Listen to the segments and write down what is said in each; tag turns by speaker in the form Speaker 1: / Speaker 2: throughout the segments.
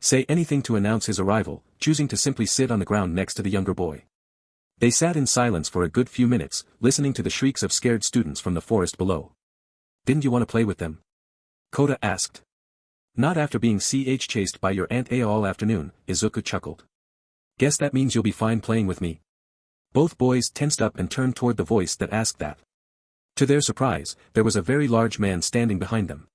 Speaker 1: say anything to announce his arrival, choosing to simply sit on the ground next to the younger boy. They sat in silence for a good few minutes, listening to the shrieks of scared students from the forest below. Didn't you want to play with them? Kōta asked. Not after being chased by your Aunt Aya all afternoon, Izuku chuckled. Guess that means you'll be fine playing with me. Both boys tensed up and turned toward the voice that asked that. To their surprise, there was a very large man standing behind them.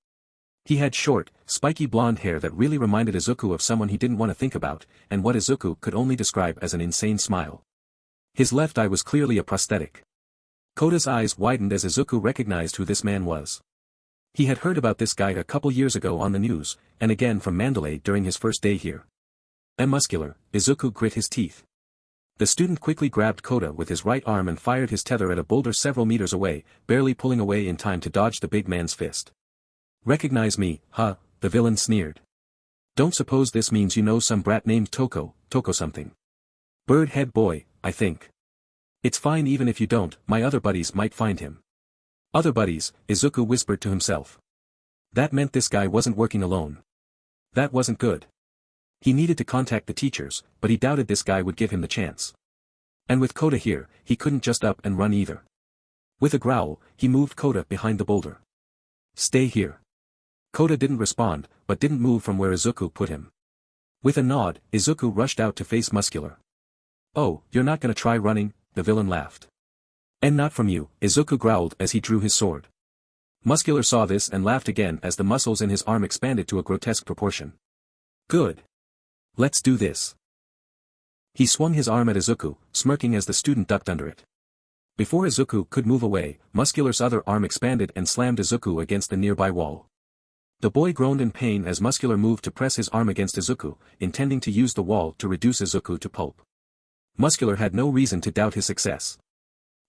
Speaker 1: He had short, spiky blonde hair that really reminded Izuku of someone he didn't want to think about, and what Izuku could only describe as an insane smile. His left eye was clearly a prosthetic. Kota's eyes widened as Izuku recognized who this man was. He had heard about this guy a couple years ago on the news, and again from Mandalay during his first day here. Muscular, Izuku grit his teeth. The student quickly grabbed Kōta with his right arm and fired his tether at a boulder several meters away, barely pulling away in time to dodge the big man's fist. Recognize me, huh? The villain sneered. Don't suppose this means you know some brat named Toko something. Bird head boy, I think. It's fine even if you don't, my other buddies might find him. Other buddies, Izuku whispered to himself. That meant this guy wasn't working alone. That wasn't good. He needed to contact the teachers, but he doubted this guy would give him the chance. And with Kōta here, he couldn't just up and run either. With a growl, he moved Kōta behind the boulder. Stay here. Kōta didn't respond, but didn't move from where Izuku put him. With a nod, Izuku rushed out to face Muscular. Oh, you're not gonna try running? The villain laughed. And not from you, Izuku growled as he drew his sword. Muscular saw this and laughed again as the muscles in his arm expanded to a grotesque proportion. Good. Let's do this. He swung his arm at Izuku, smirking as the student ducked under it. Before Izuku could move away, Muscular's other arm expanded and slammed Izuku against the nearby wall. The boy groaned in pain as Muscular moved to press his arm against Izuku, intending to use the wall to reduce Izuku to pulp. Muscular had no reason to doubt his success.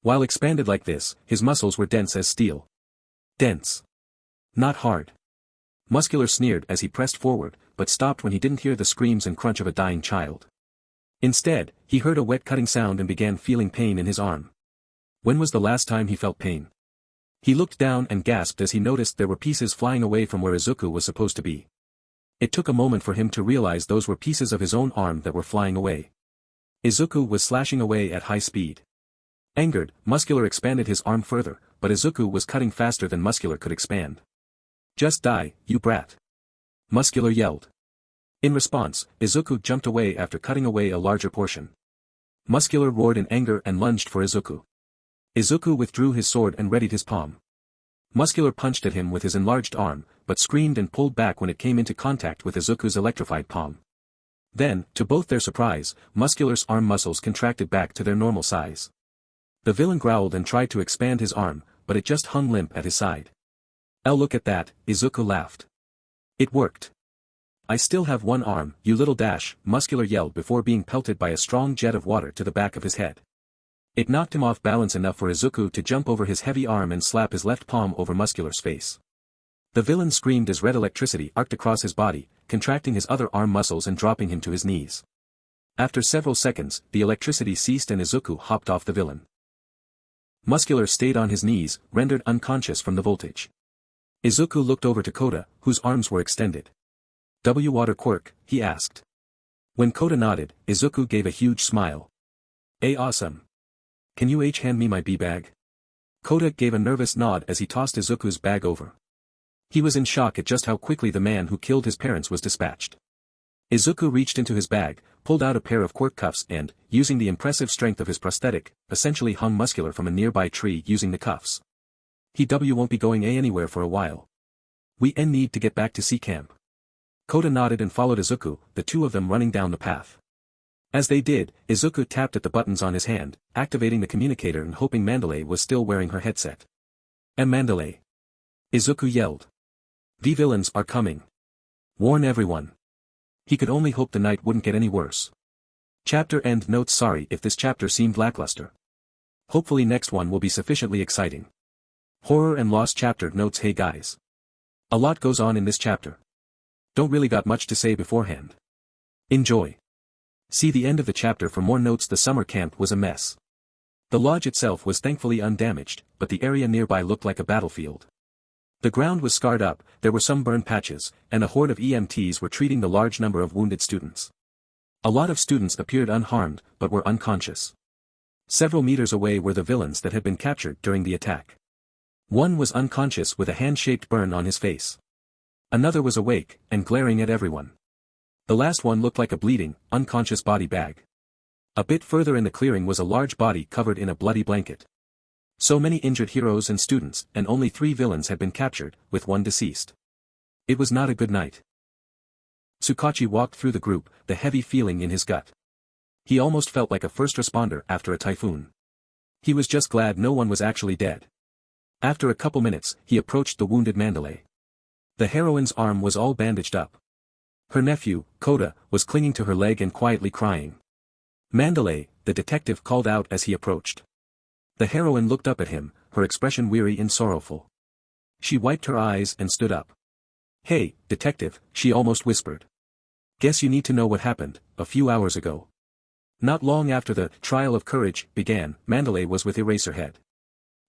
Speaker 1: While expanded like this, his muscles were dense as steel. Dense. Not hard. Muscular sneered as he pressed forward, but stopped when he didn't hear the screams and crunch of a dying child. Instead, he heard a wet cutting sound and began feeling pain in his arm. When was the last time he felt pain? He looked down and gasped as he noticed there were pieces flying away from where Izuku was supposed to be. It took a moment for him to realize those were pieces of his own arm that were flying away. Izuku was slashing away at high speed. Angered, Muscular expanded his arm further, but Izuku was cutting faster than Muscular could expand. Just die, you brat. Muscular yelled. In response, Izuku jumped away after cutting away a larger portion. Muscular roared in anger and lunged for Izuku. Izuku withdrew his sword and readied his palm. Muscular punched at him with his enlarged arm, but screamed and pulled back when it came into contact with Izuku's electrified palm. Then, to both their surprise, Muscular's arm muscles contracted back to their normal size. The villain growled and tried to expand his arm, but it just hung limp at his side. Look at that, Izuku laughed. It worked. I still have one arm, you little dash, Muscular yelled before being pelted by a strong jet of water to the back of his head. It knocked him off balance enough for Izuku to jump over his heavy arm and slap his left palm over Muscular's face. The villain screamed as red electricity arced across his body, contracting his other arm muscles and dropping him to his knees. After several seconds, the electricity ceased and Izuku hopped off the villain. Muscular stayed on his knees, rendered unconscious from the voltage. Izuku looked over to Kōta, whose arms were extended. Water quirk, he asked. When Kōta nodded, Izuku gave a huge smile. Awesome. Can you hand me my bag? Kōta gave a nervous nod as he tossed Izuku's bag over. He was in shock at just how quickly the man who killed his parents was dispatched. Izuku reached into his bag, pulled out a pair of quirk cuffs and, using the impressive strength of his prosthetic, essentially hung Muscular from a nearby tree using the cuffs. He won't be going anywhere for a while. We need to get back to sea camp. Kōta nodded and followed Izuku, the two of them running down the path. As they did, Izuku tapped at the buttons on his hand, activating the communicator and hoping Mandalay was still wearing her headset. Mandalay. Izuku yelled. The villains are coming. Warn everyone. He could only hope the night wouldn't get any worse. Chapter end notes. Sorry if this chapter seemed lackluster. Hopefully next one will be sufficiently exciting. Horror and Lost chapter notes. Hey guys. A lot goes on in this chapter. Don't really got much to say beforehand. Enjoy. See the end of the chapter for more notes. The summer camp was a mess. The lodge itself was thankfully undamaged, but the area nearby looked like a battlefield. The ground was scarred up, there were some burn patches, and a horde of EMTs were treating the large number of wounded students. A lot of students appeared unharmed, but were unconscious. Several meters away were the villains that had been captured during the attack. One was unconscious with a hand-shaped burn on his face. Another was awake, and glaring at everyone. The last one looked like a bleeding, unconscious body bag. A bit further in the clearing was a large body covered in a bloody blanket. So many injured heroes and students, and only 3 villains had been captured, with 1 deceased. It was not a good night. Tsukachi walked through the group, the heavy feeling in his gut. He almost felt like a first responder after a typhoon. He was just glad no one was actually dead. After a couple minutes, he approached the wounded Mandalay. The heroine's arm was all bandaged up. Her nephew, Kota, was clinging to her leg and quietly crying. Mandalay, the detective called out as he approached. The heroine looked up at him, her expression weary and sorrowful. She wiped her eyes and stood up. "Hey, detective," she almost whispered. "Guess you need to know what happened, a few hours ago." Not long after the trial of courage began, Mandalay was with Eraserhead.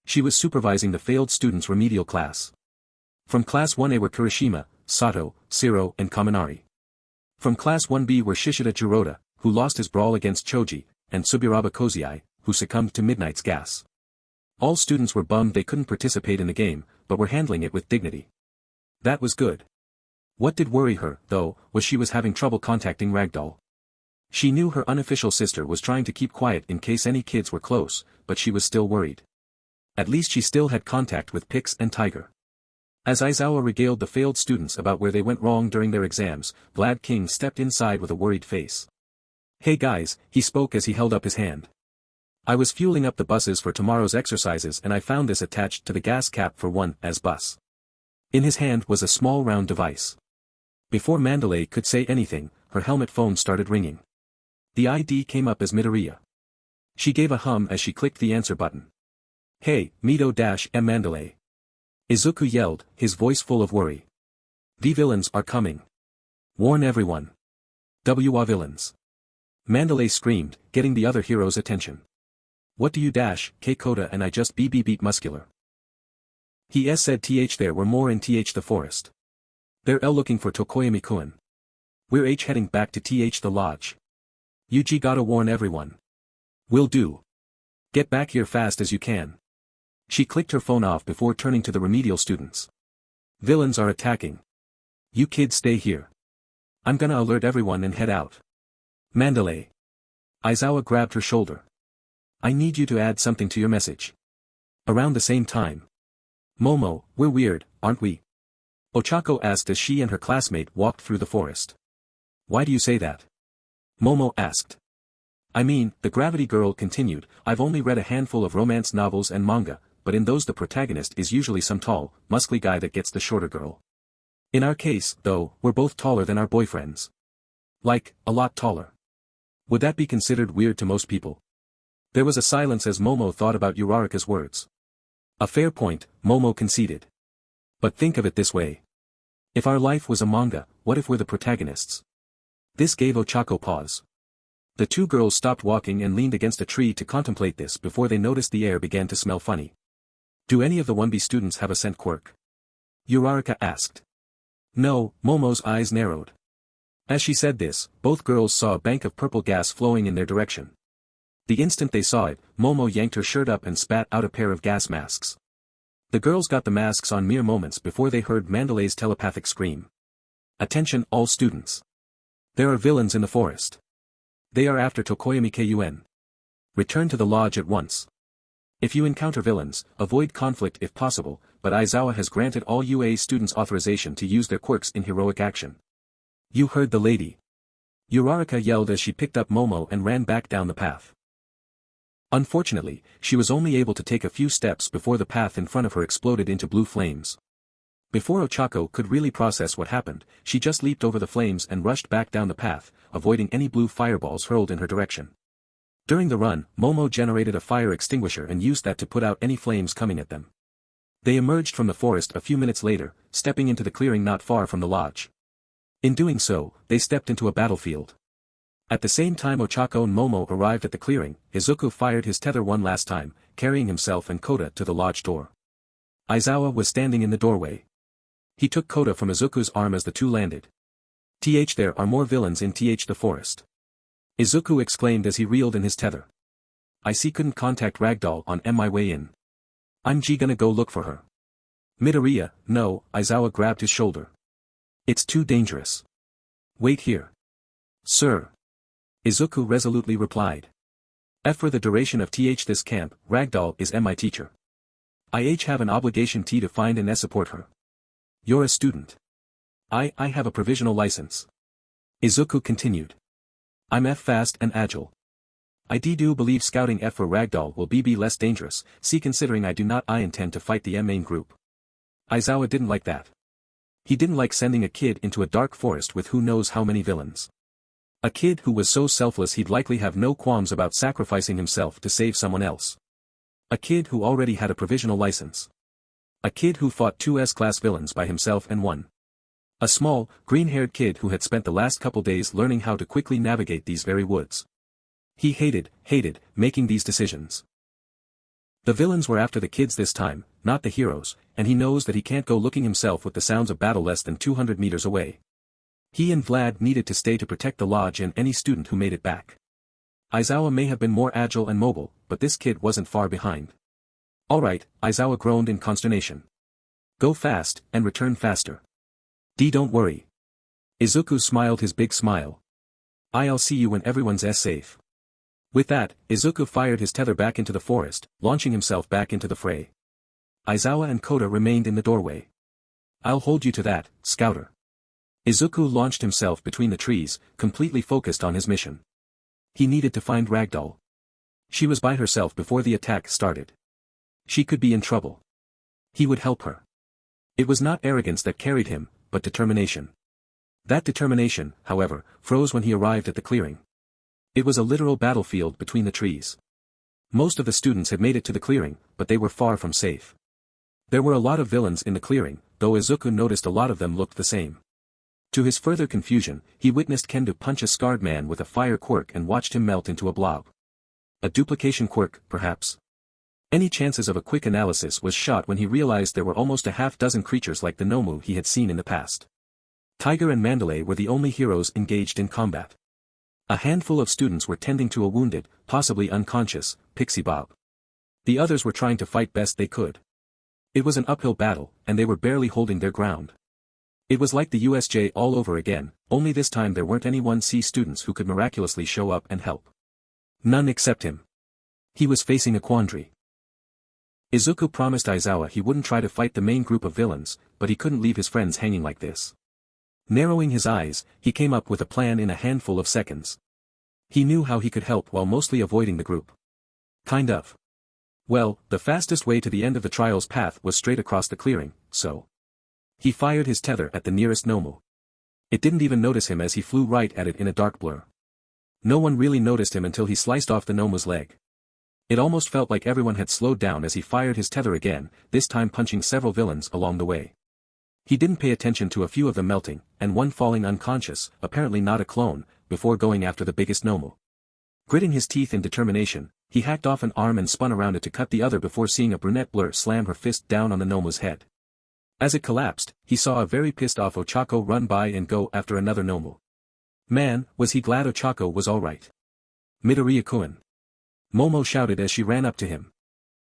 Speaker 1: She was supervising the failed students' remedial class. From Class 1A were Kirishima, Sato, Siro, and Kaminari. From Class 1B were Shishida Jiroda, who lost his brawl against Choji, and Subiraba Kozai, who succumbed to Midnight's gas. All students were bummed they couldn't participate in the game, but were handling it with dignity. That was good. What did worry her, though, was she was having trouble contacting Ragdoll. She knew her unofficial sister was trying to keep quiet in case any kids were close, but she was still worried. At least she still had contact with Pix and Tiger. As Aizawa regaled the failed students about where they went wrong during their exams, Vlad King stepped inside with a worried face. "Hey guys," he spoke as he held up his hand. "I was fueling up the buses for tomorrow's exercises and I found this attached to the gas cap for 1A's bus." In his hand was a small round device. Before Mandalay could say anything, her helmet phone started ringing. The ID came up as Midoriya. She gave a hum as she clicked the answer button. "Hey, Mido-M Mandalay." Izuku yelled, his voice full of worry. "The villains are coming. Warn everyone. WA villains." Mandalay screamed, getting the other heroes' attention. "What do you K Kota and I just beat muscular." He said there were more in the forest. They're looking for Tokoyami-kun. We're heading back to the lodge. Yuji gotta warn everyone. Will do. Get back here fast as you can. She clicked her phone off before turning to the remedial students. "Villains are attacking. You kids stay here. I'm gonna alert everyone and head out." "Mandalay." Aizawa grabbed her shoulder. "I need you to add something to your message." Around the same time. "Momo, we're weird, aren't we?" Ochako asked as she and her classmate walked through the forest. "Why do you say that?" Momo asked. "I mean," the Gravity Girl continued, "I've only read a handful of romance novels and manga, but in those the protagonist is usually some tall, muscly guy that gets the shorter girl. In our case, though, we're both taller than our boyfriends. Like, a lot taller. Would that be considered weird to most people?" There was a silence as Momo thought about Uraraka's words. A fair point, Momo conceded. But think of it this way. If our life was a manga, what if we're the protagonists? This gave Ochako pause. The 2 girls stopped walking and leaned against a tree to contemplate this before they noticed the air began to smell funny. "Do any of the 1B students have a scent quirk?" Uraraka asked. "No," Momo's eyes narrowed. As she said this, both girls saw a bank of purple gas flowing in their direction. The instant they saw it, Momo yanked her shirt up and spat out a pair of gas masks. The girls got the masks on mere moments before they heard Mandalay's telepathic scream. "Attention all students. There are villains in the forest. They are after Tokoyami-kun. Return to the lodge at once. If you encounter villains, avoid conflict if possible, but Aizawa has granted all UA students authorization to use their quirks in heroic action." "You heard the lady." Uraraka yelled as she picked up Momo and ran back down the path. Unfortunately, she was only able to take a few steps before the path in front of her exploded into blue flames. Before Ochako could really process what happened, she just leaped over the flames and rushed back down the path, avoiding any blue fireballs hurled in her direction. During the run, Momo generated a fire extinguisher and used that to put out any flames coming at them. They emerged from the forest a few minutes later, stepping into the clearing not far from the lodge. In doing so, they stepped into a battlefield. At the same time Ochako and Momo arrived at the clearing, Izuku fired his tether one last time, carrying himself and Kota to the lodge door. Aizawa was standing in the doorway. He took Kota from Izuku's arm as the two landed. There are more villains in the forest. Izuku exclaimed as he reeled in his tether. I see couldn't contact Ragdoll on my way in. I'm gonna go look for her. Midoriya, no, Aizawa grabbed his shoulder. It's too dangerous. Wait here. Sir. Izuku resolutely replied. For the duration of this camp, Ragdoll is my teacher. I have an obligation to find and support her. You're a student. I have a provisional license. Izuku continued. I'm fast and agile. I do believe scouting for Ragdoll will be less dangerous, considering I do not intend to fight the main group. Aizawa didn't like that. He didn't like sending a kid into a dark forest with who knows how many villains. A kid who was so selfless he'd likely have no qualms about sacrificing himself to save someone else. A kid who already had a provisional license. A kid who fought two S-class villains by himself and won. A small, green-haired kid who had spent the last couple days learning how to quickly navigate these very woods. He hated making these decisions. The villains were after the kids this time, not the heroes, and he knows that he can't go looking himself with the sounds of battle less than 200 meters away. He and Vlad needed to stay to protect the lodge and any student who made it back. Aizawa may have been more agile and mobile, but this kid wasn't far behind. Alright, Aizawa groaned in consternation. Go fast, and return faster. Don't worry. Izuku smiled his big smile. I'll see you when everyone's safe. With that, Izuku fired his tether back into the forest, launching himself back into the fray. Aizawa and Kota remained in the doorway. I'll hold you to that, Scouter. Izuku launched himself between the trees, completely focused on his mission. He needed to find Ragdoll. She was by herself before the attack started. She could be in trouble. He would help her. It was not arrogance that carried him, but determination. That determination, however, froze when he arrived at the clearing. It was a literal battlefield between the trees. Most of the students had made it to the clearing, but they were far from safe. There were a lot of villains in the clearing, though Izuku noticed a lot of them looked the same. To his further confusion, he witnessed Kendo punch a scarred man with a fire quirk and watched him melt into a blob. A duplication quirk, perhaps? Any chances of a quick analysis was shot when he realized there were almost a half-dozen creatures like the Nomu he had seen in the past. Tiger and Mandalay were the only heroes engaged in combat. A handful of students were tending to a wounded, possibly unconscious, Pixie Bob. The others were trying to fight best they could. It was an uphill battle, and they were barely holding their ground. It was like the USJ all over again, only this time there weren't any 1C students who could miraculously show up and help. None except him. He was facing a quandary. Izuku promised Aizawa he wouldn't try to fight the main group of villains, but he couldn't leave his friends hanging like this. Narrowing his eyes, he came up with a plan in a handful of seconds. He knew how he could help while mostly avoiding the group. Kind of. Well, the fastest way to the end of the trial's path was straight across the clearing, so. He fired his tether at the nearest Nomu. It didn't even notice him as he flew right at it in a dark blur. No one really noticed him until he sliced off the Nomu's leg. It almost felt like everyone had slowed down as he fired his tether again, this time punching several villains along the way. He didn't pay attention to a few of them melting, and one falling unconscious, apparently not a clone, before going after the biggest Nomu. Gritting his teeth in determination, he hacked off an arm and spun around it to cut the other before seeing a brunette blur slam her fist down on the Nomu's head. As it collapsed, he saw a very pissed off Ochako run by and go after another Nomu. Man, was he glad Ochako was alright. Midoriya-kun. Momo shouted as she ran up to him.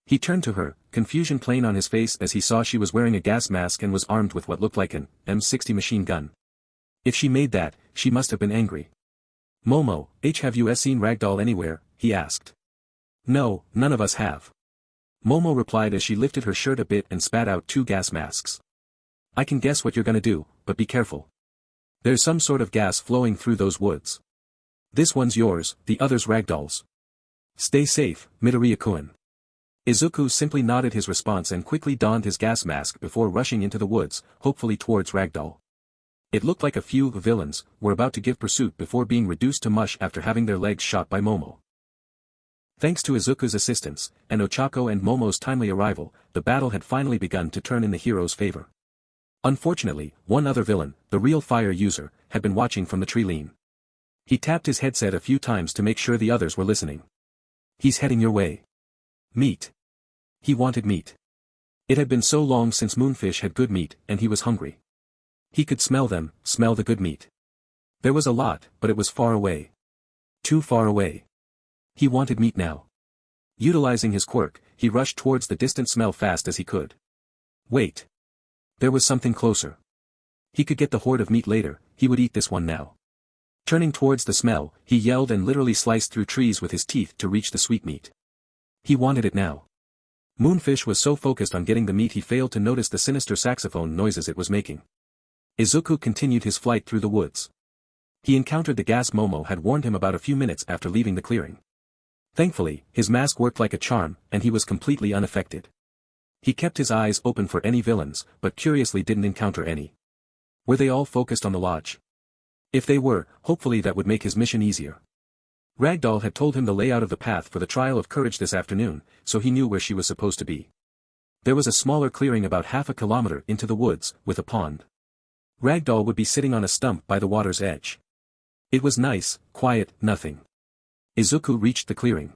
Speaker 1: He turned to her, confusion plain on his face as he saw she was wearing a gas mask and was armed with what looked like an M60 machine gun. If she made that, she must have been angry. Momo, have you seen Ragdoll anywhere? He asked. No, none of us have. Momo replied as she lifted her shirt a bit and spat out 2 gas masks. I can guess what you're gonna do, but be careful. There's some sort of gas flowing through those woods. This one's yours, the other's Ragdoll's. Stay safe, Midoriya-kun. Izuku simply nodded his response and quickly donned his gas mask before rushing into the woods, hopefully towards Ragdoll. It looked like a few villains were about to give pursuit before being reduced to mush after having their legs shot by Momo. Thanks to Izuku's assistance, and Ochako and Momo's timely arrival, the battle had finally begun to turn in the hero's favor. Unfortunately, one other villain, the real fire user, had been watching from the tree lean. He tapped his headset a few times to make sure the others were listening. He's heading your way. Meat. He wanted meat. It had been so long since Moonfish had good meat, and he was hungry. He could smell them, smell the good meat. There was a lot, but it was far away. Too far away. He wanted meat now. Utilizing his quirk, he rushed towards the distant smell fast as he could. Wait. There was something closer. He could get the horde of meat later, he would eat this one now. Turning towards the smell, he yelled and literally sliced through trees with his teeth to reach the sweet meat. He wanted it now. Moonfish was so focused on getting the meat he failed to notice the sinister saxophone noises it was making. Izuku continued his flight through the woods. He encountered the gas Momo had warned him about a few minutes after leaving the clearing. Thankfully, his mask worked like a charm, and he was completely unaffected. He kept his eyes open for any villains, but curiously didn't encounter any. Were they all focused on the lodge? If they were, hopefully that would make his mission easier. Ragdoll had told him the layout of the path for the trial of courage this afternoon, so he knew where she was supposed to be. There was a smaller clearing about half a kilometer into the woods, with a pond. Ragdoll would be sitting on a stump by the water's edge. It was nice, quiet, nothing. Izuku reached the clearing.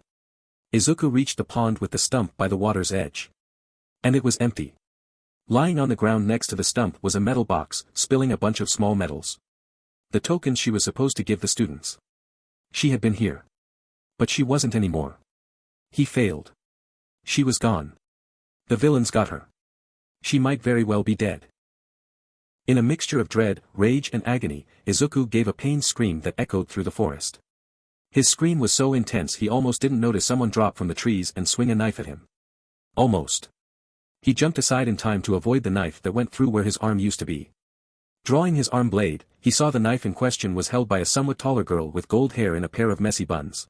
Speaker 1: Izuku reached the pond with the stump by the water's edge. And it was empty. Lying on the ground next to the stump was a metal box, spilling a bunch of small metals. The tokens she was supposed to give the students. She had been here. But she wasn't anymore. He failed. She was gone. The villains got her. She might very well be dead. In a mixture of dread, rage and agony, Izuku gave a pained scream that echoed through the forest. His scream was so intense he almost didn't notice someone drop from the trees and swing a knife at him. Almost. He jumped aside in time to avoid the knife that went through where his arm used to be. Drawing his arm blade, he saw the knife in question was held by a somewhat taller girl with gold hair and a pair of messy buns.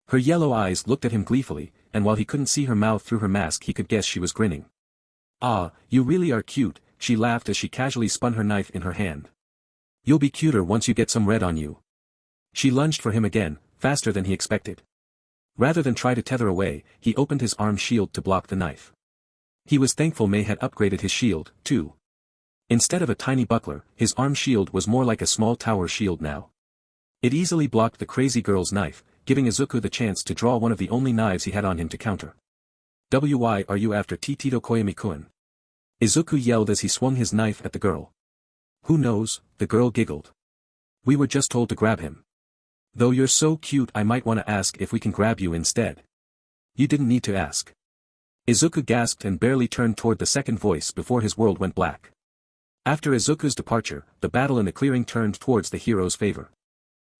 Speaker 1: Her yellow eyes looked at him gleefully, and while he couldn't see her mouth through her mask he could guess she was grinning. "Ah, you really are cute," she laughed as she casually spun her knife in her hand. "You'll be cuter once you get some red on you." She lunged for him again, faster than he expected. Rather than try to tether away, he opened his arm shield to block the knife. He was thankful May had upgraded his shield, too. Instead of a tiny buckler, his arm shield was more like a small tower shield now. It easily blocked the crazy girl's knife, giving Izuku the chance to draw one of the only knives he had on him to counter. "Why are you after Tito Koyami-kun?" Izuku yelled as he swung his knife at the girl. "Who knows," the girl giggled. "We were just told to grab him. Though you're so cute I might want to ask if we can grab you instead." "You didn't need to ask." Izuku gasped and barely turned toward the second voice before his world went black. After Izuku's departure, the battle in the clearing turned towards the hero's favor.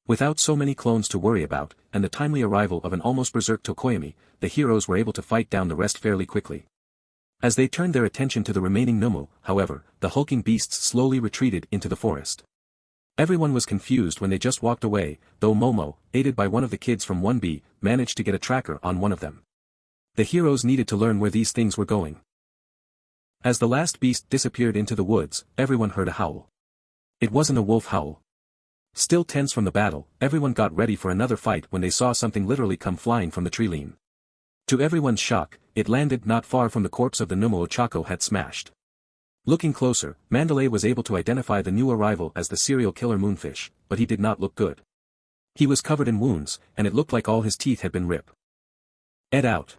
Speaker 1: Without so many clones to worry about, and the timely arrival of an almost berserk Tokoyami, the heroes were able to fight down the rest fairly quickly. As they turned their attention to the remaining Nomu, however, the hulking beasts slowly retreated into the forest. Everyone was confused when they just walked away, though Momo, aided by one of the kids from 1B, managed to get a tracker on one of them. The heroes needed to learn where these things were going. As the last beast disappeared into the woods, everyone heard a howl. It wasn't a wolf howl. Still tense from the battle, everyone got ready for another fight when they saw something literally come flying from the tree line. To everyone's shock, it landed not far from the corpse of the Nomu Ochako had smashed. Looking closer, Mandalay was able to identify the new arrival as the serial killer Moonfish, but he did not look good. He was covered in wounds, and it looked like all his teeth had been ripped. "Ed out."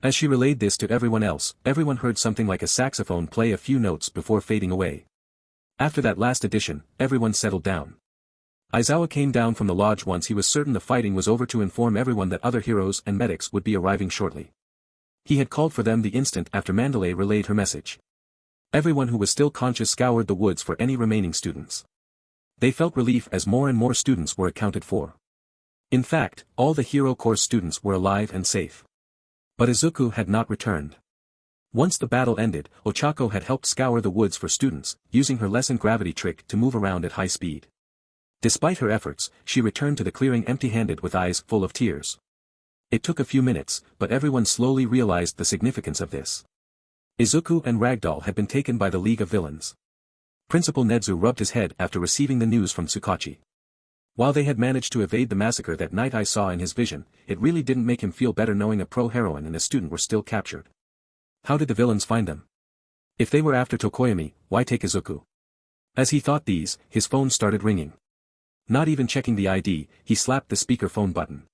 Speaker 1: As she relayed this to everyone else, everyone heard something like a saxophone play a few notes before fading away. After that last addition, everyone settled down. Aizawa came down from the lodge once he was certain the fighting was over to inform everyone that other heroes and medics would be arriving shortly. He had called for them the instant after Mandalay relayed her message. Everyone who was still conscious scoured the woods for any remaining students. They felt relief as more and more students were accounted for. In fact, all the Hero Course students were alive and safe. But Izuku had not returned. Once the battle ended, Ochako had helped scour the woods for students, using her lessened gravity trick to move around at high speed. Despite her efforts, she returned to the clearing empty-handed with eyes full of tears. It took a few minutes, but everyone slowly realized the significance of this. Izuku and Ragdoll had been taken by the League of Villains. Principal Nedzu rubbed his head after receiving the news from Tsukachi. While they had managed to evade the massacre that night I saw in his vision, it really didn't make him feel better knowing a pro-heroine and a student were still captured. How did the villains find them? If they were after Tokoyami, why take Izuku? As he thought these, his phone started ringing. Not even checking the ID, he slapped the speaker phone button.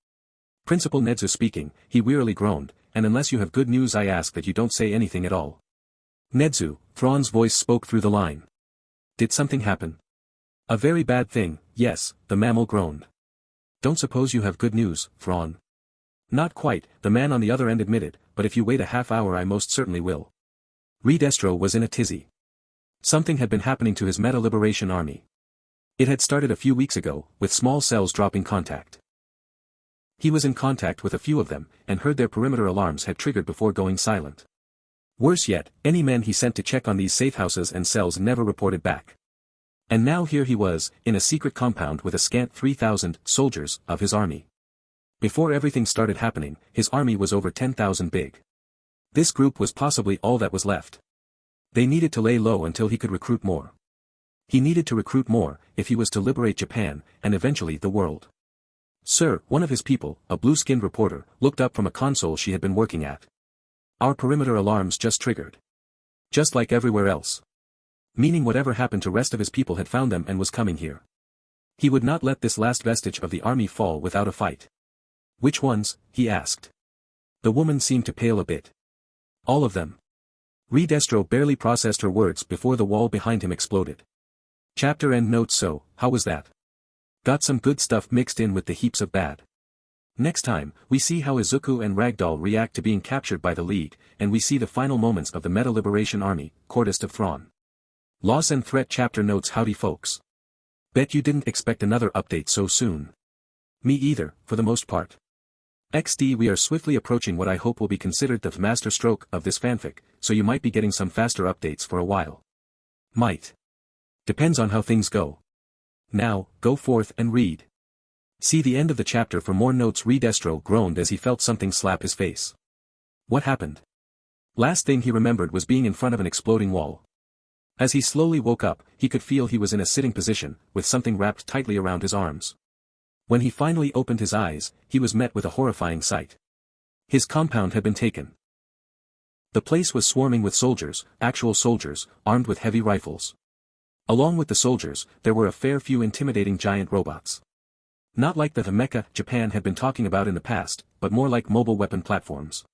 Speaker 1: Principal Nedzu speaking, he wearily groaned, and unless you have good news I ask that you don't say anything at all. Nedzu, Thrawn's voice spoke through the line. Did something happen? A very bad thing, yes, the mammal groaned. Don't suppose you have good news, Thrawn? Not quite, the man on the other end admitted, but if you wait a half hour I most certainly will. Redestro was in a tizzy. Something had been happening to his meta-liberation army. It had started a few weeks ago, with small cells dropping contact. He was in contact with a few of them, and heard their perimeter alarms had triggered before going silent. Worse yet, any men he sent to check on these safe houses and cells never reported back. And now here he was, in a secret compound with a scant 3,000 soldiers of his army. Before everything started happening, his army was over 10,000 big. This group was possibly all that was left. They needed to lay low until he could recruit more. He needed to recruit more, if he was to liberate Japan, and eventually the world. Sir, one of his people, a blue-skinned reporter, looked up from a console she had been working at. Our perimeter alarms just triggered. Just like everywhere else. Meaning whatever happened to rest of his people had found them and was coming here. He would not let this last vestige of the army fall without a fight. Which ones? He asked. The woman seemed to pale a bit. All of them. Redestro barely processed her words before the wall behind him exploded. Chapter end note. So, how was that? Got some good stuff mixed in with the heaps of bad. Next time, we see how Izuku and Ragdoll react to being captured by the League, and we see the final moments of the Meta Liberation Army, Courtist of Thrawn. Loss and Threat chapter notes. Howdy folks. Bet you didn't expect another update so soon. Me either, for the most part. XD, we are swiftly approaching what I hope will be considered the master stroke of this fanfic, so you might be getting some faster updates for a while. Might. Depends on how things go. Now, go forth and read. See the end of the chapter for more notes. Redestro groaned as he felt something slap his face. What happened? Last thing he remembered was being in front of an exploding wall. As he slowly woke up, he could feel he was in a sitting position, with something wrapped tightly around his arms. When he finally opened his eyes, he was met with a horrifying sight. His compound had been taken. The place was swarming with soldiers, actual soldiers, armed with heavy rifles. Along with the soldiers, there were a fair few intimidating giant robots. Not like the mecha Japan had been talking about in the past, but more like mobile weapon platforms.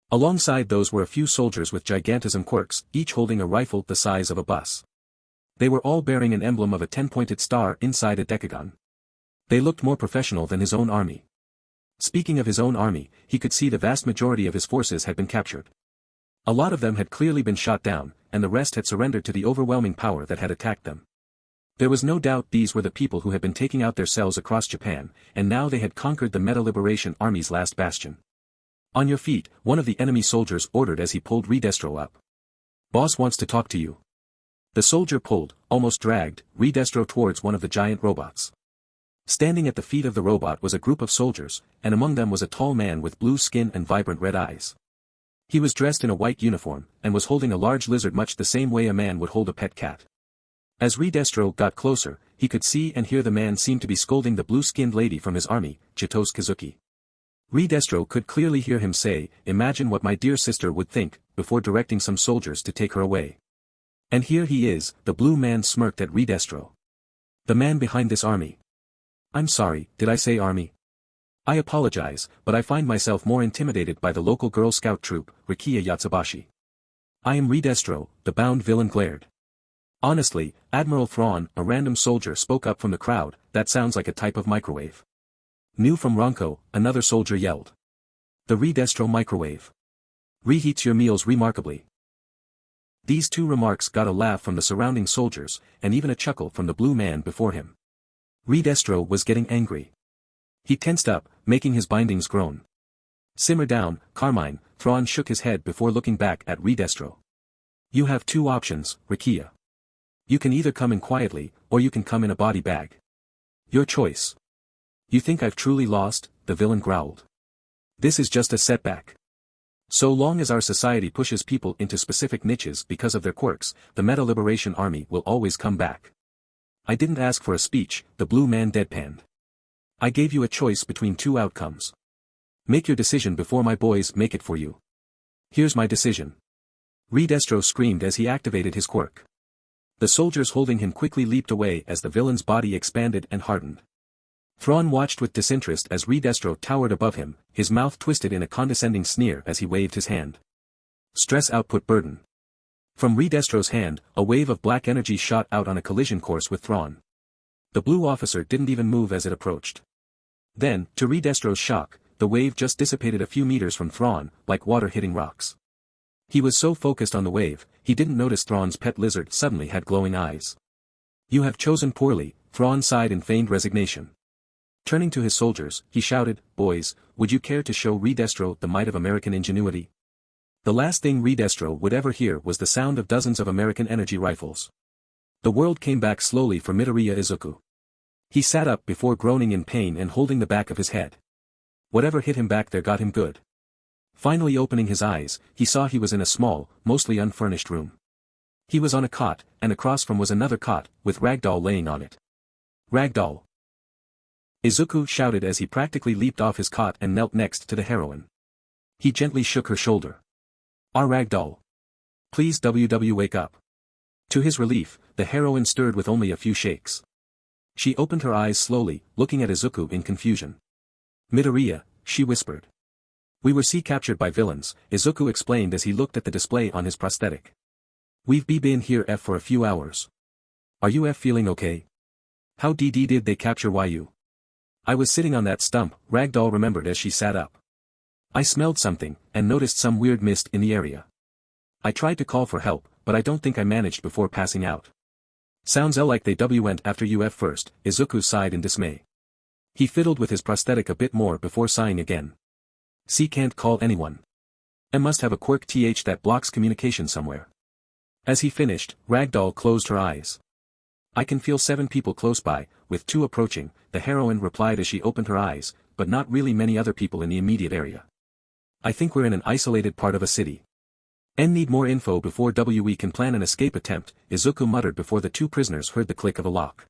Speaker 1: Alongside those were a few soldiers with gigantism quirks, each holding a rifle the size of a bus. They were all bearing an emblem of a 10-pointed star inside a decagon. They looked more professional than his own army. Speaking of his own army, he could see the vast majority of his forces had been captured. A lot of them had clearly been shot down, and the rest had surrendered to the overwhelming power that had attacked them. There was no doubt these were the people who had been taking out their cells across Japan, and now they had conquered the Meta Liberation Army's last bastion. On your feet, one of the enemy soldiers ordered as he pulled Redestro up. Boss wants to talk to you. The soldier pulled, almost dragged, Redestro towards one of the giant robots. Standing at the feet of the robot was a group of soldiers, and among them was a tall man with blue skin and vibrant red eyes. He was dressed in a white uniform, and was holding a large lizard much the same way a man would hold a pet cat. As Redestro got closer, he could see and hear the man seem to be scolding the blue-skinned lady from his army, Chitose Kazuki. Redestro could clearly hear him say, "Imagine what my dear sister would think," before directing some soldiers to take her away. And here he is, the blue man smirked at Redestro. The man behind this army. I'm sorry, did I say army? I apologize, but I find myself more intimidated by the local Girl Scout troop, Rikiya Yatsubashi. I am Redestro, the bound villain glared. Honestly, Admiral Thrawn, a random soldier spoke up from the crowd, that sounds like a type of microwave. New from Ronko, another soldier yelled. The Redestro microwave. Reheats your meals remarkably. These two remarks got a laugh from the surrounding soldiers, and even a chuckle from the blue man before him. Redestro was getting angry. He tensed up, making his bindings groan. Simmer down, Carmine, Thrawn shook his head before looking back at Redestro. You have two options, Rikiya. You can either come in quietly, or you can come in a body bag. Your choice. You think I've truly lost? The villain growled. This is just a setback. So long as our society pushes people into specific niches because of their quirks, the Meta Liberation Army will always come back. I didn't ask for a speech, the blue man deadpanned. I gave you a choice between two outcomes. Make your decision before my boys make it for you. Here's my decision. Redestro screamed as he activated his quirk. The soldiers holding him quickly leaped away as the villain's body expanded and hardened. Thrawn watched with disinterest as Redestro towered above him, his mouth twisted in a condescending sneer as he waved his hand. Stress output burden. From Redestro's hand, a wave of black energy shot out on a collision course with Thrawn. The blue officer didn't even move as it approached. Then, to Redestro's shock, the wave just dissipated a few meters from Thrawn, like water hitting rocks. He was so focused on the wave, he didn't notice Thrawn's pet lizard suddenly had glowing eyes. "You have chosen poorly," Thrawn sighed in feigned resignation. Turning to his soldiers, he shouted, "Boys, would you care to show Redestro the might of American ingenuity?" The last thing Redestro would ever hear was the sound of dozens of American energy rifles. The world came back slowly for Midoriya Izuku. He sat up before groaning in pain and holding the back of his head. Whatever hit him back there got him good. Finally opening his eyes, he saw he was in a small, mostly unfurnished room. He was on a cot, and across from was another cot, with Ragdoll laying on it. "Ragdoll!" Izuku shouted as he practically leaped off his cot and knelt next to the heroine. He gently shook her shoulder. "Our Ragdoll. Please wake up." To his relief, the heroine stirred with only a few shakes. She opened her eyes slowly, looking at Izuku in confusion. "Midoriya," she whispered. "We were captured by villains," Izuku explained as he looked at the display on his prosthetic. "We've been here for a few hours. Are you feeling okay? How did they capture you?" "I was sitting on that stump," Ragdoll remembered as she sat up. "I smelled something, and noticed some weird mist in the area. I tried to call for help, but I don't think I managed before passing out." "Sounds like they went after you first," Izuku sighed in dismay. He fiddled with his prosthetic a bit more before sighing again. Can't call anyone. Must have a quirk that blocks communication somewhere." As he finished, Ragdoll closed her eyes. "I can feel 7 people close by, with 2 approaching," the heroine replied as she opened her eyes, "but not really many other people in the immediate area. I think we're in an isolated part of a city. Need more info before we can plan an escape attempt," Izuku muttered before the 2 prisoners heard the click of a lock.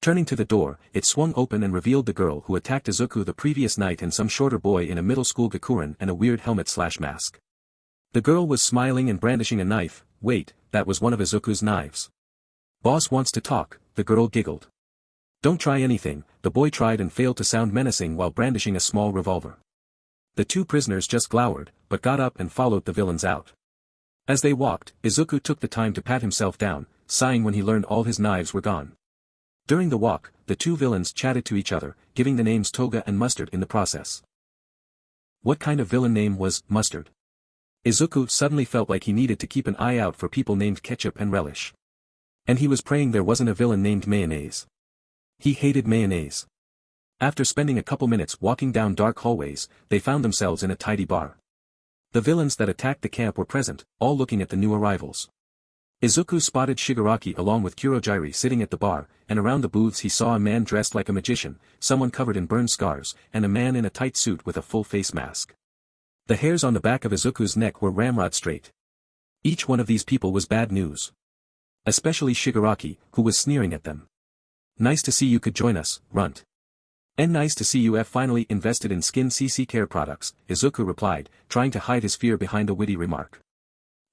Speaker 1: Turning to the door, it swung open and revealed the girl who attacked Izuku the previous night and some shorter boy in a middle school gakurin and a weird helmet/mask. The girl was smiling and brandishing a knife. Wait, that was one of Izuku's knives. "Boss wants to talk," the girl giggled. "Don't try anything," the boy tried and failed to sound menacing while brandishing a small revolver. The 2 prisoners just glowered, but got up and followed the villains out. As they walked, Izuku took the time to pat himself down, sighing when he learned all his knives were gone. During the walk, the 2 villains chatted to each other, giving the names Toga and Mustard in the process. What kind of villain name was Mustard? Izuku suddenly felt like he needed to keep an eye out for people named Ketchup and Relish. And he was praying there wasn't a villain named Mayonnaise. He hated mayonnaise. After spending a couple minutes walking down dark hallways, they found themselves in a tidy bar. The villains that attacked the camp were present, all looking at the new arrivals. Izuku spotted Shigaraki along with Kurojiri sitting at the bar, and around the booths he saw a man dressed like a magician, someone covered in burn scars, and a man in a tight suit with a full face mask. The hairs on the back of Izuku's neck were ramrod straight. Each one of these people was bad news. Especially Shigaraki, who was sneering at them. "Nice to see you could join us, Runt." "And nice to see you have finally invested in skin CC care products," Izuku replied, trying to hide his fear behind a witty remark.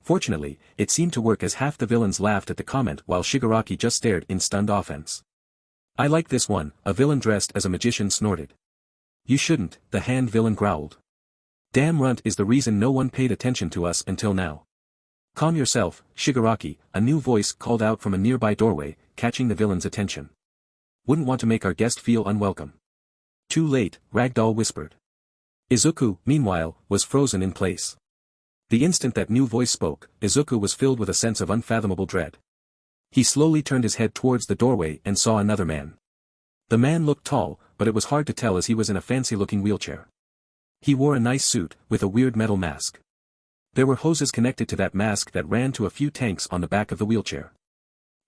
Speaker 1: Fortunately, it seemed to work as half the villains laughed at the comment while Shigaraki just stared in stunned offense. "I like this one," a villain dressed as a magician snorted. "You shouldn't," the hand villain growled. "Damn Runt is the reason no one paid attention to us until now." "Calm yourself, Shigaraki," a new voice called out from a nearby doorway, catching the villain's attention. "Wouldn't want to make our guest feel unwelcome." "Too late," Ragdoll whispered. Izuku, meanwhile, was frozen in place. The instant that new voice spoke, Izuku was filled with a sense of unfathomable dread. He slowly turned his head towards the doorway and saw another man. The man looked tall, but it was hard to tell as he was in a fancy-looking wheelchair. He wore a nice suit, with a weird metal mask. There were hoses connected to that mask that ran to a few tanks on the back of the wheelchair.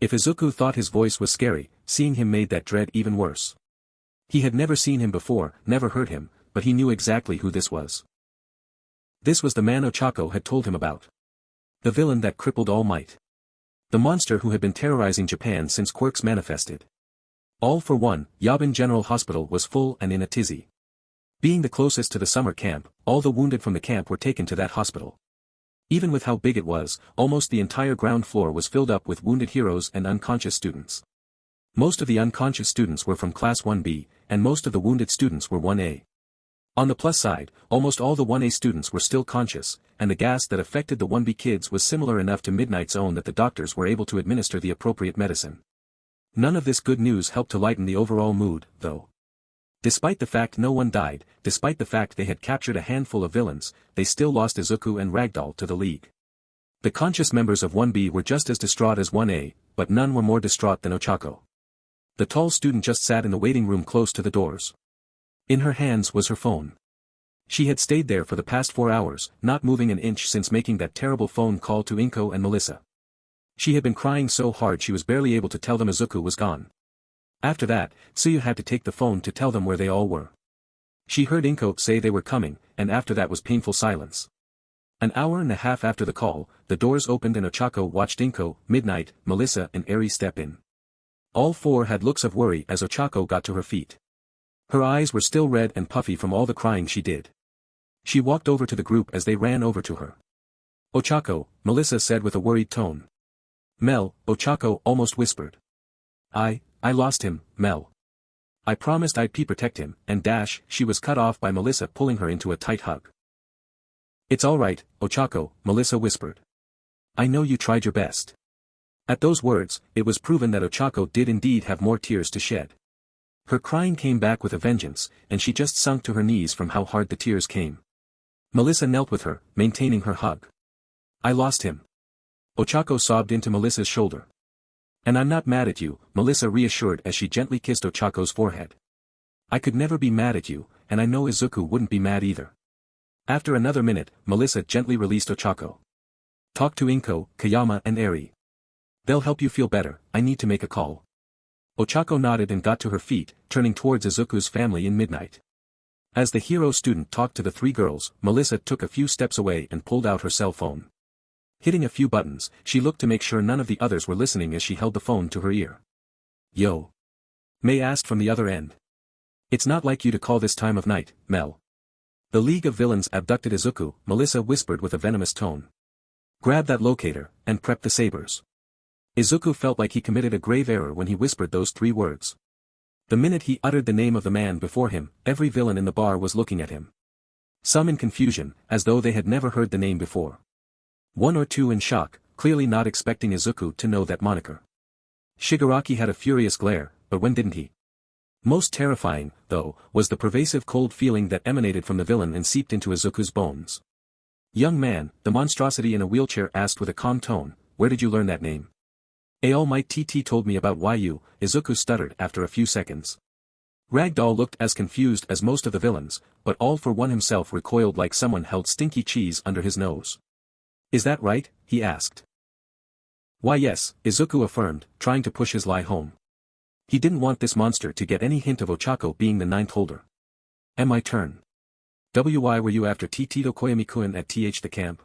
Speaker 1: If Izuku thought his voice was scary, seeing him made that dread even worse. He had never seen him before, never heard him, but he knew exactly who this was. This was the man Ochako had told him about. The villain that crippled All Might. The monster who had been terrorizing Japan since quirks manifested. All for one, Yabin General Hospital was full and in a tizzy. Being the closest to the summer camp, all the wounded from the camp were taken to that hospital. Even with how big it was, almost the entire ground floor was filled up with wounded heroes and unconscious students. Most of the unconscious students were from Class 1B, and most of the wounded students were 1A. On the plus side, almost all the 1A students were still conscious, and the gas that affected the 1B kids was similar enough to Midnight's own that the doctors were able to administer the appropriate medicine. None of this good news helped to lighten the overall mood, though. Despite the fact no one died, despite the fact they had captured a handful of villains, they still lost Izuku and Ragdoll to the League. The conscious members of 1B were just as distraught as 1A, but none were more distraught than Ochako. The tall student just sat in the waiting room close to the doors. In her hands was her phone. She had stayed there for the past 4 hours, not moving an inch since making that terrible phone call to Inko and Melissa. She had been crying so hard she was barely able to tell them Izuku was gone. After that, Tsuyu had to take the phone to tell them where they all were. She heard Inko say they were coming, and after that was painful silence. An hour and a half after the call, the doors opened and Ochako watched Inko, Midnight, Melissa and Eri step in. All four had looks of worry as Ochako got to her feet. Her eyes were still red and puffy from all the crying she did. She walked over to the group as they ran over to her. Ochako, Melissa said with a worried tone. Mel, Ochako almost whispered. I lost him, Mel. I promised I'd protect him, and she was cut off by Melissa pulling her into a tight hug. It's all right, Ochako, Melissa whispered. I know you tried your best. At those words, it was proven that Ochako did indeed have more tears to shed. Her crying came back with a vengeance, and she just sunk to her knees from how hard the tears came. Melissa knelt with her, maintaining her hug. I lost him. Ochako sobbed into Melissa's shoulder. And I'm not mad at you, Melissa reassured as she gently kissed Ochako's forehead. I could never be mad at you, and I know Izuku wouldn't be mad either. After another minute, Melissa gently released Ochako. Talk to Inko, Kayama and Eri. They'll help you feel better, I need to make a call. Ochako nodded and got to her feet, turning towards Izuku's family in Midnight. As the hero student talked to the three girls, Melissa took a few steps away and pulled out her cell phone. Hitting a few buttons, she looked to make sure none of the others were listening as she held the phone to her ear. Yo. May asked from the other end. It's not like you to call this time of night, Mel. The League of Villains abducted Izuku, Melissa whispered with a venomous tone. Grab that locator, and prep the sabers. Izuku felt like he committed a grave error when he whispered those 3 words. The minute he uttered the name of the man before him, every villain in the bar was looking at him. Some in confusion, as though they had never heard the name before. 1 or 2 in shock, clearly not expecting Izuku to know that moniker. Shigaraki had a furious glare, but when didn't he? Most terrifying, though, was the pervasive cold feeling that emanated from the villain and seeped into Izuku's bones. Young man, the monstrosity in a wheelchair asked with a calm tone, where did you learn that name? All Might TT told me about you, Izuku stuttered after a few seconds. Ragdoll looked as confused as most of the villains, but All for One himself recoiled like someone held stinky cheese under his nose. Is that right? He asked. Why yes, Izuku affirmed, trying to push his lie home. He didn't want this monster to get any hint of Ochako being the 9th holder. My turn. Why were you after Tito Koyami-kun at the camp?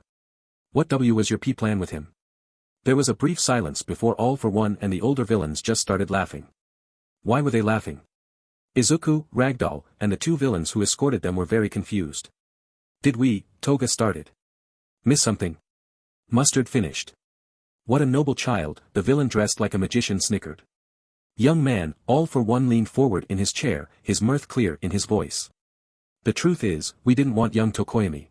Speaker 1: What was your plan with him? There was a brief silence before All for One and the older villains just started laughing. Why were they laughing? Izuku, Ragdoll, and the 2 villains who escorted them were very confused. Did we, Toga started. Miss something? Mustard finished. What a noble child, the villain dressed like a magician snickered. Young man, All for One leaned forward in his chair, his mirth clear in his voice. The truth is, we didn't want young Tokoyami.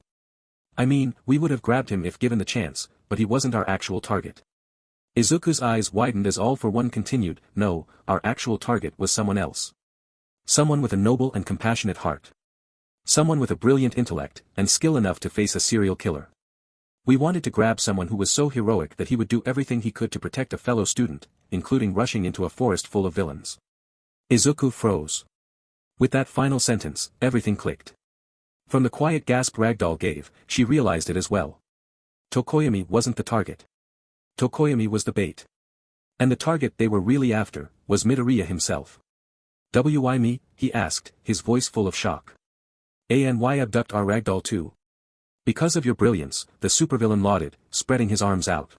Speaker 1: I mean, we would have grabbed him if given the chance, but he wasn't our actual target. Izuku's eyes widened as All for One continued, no, our actual target was someone else. Someone with a noble and compassionate heart. Someone with a brilliant intellect, and skill enough to face a serial killer. We wanted to grab someone who was so heroic that he would do everything he could to protect a fellow student, including rushing into a forest full of villains. Izuku froze. With that final sentence, everything clicked. From the quiet gasp Ragdoll gave, she realized it as well. Tokoyami wasn't the target. Tokoyami was the bait. And the target they were really after, was Midoriya himself. Why me? He asked, his voice full of shock. And why abduct our Ragdoll too? Because of your brilliance, the supervillain lauded, spreading his arms out.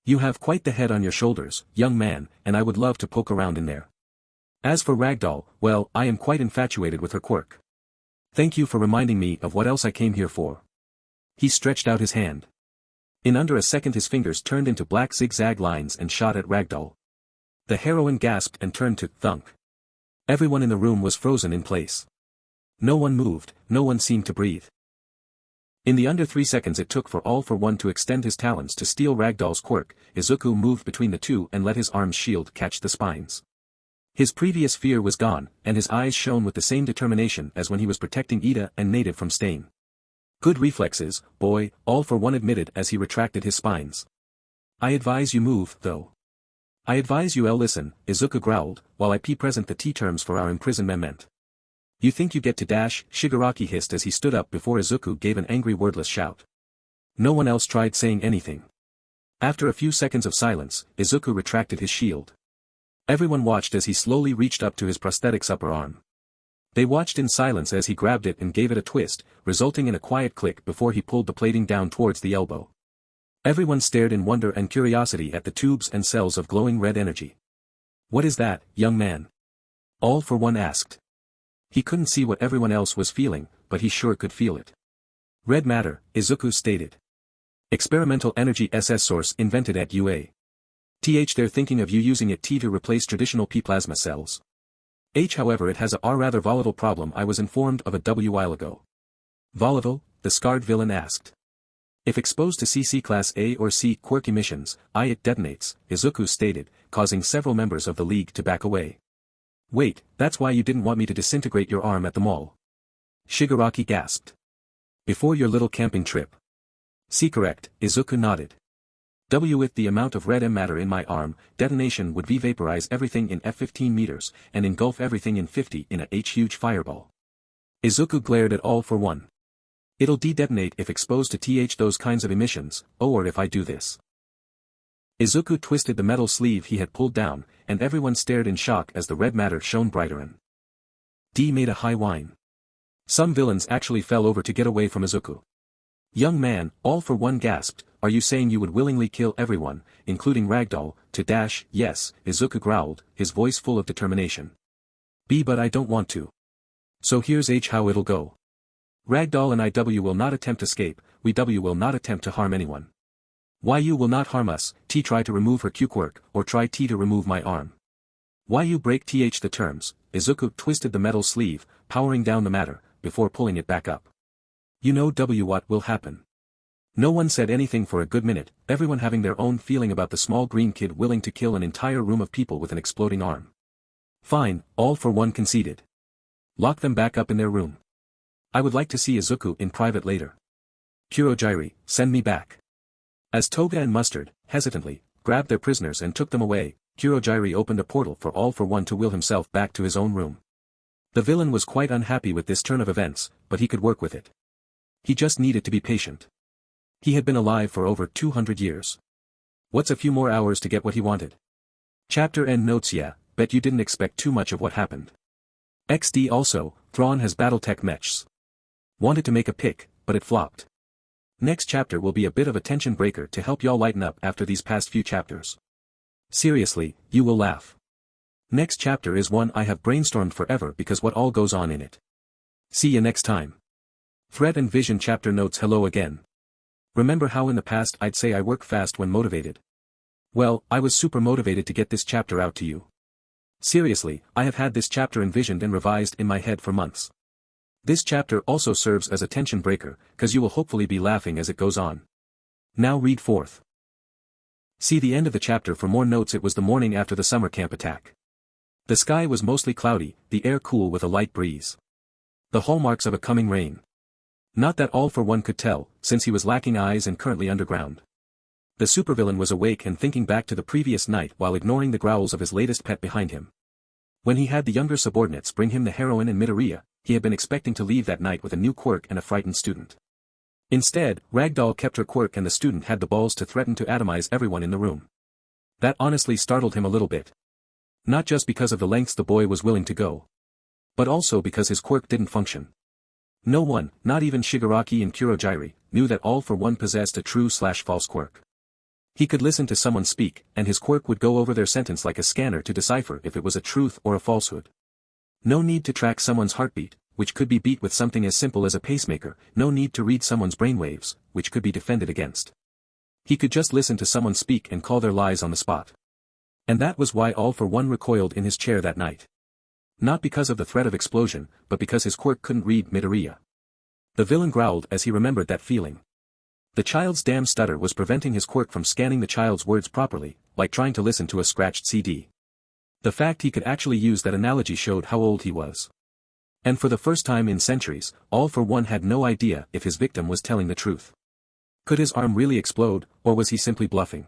Speaker 1: You have quite the head on your shoulders, young man, and I would love to poke around in there. As for Ragdoll, well, I am quite infatuated with her quirk. Thank you for reminding me of what else I came here for. He stretched out his hand. In under a second his fingers turned into black zigzag lines and shot at Ragdoll. The heroine gasped and turned to thunk. Everyone in the room was frozen in place. No one moved, no one seemed to breathe. In the under 3 seconds it took for All for One to extend his talons to steal Ragdoll's quirk, Izuku moved between the two and let his arm's shield catch the spines. His previous fear was gone, and his eyes shone with the same determination as when he was protecting Ida and Native from Stain. Good reflexes, boy, All for One admitted as he retracted his spines. I advise you move, though. I advise you listen, Izuku growled, while I present the T terms for our imprisonment. You think you get to dash, Shigaraki hissed as he stood up before Izuku gave an angry wordless shout. No one else tried saying anything. After a few seconds of silence, Izuku retracted his shield. Everyone watched as he slowly reached up to his prosthetic's upper arm. They watched in silence as he grabbed it and gave it a twist, resulting in a quiet click before he pulled the plating down towards the elbow. Everyone stared in wonder and curiosity at the tubes and cells of glowing red energy. What is that, young man? All for One asked. He couldn't see what everyone else was feeling, but he sure could feel it. Red matter, Izuku stated. Experimental energy SS source invented at UA. They're thinking of you using it to replace traditional P plasma cells. However it has a rather volatile problem I was informed of a while ago. Volatile? The scarred villain asked. If exposed to CC Class A or C quirk emissions, it detonates, Izuku stated, causing several members of the League to back away. Wait, that's why you didn't want me to disintegrate your arm at the mall. Shigaraki gasped. Before your little camping trip. See correct, Izuku nodded. With the amount of red M matter in my arm, detonation would vaporize everything in F15 meters, and engulf everything in 50 in a huge fireball. Izuku glared at All for One. It'll de-detonate if exposed to those kinds of emissions, or if I do this. Izuku twisted the metal sleeve he had pulled down, and everyone stared in shock as the red matter shone brighter and D made a high whine. Some villains actually fell over to get away from Izuku. Young man, All for One gasped, are you saying you would willingly kill everyone, including Ragdoll, to dash? Yes, Izuku growled, his voice full of determination. But I don't want to. So here's how it'll go. Ragdoll and IW will not attempt escape, we will not attempt to harm anyone. YU will not harm us, T try to remove her Q quirk, or try T to remove my arm. YU break the terms, Izuku twisted the metal sleeve, powering down the matter, before pulling it back up. You know what will happen. No one said anything for a good minute, everyone having their own feeling about the small green kid willing to kill an entire room of people with an exploding arm. Fine, All for One conceded. Lock them back up in their room. I would like to see Izuku in private later. Kurogiri, send me back. As Toga and Mustard, hesitantly, grabbed their prisoners and took them away, Kurogiri opened a portal for All for One to wheel himself back to his own room. The villain was quite unhappy with this turn of events, but he could work with it. He just needed to be patient. He had been alive for over 200 years. What's a few more hours to get what he wanted? Chapter end notes. Yeah, bet you didn't expect too much of what happened. XD also, Thrawn has Battletech mechs. Wanted to make a pick, but it flopped. Next chapter will be a bit of a tension breaker to help y'all lighten up after these past few chapters. Seriously, you will laugh. Next chapter is one I have brainstormed forever because what all goes on in it. See ya next time. Thread and Vision chapter notes. Hello again. Remember how in the past I'd say I work fast when motivated? Well, I was super motivated to get this chapter out to you. Seriously, I have had this chapter envisioned and revised in my head for months. This chapter also serves as a tension breaker, cause you will hopefully be laughing as it goes on. Now read forth. See the end of the chapter for more notes. It was the morning after the summer camp attack. The sky was mostly cloudy, the air cool with a light breeze. The hallmarks of a coming rain. Not that All for One could tell, since he was lacking eyes and currently underground. The supervillain was awake and thinking back to the previous night while ignoring the growls of his latest pet behind him. When he had the younger subordinates bring him the heroine and Midoriya, he had been expecting to leave that night with a new quirk and a frightened student. Instead, Ragdoll kept her quirk and the student had the balls to threaten to atomize everyone in the room. That honestly startled him a little bit. Not just because of the lengths the boy was willing to go, but also because his quirk didn't function. No one, not even Shigaraki and Kurogiri, knew that All for One possessed a true/false quirk. He could listen to someone speak, and his quirk would go over their sentence like a scanner to decipher if it was a truth or a falsehood. No need to track someone's heartbeat, which could be beat with something as simple as a pacemaker, no need to read someone's brainwaves, which could be defended against. He could just listen to someone speak and call their lies on the spot. And that was why All for One recoiled in his chair that night. Not because of the threat of explosion, but because his quirk couldn't read Midoriya. The villain growled as he remembered that feeling. The child's damn stutter was preventing his quirk from scanning the child's words properly, like trying to listen to a scratched CD. The fact he could actually use that analogy showed how old he was. And for the first time in centuries, All for One had no idea if his victim was telling the truth. Could his arm really explode, or was he simply bluffing?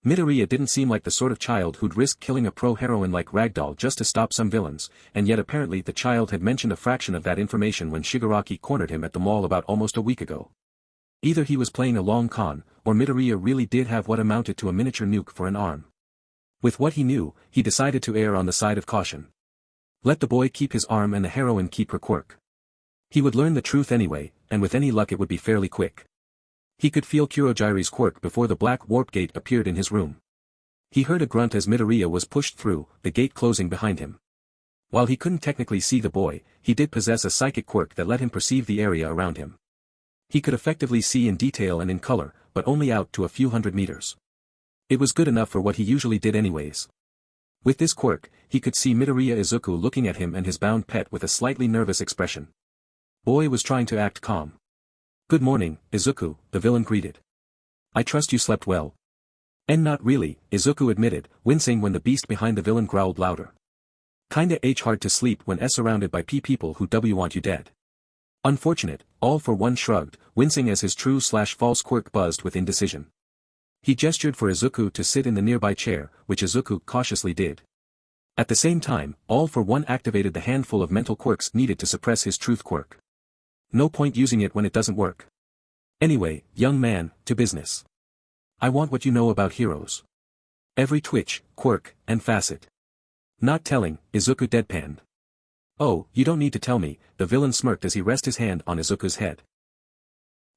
Speaker 1: Midoriya didn't seem like the sort of child who'd risk killing a pro heroine like Ragdoll just to stop some villains, and yet apparently the child had mentioned a fraction of that information when Shigaraki cornered him at the mall about almost a week ago. Either he was playing a long con, or Midoriya really did have what amounted to a miniature nuke for an arm. With what he knew, he decided to err on the side of caution. Let the boy keep his arm and the heroine keep her quirk. He would learn the truth anyway, and with any luck it would be fairly quick. He could feel Kurogiri's quirk before the black warp gate appeared in his room. He heard a grunt as Midoriya was pushed through, the gate closing behind him. While he couldn't technically see the boy, he did possess a psychic quirk that let him perceive the area around him. He could effectively see in detail and in color, but only out to a few hundred meters. It was good enough for what he usually did anyways. With this quirk, he could see Midoriya Izuku looking at him and his bound pet with a slightly nervous expression. Boy was trying to act calm. "Good morning, Izuku," the villain greeted. "I trust you slept well." "And not really," Izuku admitted, wincing when the beast behind the villain growled louder. "Kinda hard to sleep when surrounded by people who want you dead." Unfortunate, All for One shrugged, wincing as his true/false quirk buzzed with indecision. He gestured for Izuku to sit in the nearby chair, which Izuku cautiously did. At the same time, All for One activated the handful of mental quirks needed to suppress his truth quirk. No point using it when it doesn't work. "Anyway, young man, to business. I want what you know about heroes. Every twitch, quirk, and facet." "Not telling," Izuku deadpanned. "Oh, you don't need to tell me," the villain smirked as he rested his hand on Izuku's head.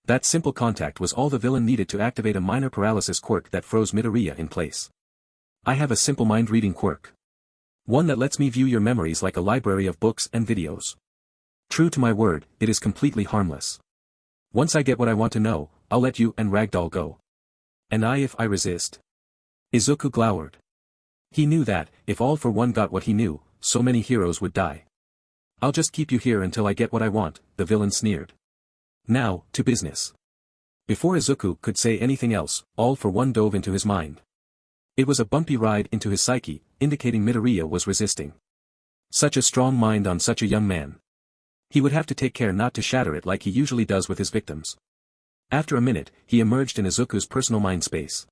Speaker 1: That simple contact was all the villain needed to activate a minor paralysis quirk that froze Midoriya in place. "I have a simple mind-reading quirk. One that lets me view your memories like a library of books and videos. True to my word, it is completely harmless. Once I get what I want to know, I'll let you and Ragdoll go. And if I resist?" Izuku glowered. He knew that, if All for One got what he knew, so many heroes would die. "I'll just keep you here until I get what I want," the villain sneered. "Now, to business." Before Izuku could say anything else, All for One dove into his mind. It was a bumpy ride into his psyche, indicating Midoriya was resisting. Such a strong mind on such a young man. He would have to take care not to shatter it like he usually does with his victims. After a minute, he emerged in Izuku's personal mind space.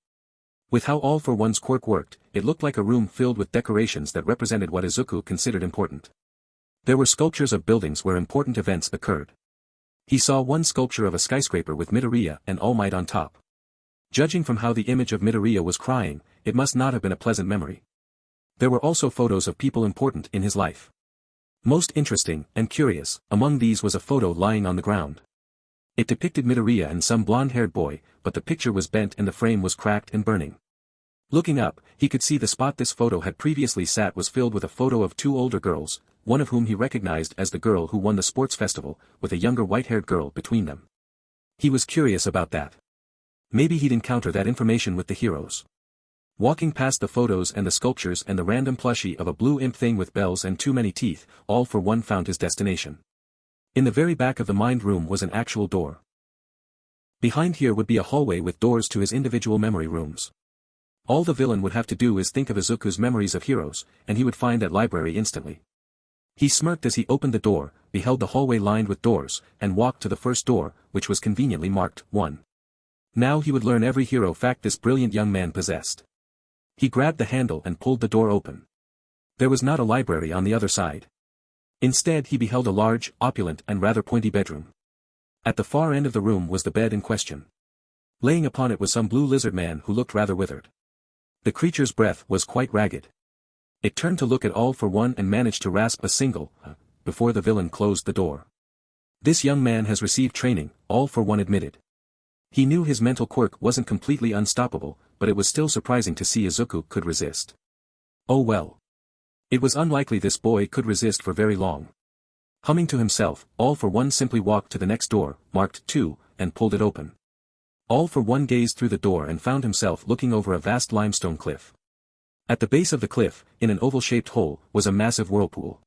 Speaker 1: With how All for One's quirk worked, it looked like a room filled with decorations that represented what Izuku considered important. There were sculptures of buildings where important events occurred. He saw one sculpture of a skyscraper with Midoriya and All Might on top. Judging from how the image of Midoriya was crying, it must not have been a pleasant memory. There were also photos of people important in his life. Most interesting, and curious, among these was a photo lying on the ground. It depicted Midoriya and some blonde-haired boy, but the picture was bent and the frame was cracked and burning. Looking up, he could see the spot this photo had previously sat was filled with a photo of two older girls, one of whom he recognized as the girl who won the sports festival, with a younger white-haired girl between them. He was curious about that. Maybe he'd encounter that information with the heroes. Walking past the photos and the sculptures and the random plushie of a blue imp thing with bells and too many teeth, All for One found his destination. In the very back of the mind room was an actual door. Behind here would be a hallway with doors to his individual memory rooms. All the villain would have to do is think of Izuku's memories of heroes, and he would find that library instantly. He smirked as he opened the door, beheld the hallway lined with doors, and walked to the first door, which was conveniently marked 1. Now he would learn every hero fact this brilliant young man possessed. He grabbed the handle and pulled the door open. There was not a library on the other side. Instead he beheld a large, opulent and rather pointy bedroom. At the far end of the room was the bed in question. Laying upon it was some blue lizard man who looked rather withered. The creature's breath was quite ragged. It turned to look at All for One and managed to rasp a single, before the villain closed the door. "This young man has received training," All for One admitted. He knew his mental quirk wasn't completely unstoppable, but it was still surprising to see Izuku could resist. Oh well. It was unlikely this boy could resist for very long. Humming to himself, All for One simply walked to the next door, marked 2, and pulled it open. All for One gazed through the door and found himself looking over a vast limestone cliff. At the base of the cliff, in an oval-shaped hole, was a massive whirlpool.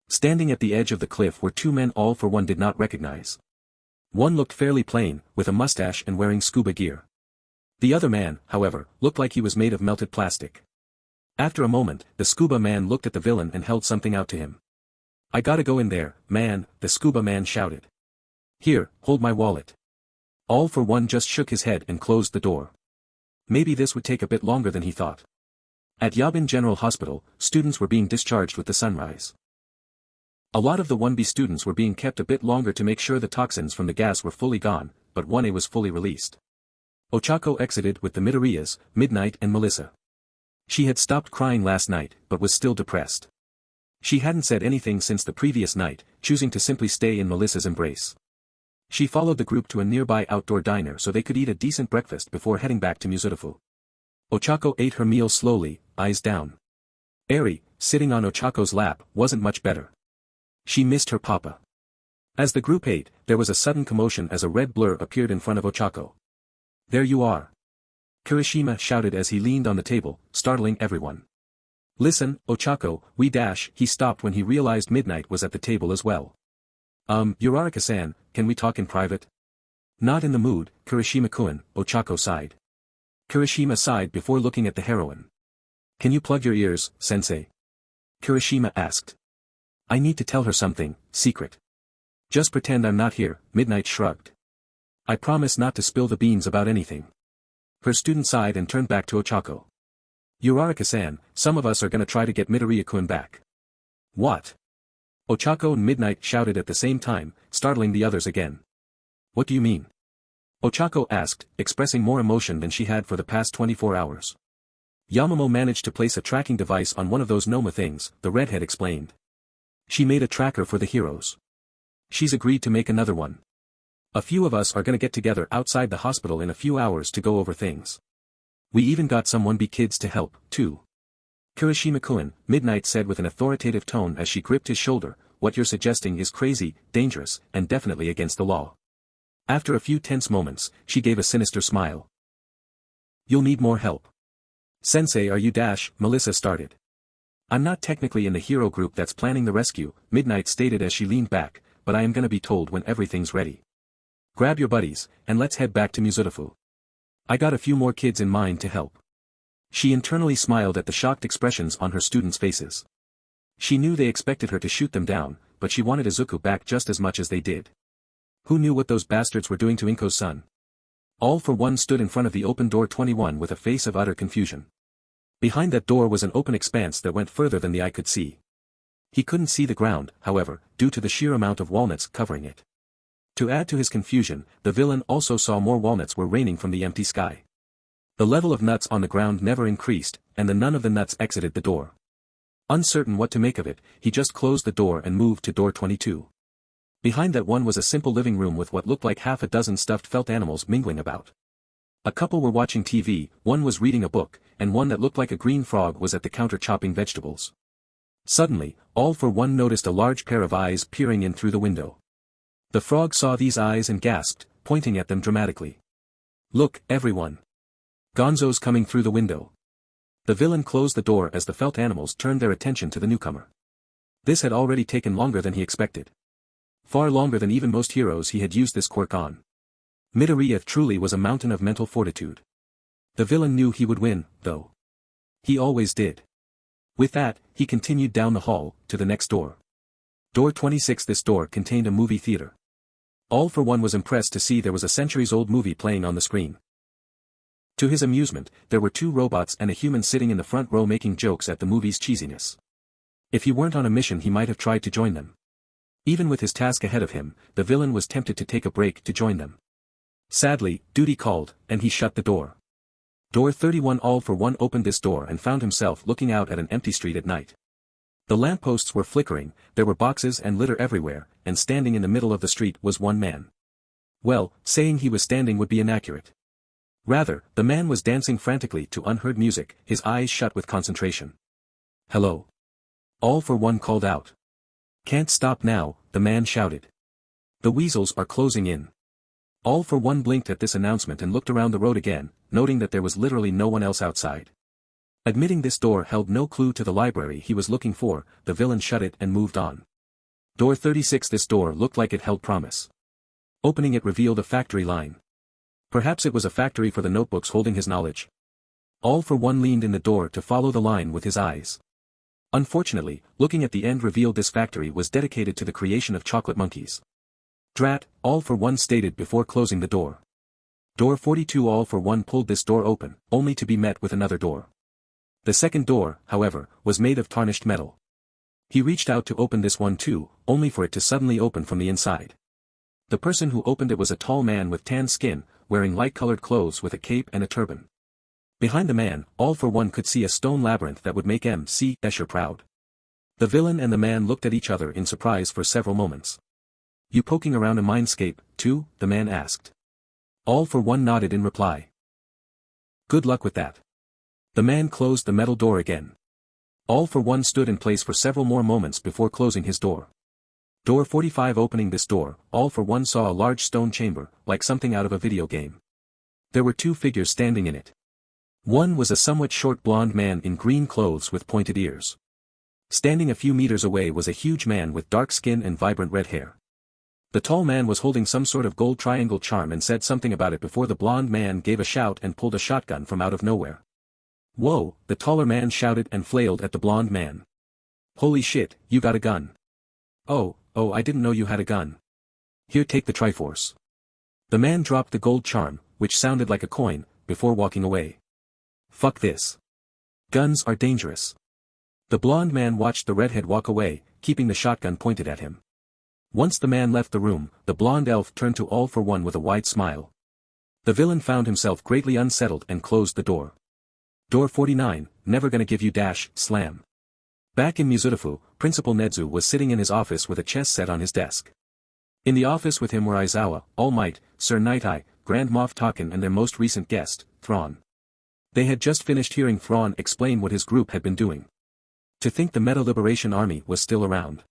Speaker 1: Standing at the edge of the cliff were two men all for one did not recognize. One looked fairly plain, with a mustache and wearing scuba gear. The other man, however, looked like he was made of melted plastic. After a moment, the scuba man looked at the villain and held something out to him. "I gotta go in there, man," the scuba man shouted. "Here, hold my wallet." All for one just shook his head and closed the door. Maybe this would take a bit longer than he thought. At Yabin General Hospital, students were being discharged with the sunrise. A lot of the 1B students were being kept a bit longer to make sure the toxins from the gas were fully gone, but 1A was fully released. Ochako exited with the Midoriyas, Midnight and Melissa. She had stopped crying last night, but was still depressed. She hadn't said anything since the previous night, choosing to simply stay in Melissa's embrace. She followed the group to a nearby outdoor diner so they could eat a decent breakfast before heading back to Mizutofu. Ochako ate her meal slowly, eyes down. Eri, sitting on Ochako's lap, wasn't much better. She missed her papa. As the group ate, there was a sudden commotion as a red blur appeared in front of Ochako. "There you are!" Kirishima shouted as he leaned on the table, startling everyone. "Listen, Ochako, he stopped when he realized Midnight was at the table as well. Uraraka-san, can we talk in private?" "Not in the mood, Kirishima-kun," Ochako sighed. Kirishima sighed before looking at the heroine. "Can you plug your ears, sensei?" Kirishima asked. "I need to tell her something, secret." "Just pretend I'm not here," Midnight shrugged. "I promise not to spill the beans about anything." Her student sighed and turned back to Ochako. "Uraraka-san, some of us are gonna try to get Midoriya-kun back." "What?" Ochako and Midnight shouted at the same time, startling the others again. "What do you mean?" Ochako asked, expressing more emotion than she had for the past 24 hours. "Yamamo managed to place a tracking device on one of those Noma things," the redhead explained. "She made a tracker for the heroes. She's agreed to make another one. A few of us are gonna get together outside the hospital in a few hours to go over things. We even got some 1B kids to help, too." Kirishima-kun, Midnight said with an authoritative tone as she gripped his shoulder, "What you're suggesting is crazy, dangerous, and definitely against the law." After a few tense moments, she gave a sinister smile. "You'll need more help." "Sensei, are you Melissa started. "I'm not technically in the hero group that's planning the rescue," Midnight stated as she leaned back, "but I am gonna be told when everything's ready. Grab your buddies, and let's head back to Mizutofu. I got a few more kids in mind to help." She internally smiled at the shocked expressions on her students' faces. She knew they expected her to shoot them down, but she wanted Izuku back just as much as they did. Who knew what those bastards were doing to Inko's son? All for one stood in front of the open door 21 with a face of utter confusion. Behind that door was an open expanse that went further than the eye could see. He couldn't see the ground, however, due to the sheer amount of walnuts covering it. To add to his confusion, the villain also saw more walnuts were raining from the empty sky. The level of nuts on the ground never increased, and none of the nuts exited the door. Uncertain what to make of it, he just closed the door and moved to door 22. Behind that one was a simple living room with what looked like half a dozen stuffed felt animals mingling about. A couple were watching TV, one was reading a book, and one that looked like a green frog was at the counter chopping vegetables. Suddenly, all for one noticed a large pair of eyes peering in through the window. The frog saw these eyes and gasped, pointing at them dramatically. "Look, everyone! Gonzo's coming through the window." The villain closed the door as the felt animals turned their attention to the newcomer. This had already taken longer than he expected. Far longer than even most heroes he had used this quirk on. Midoriya truly was a mountain of mental fortitude. The villain knew he would win, though. He always did. With that, he continued down the hall, to the next door. Door 26. This door contained a movie theater. All for one was impressed to see there was a centuries-old movie playing on the screen. To his amusement, there were two robots and a human sitting in the front row making jokes at the movie's cheesiness. If he weren't on a mission he might have tried to join them. Even with his task ahead of him, the villain was tempted to take a break to join them. Sadly, duty called, and he shut the door. Door 31. All for one opened this door and found himself looking out at an empty street at night. The lampposts were flickering, there were boxes and litter everywhere, and standing in the middle of the street was one man. Well, saying he was standing would be inaccurate. Rather, the man was dancing frantically to unheard music, his eyes shut with concentration. "Hello." All for one called out. "Can't stop now," the man shouted. "The weasels are closing in." All for one blinked at this announcement and looked around the road again, noting that there was literally no one else outside. Admitting this door held no clue to the library he was looking for, the villain shut it and moved on. Door 36. This door looked like it held promise. Opening it revealed a factory line. Perhaps it was a factory for the notebooks holding his knowledge. All for one leaned in the door to follow the line with his eyes. Unfortunately, looking at the end revealed this factory was dedicated to the creation of chocolate monkeys. Drat, All for One stated before closing the door. Door 42. All for One pulled this door open, only to be met with another door. The second door, however, was made of tarnished metal. He reached out to open this one too, only for it to suddenly open from the inside. The person who opened it was a tall man with tan skin, wearing light-colored clothes with a cape and a turban. Behind the man, All for One could see a stone labyrinth that would make M.C. Escher proud. The villain and the man looked at each other in surprise for several moments. You poking around a mindscape, too? The man asked. All for One nodded in reply. Good luck with that. The man closed the metal door again. All for One stood in place for several more moments before closing his door. Door 45. Opening this door, All for One saw a large stone chamber, like something out of a video game. There were two figures standing in it. One was a somewhat short blonde man in green clothes with pointed ears. Standing a few meters away was a huge man with dark skin and vibrant red hair. The tall man was holding some sort of gold triangle charm and said something about it before the blonde man gave a shout and pulled a shotgun from out of nowhere. Whoa, the taller man shouted and flailed at the blonde man. Holy shit, you got a gun. Oh, I didn't know you had a gun. Here, take the Triforce. The man dropped the gold charm, which sounded like a coin, before walking away. Fuck this. Guns are dangerous. The blonde man watched the redhead walk away, keeping the shotgun pointed at him. Once the man left the room, the blonde elf turned to All for One with a wide smile. The villain found himself greatly unsettled and closed the door. Door 49, never gonna give you dash, slam. Back in Muzutafu, Principal Nedzu was sitting in his office with a chess set on his desk. In the office with him were Aizawa, All Might, Sir Night-Eye, Grand Moff Tarkin and their most recent guest, Thrawn. They had just finished hearing Thrawn explain what his group had been doing. To think the Meta Liberation Army was still around.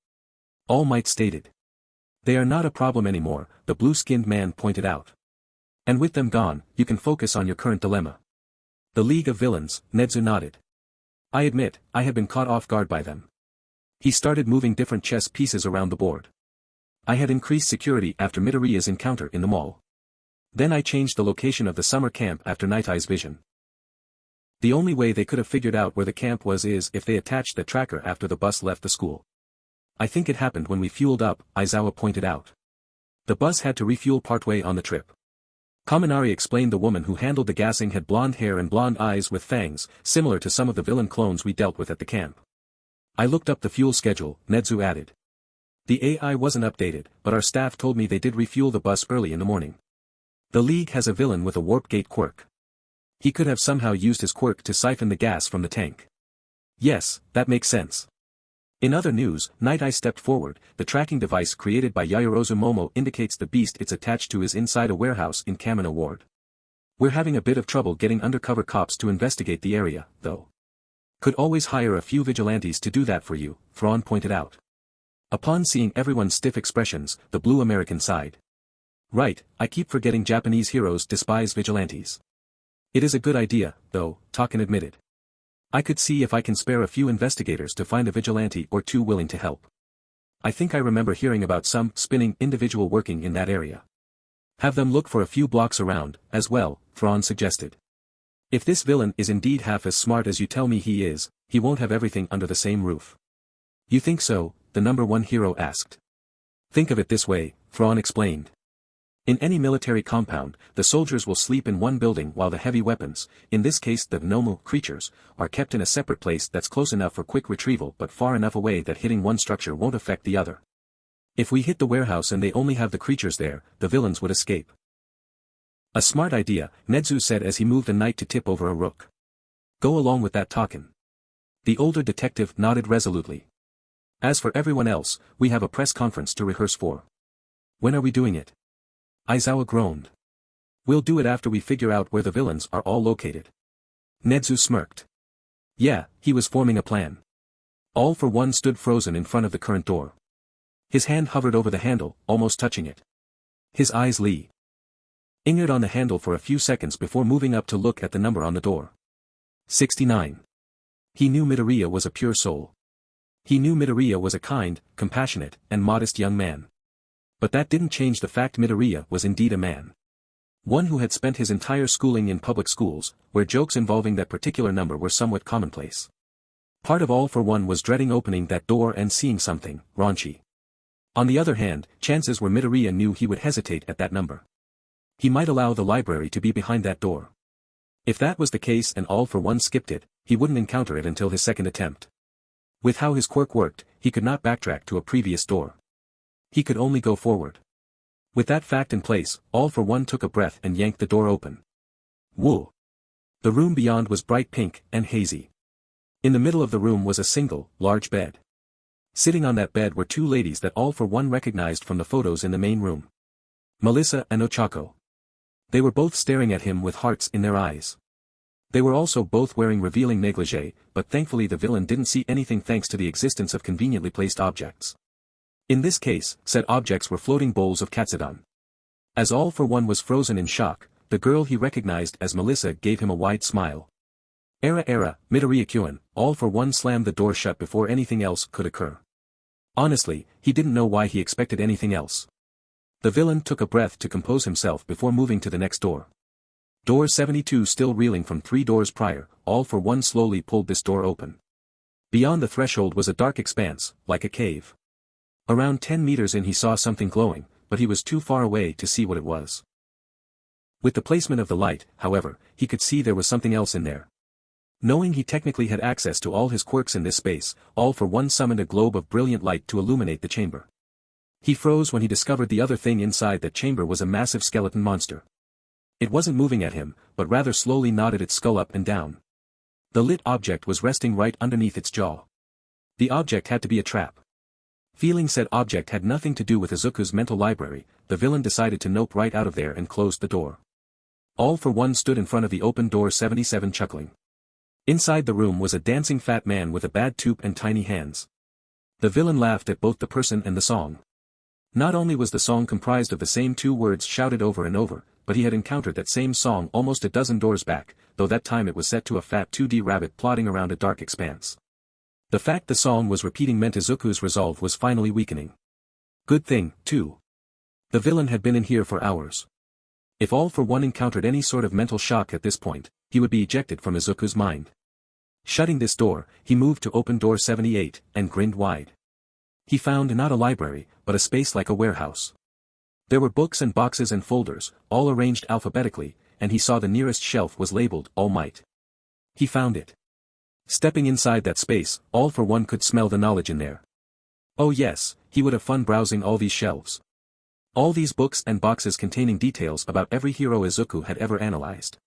Speaker 1: All Might stated. They are not a problem anymore, the blue-skinned man pointed out. And with them gone, you can focus on your current dilemma. The League of Villains, Nedzu nodded. I admit, I had been caught off guard by them. He started moving different chess pieces around the board. I had increased security after Midoriya's encounter in the mall. Then I changed the location of the summer camp after Night-Eye's vision. The only way they could have figured out where the camp was is if they attached the tracker after the bus left the school. I think it happened when we fueled up, Aizawa pointed out. The bus had to refuel partway on the trip. Kaminari explained the woman who handled the gassing had blonde hair and blonde eyes with fangs, similar to some of the villain clones we dealt with at the camp. I looked up the fuel schedule, Nedzu added. The AI wasn't updated, but our staff told me they did refuel the bus early in the morning. The League has a villain with a warp gate quirk. He could have somehow used his quirk to siphon the gas from the tank. Yes, that makes sense. In other news, Night-Eye stepped forward. The tracking device created by Yayorozu Momo indicates the beast it's attached to is inside a warehouse in Kamino Ward. We're having a bit of trouble getting undercover cops to investigate the area, though. Could always hire a few vigilantes to do that for you, Thrawn pointed out. Upon seeing everyone's stiff expressions, the Blue American sighed. Right, I keep forgetting Japanese heroes despise vigilantes. It is a good idea, though, Taken admitted. I could see if I can spare a few investigators to find a vigilante or two willing to help. I think I remember hearing about some spinning individual working in that area. Have them look for a few blocks around, as well, Thrawn suggested. If this villain is indeed half as smart as you tell me he is, he won't have everything under the same roof. You think so? The number one hero asked. Think of it this way, Thrawn explained. In any military compound, the soldiers will sleep in one building while the heavy weapons, in this case the Gnomu creatures, are kept in a separate place that's close enough for quick retrieval but far enough away that hitting one structure won't affect the other. If we hit the warehouse and they only have the creatures there, the villains would escape. A smart idea, Nedzu said as he moved a knight to tip over a rook. Go along with that, Taken. The older detective nodded resolutely. As for everyone else, we have a press conference to rehearse for. When are we doing it? Aizawa groaned. We'll do it after we figure out where the villains are all located. Nedzu smirked. Yeah, he was forming a plan. All for One stood frozen in front of the current door. His hand hovered over the handle, almost touching it. His eyes lingered on the handle for a few seconds before moving up to look at the number on the door. 69. He knew Midoriya was a pure soul. He knew Midoriya was a kind, compassionate, and modest young man. But that didn't change the fact Midoriya was indeed a man. One who had spent his entire schooling in public schools, where jokes involving that particular number were somewhat commonplace. Part of All for One was dreading opening that door and seeing something raunchy. On the other hand, chances were Midoriya knew he would hesitate at that number. He might allow the library to be behind that door. If that was the case and All for One skipped it, he wouldn't encounter it until his second attempt. With how his quirk worked, he could not backtrack to a previous door. He could only go forward. With that fact in place, All for One took a breath and yanked the door open. Whoa! The room beyond was bright pink and hazy. In the middle of the room was a single, large bed. Sitting on that bed were two ladies that All for One recognized from the photos in the main room. Melissa and Ochako. They were both staring at him with hearts in their eyes. They were also both wearing revealing negligee, but thankfully the villain didn't see anything thanks to the existence of conveniently placed objects. In this case, said objects were floating bowls of katsudon. As All for One was frozen in shock, the girl he recognized as Melissa gave him a wide smile. Era, Midoriya-kyun, All for One slammed the door shut before anything else could occur. Honestly, he didn't know why he expected anything else. The villain took a breath to compose himself before moving to the next door. Door 72 still reeling from 3 doors prior, All for One slowly pulled this door open. Beyond the threshold was a dark expanse, like a cave. Around 10 meters in he saw something glowing, but he was too far away to see what it was. With the placement of the light, however, he could see there was something else in there. Knowing he technically had access to all his quirks in this space, All for One summoned a globe of brilliant light to illuminate the chamber. He froze when he discovered the other thing inside that chamber was a massive skeleton monster. It wasn't moving at him, but rather slowly nodded its skull up and down. The lit object was resting right underneath its jaw. The object had to be a trap. Feeling said object had nothing to do with Izuku's mental library, the villain decided to nope right out of there and closed the door. All for One stood in front of the open door 77 chuckling. Inside the room was a dancing fat man with a bad tooth and tiny hands. The villain laughed at both the person and the song. Not only was the song comprised of the same 2 words shouted over and over, but he had encountered that same song almost a dozen doors back, though that time it was set to a fat 2D rabbit plodding around a dark expanse. The fact the song was repeating meant Izuku's resolve was finally weakening. Good thing, too. The villain had been in here for hours. If All for One encountered any sort of mental shock at this point, he would be ejected from Izuku's mind. Shutting this door, he moved to open door 78, and grinned wide. He found not a library, but a space like a warehouse. There were books and boxes and folders, all arranged alphabetically, and he saw the nearest shelf was labeled All Might. He found it. Stepping inside that space, All for One could smell the knowledge in there. Oh yes, he would have fun browsing all these shelves. All these books and boxes containing details about every hero Izuku had ever analyzed.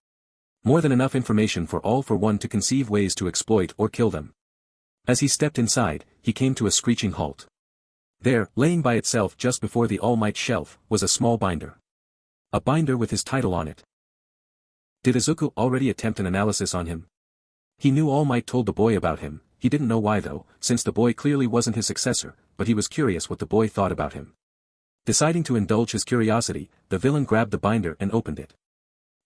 Speaker 1: More than enough information for All for One to conceive ways to exploit or kill them. As he stepped inside, he came to a screeching halt. There, laying by itself just before the All Might shelf, was a small binder. A binder with his title on it. Did Izuku already attempt an analysis on him? He knew All Might told the boy about him, he didn't know why though, since the boy clearly wasn't his successor, but he was curious what the boy thought about him. Deciding to indulge his curiosity, the villain grabbed the binder and opened it.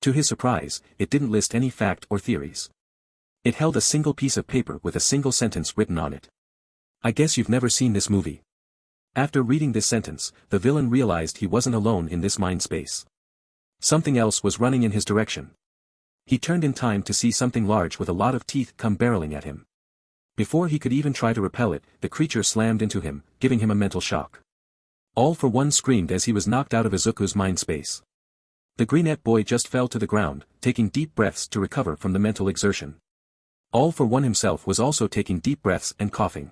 Speaker 1: To his surprise, it didn't list any fact or theories. It held a single piece of paper with a single sentence written on it. I guess you've never seen this movie. After reading this sentence, the villain realized he wasn't alone in this mind space. Something else was running in his direction. He turned in time to see something large with a lot of teeth come barreling at him. Before he could even try to repel it, the creature slammed into him, giving him a mental shock. All for One screamed as he was knocked out of Izuku's mind space. The greenette boy just fell to the ground, taking deep breaths to recover from the mental exertion. All for One himself was also taking deep breaths and coughing.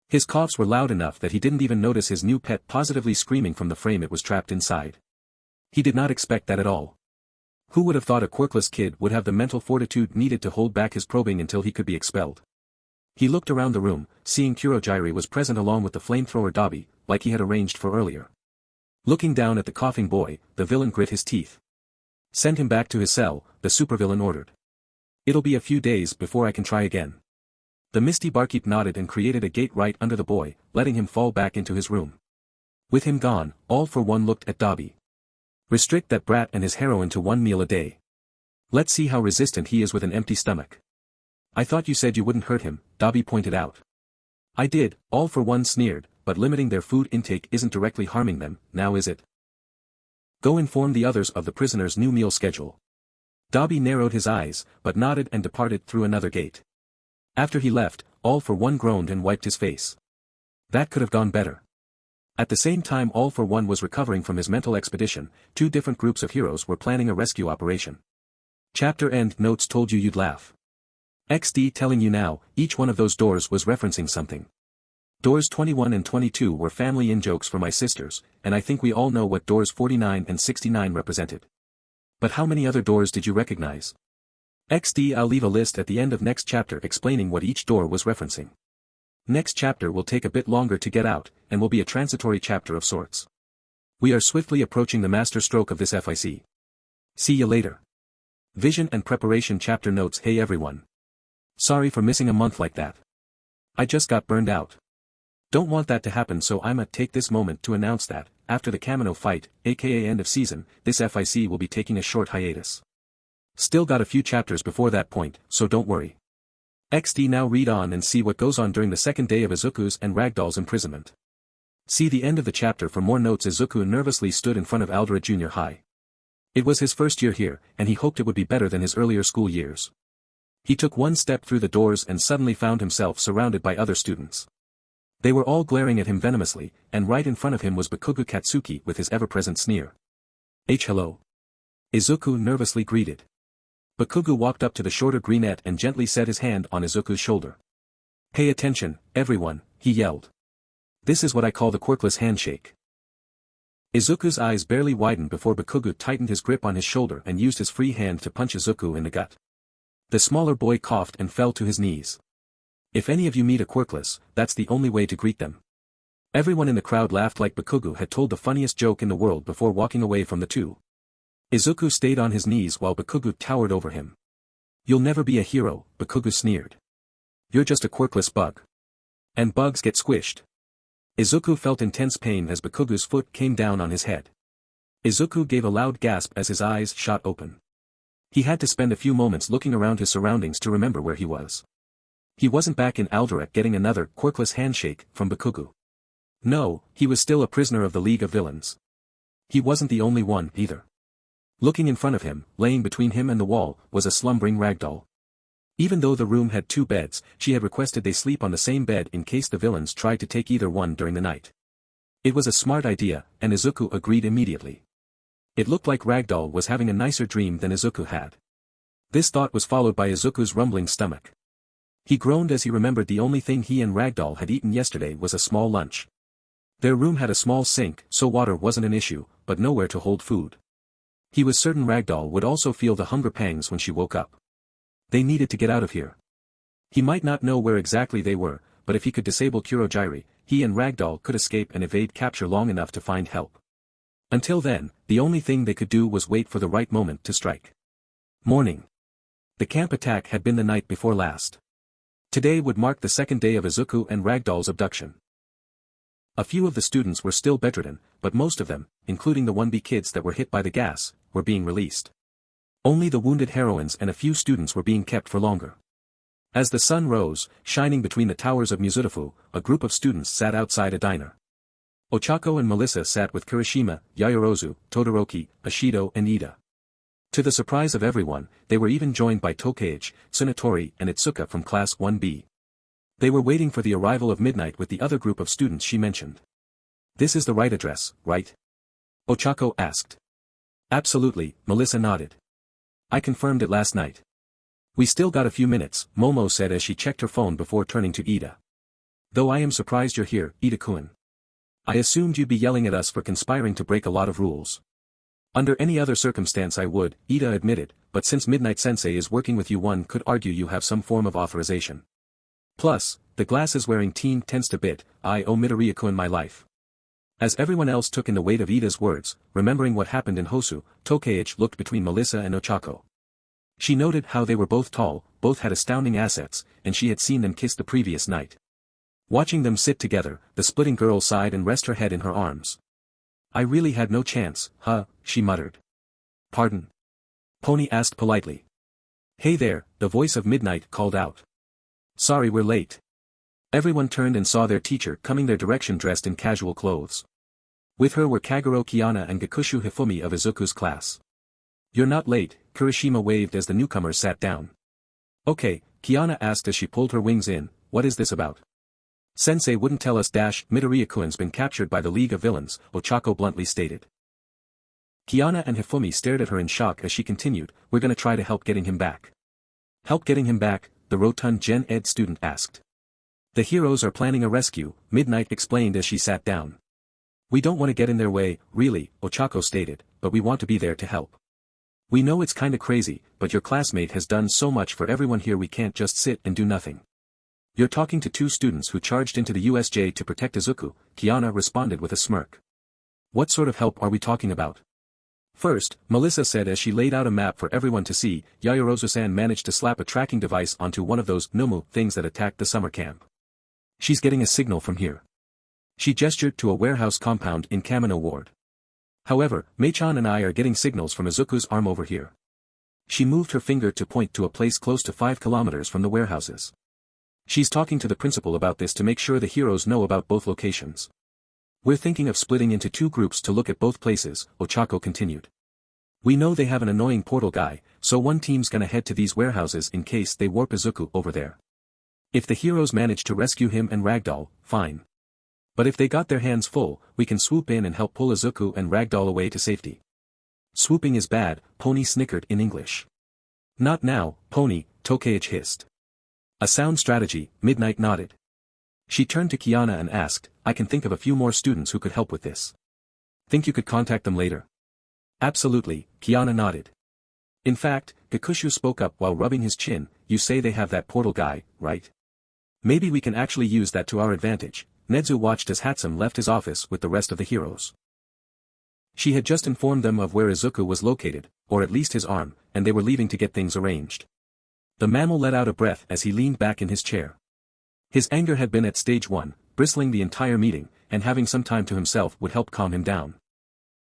Speaker 1: His coughs were loud enough that he didn't even notice his new pet positively screaming from the frame it was trapped inside. He did not expect that at all. Who would have thought a quirkless kid would have the mental fortitude needed to hold back his probing until he could be expelled? He looked around the room, seeing Kurogiri was present along with the flamethrower Dabi, like he had arranged for earlier. Looking down at the coughing boy, the villain grit his teeth. Send him back to his cell, the supervillain ordered. It'll be a few days before I can try again. The misty barkeep nodded and created a gate right under the boy, letting him fall back into his room. With him gone, All for One looked at Dabi. Restrict that brat and his heroine to 1 meal a day. Let's see how resistant he is with an empty stomach. I thought you said you wouldn't hurt him, Dabi pointed out. I did, All for One sneered, but limiting their food intake isn't directly harming them, now is it? Go inform the others of the prisoner's new meal schedule. Dabi narrowed his eyes, but nodded and departed through another gate. After he left, All for One groaned and wiped his face. That could have gone better. At the same time All for One was recovering from his mental expedition, two different groups of heroes were planning a rescue operation. Chapter end notes told you you'd laugh. XD telling you now, each one of those doors was referencing something. Doors 21 and 22 were family in-jokes for my sisters, and I think we all know what doors 49 and 69 represented. But how many other doors did you recognize? XD I'll leave a list at the end of next chapter explaining what each door was referencing. Next chapter will take a bit longer to get out, and will be a transitory chapter of sorts. We are swiftly approaching the master stroke of this FIC. See you later. Vision and Preparation chapter notes. Hey everyone. Sorry for missing a month like that. I just got burned out. Don't want that to happen, so I'ma take this moment to announce that, after the Kamino fight, aka end of season, this FIC will be taking a short hiatus. Still got a few chapters before that point, so don't worry. XD now read on and see what goes on during the second day of Izuku's and Ragdoll's imprisonment. See the end of the chapter for more notes. Izuku nervously stood in front of Aldera Junior High. It was his first year here, and he hoped it would be better than his earlier school years. He took one step through the doors and suddenly found himself surrounded by other students. They were all glaring at him venomously, and right in front of him was Bakugo Katsuki with his ever-present sneer. Hello. Izuku nervously greeted. Bakugo walked up to the shorter brunette and gently set his hand on Izuku's shoulder. Pay attention, everyone, he yelled. This is what I call the quirkless handshake. Izuku's eyes barely widened before Bakugo tightened his grip on his shoulder and used his free hand to punch Izuku in the gut. The smaller boy coughed and fell to his knees. If any of you meet a quirkless, that's the only way to greet them. Everyone in the crowd laughed like Bakugo had told the funniest joke in the world before walking away from the two. Izuku stayed on his knees while Bakugo towered over him. You'll never be a hero, Bakugo sneered. You're just a quirkless bug. And bugs get squished. Izuku felt intense pain as Bakugo's foot came down on his head. Izuku gave a loud gasp as his eyes shot open. He had to spend a few moments looking around his surroundings to remember where he was. He wasn't back in Aldera getting another quirkless handshake from Bakugo. No, he was still a prisoner of the League of Villains. He wasn't the only one, either. Looking in front of him, laying between him and the wall, was a slumbering ragdoll. Even though the room had 2 beds, she had requested they sleep on the same bed in case the villains tried to take either one during the night. It was a smart idea, and Izuku agreed immediately. It looked like Ragdoll was having a nicer dream than Izuku had. This thought was followed by Izuku's rumbling stomach. He groaned as he remembered the only thing he and Ragdoll had eaten yesterday was a small lunch. Their room had a small sink, so water wasn't an issue, but nowhere to hold food. He was certain Ragdoll would also feel the hunger pangs when she woke up. They needed to get out of here. He might not know where exactly they were, but if he could disable Kurogiri, he and Ragdoll could escape and evade capture long enough to find help. Until then, the only thing they could do was wait for the right moment to strike. Morning. The camp attack had been the night before last. Today would mark the second day of Izuku and Ragdoll's abduction. A few of the students were still bedridden, but most of them, including the 1B kids that were hit by the gas, were being released. Only the wounded heroines and a few students were being kept for longer. As the sun rose, shining between the towers of Mizutofu, a group of students sat outside a diner. Ochako and Melissa sat with Kirishima, Yayorozu, Todoroki, Ashido and Ida. To the surprise of everyone, they were even joined by Tokage, Tsunatori and Itsuka from Class 1B. They were waiting for the arrival of Midnight with the other group of students she mentioned. This is the right address, right? Ochako asked. Absolutely, Melissa nodded. I confirmed it last night. We still got a few minutes, Momo said as she checked her phone before turning to Ida. Though I am surprised you're here, Ida-kun. I assumed you'd be yelling at us for conspiring to break a lot of rules. Under any other circumstance I would, Ida admitted, but since Midnight Sensei is working with you one could argue you have some form of authorization. Plus, the glasses-wearing teen tensed a bit. I owe Midoriya-kun my life. As everyone else took in the weight of Ida's words, remembering what happened in Hosu, Tokage looked between Melissa and Ochako. She noted how they were both tall, both had astounding assets, and she had seen them kiss the previous night. Watching them sit together, the splitting girl sighed and rested her head in her arms. I really had no chance, huh, she muttered. Pardon? Pony asked politely. Hey there, the voice of midnight called out. Sorry we're late. Everyone turned and saw their teacher coming their direction dressed in casual clothes. With her were Kagero Kiana and Gakushu Hifumi of Izuku's class. You're not late, Kirishima waved as the newcomers sat down. Okay, Kiana asked as she pulled her wings in, what is this about? Sensei wouldn't tell us. Midoriya-kun's been captured by the League of Villains, Ochako bluntly stated. Kiana and Hifumi stared at her in shock as she continued, we're gonna try to help getting him back. Help getting him back, the rotund Gen Ed student asked. The heroes are planning a rescue, Midnight explained as she sat down. We don't want to get in their way, really, Ochako stated, but we want to be there to help. We know it's kinda crazy, but your classmate has done so much for everyone here we can't just sit and do nothing. You're talking to two students who charged into the USJ to protect Izuku, Kiana responded with a smirk. What sort of help are we talking about? First, Melissa said as she laid out a map for everyone to see, Yaoyorozu-san managed to slap a tracking device onto one of those Nomu things that attacked the summer camp. She's getting a signal from here. She gestured to a warehouse compound in Kamino Ward. However, Mei-chan and I are getting signals from Izuku's arm over here. She moved her finger to point to a place close to 5 kilometers from the warehouses. She's talking to the principal about this to make sure the heroes know about both locations. We're thinking of splitting into 2 groups to look at both places, Ochako continued. We know they have an annoying portal guy, so one team's gonna head to these warehouses in case they warp Izuku over there. If the heroes manage to rescue him and Ragdoll, fine. But if they got their hands full, we can swoop in and help pull Izuku and Ragdoll away to safety. Swooping is bad, Pony snickered in English. Not now, Pony, Tokeichi hissed. A sound strategy, Midnight nodded. She turned to Kiana and asked, I can think of a few more students who could help with this. Think you could contact them later? Absolutely, Kiana nodded. In fact, Gakushu spoke up while rubbing his chin, you say they have that portal guy, right? Maybe we can actually use that to our advantage. Nedzu watched as Hatsum left his office with the rest of the heroes. She had just informed them of where Izuku was located, or at least his arm, and they were leaving to get things arranged. The mammal let out a breath as he leaned back in his chair. His anger had been at stage 1, bristling the entire meeting, and having some time to himself would help calm him down.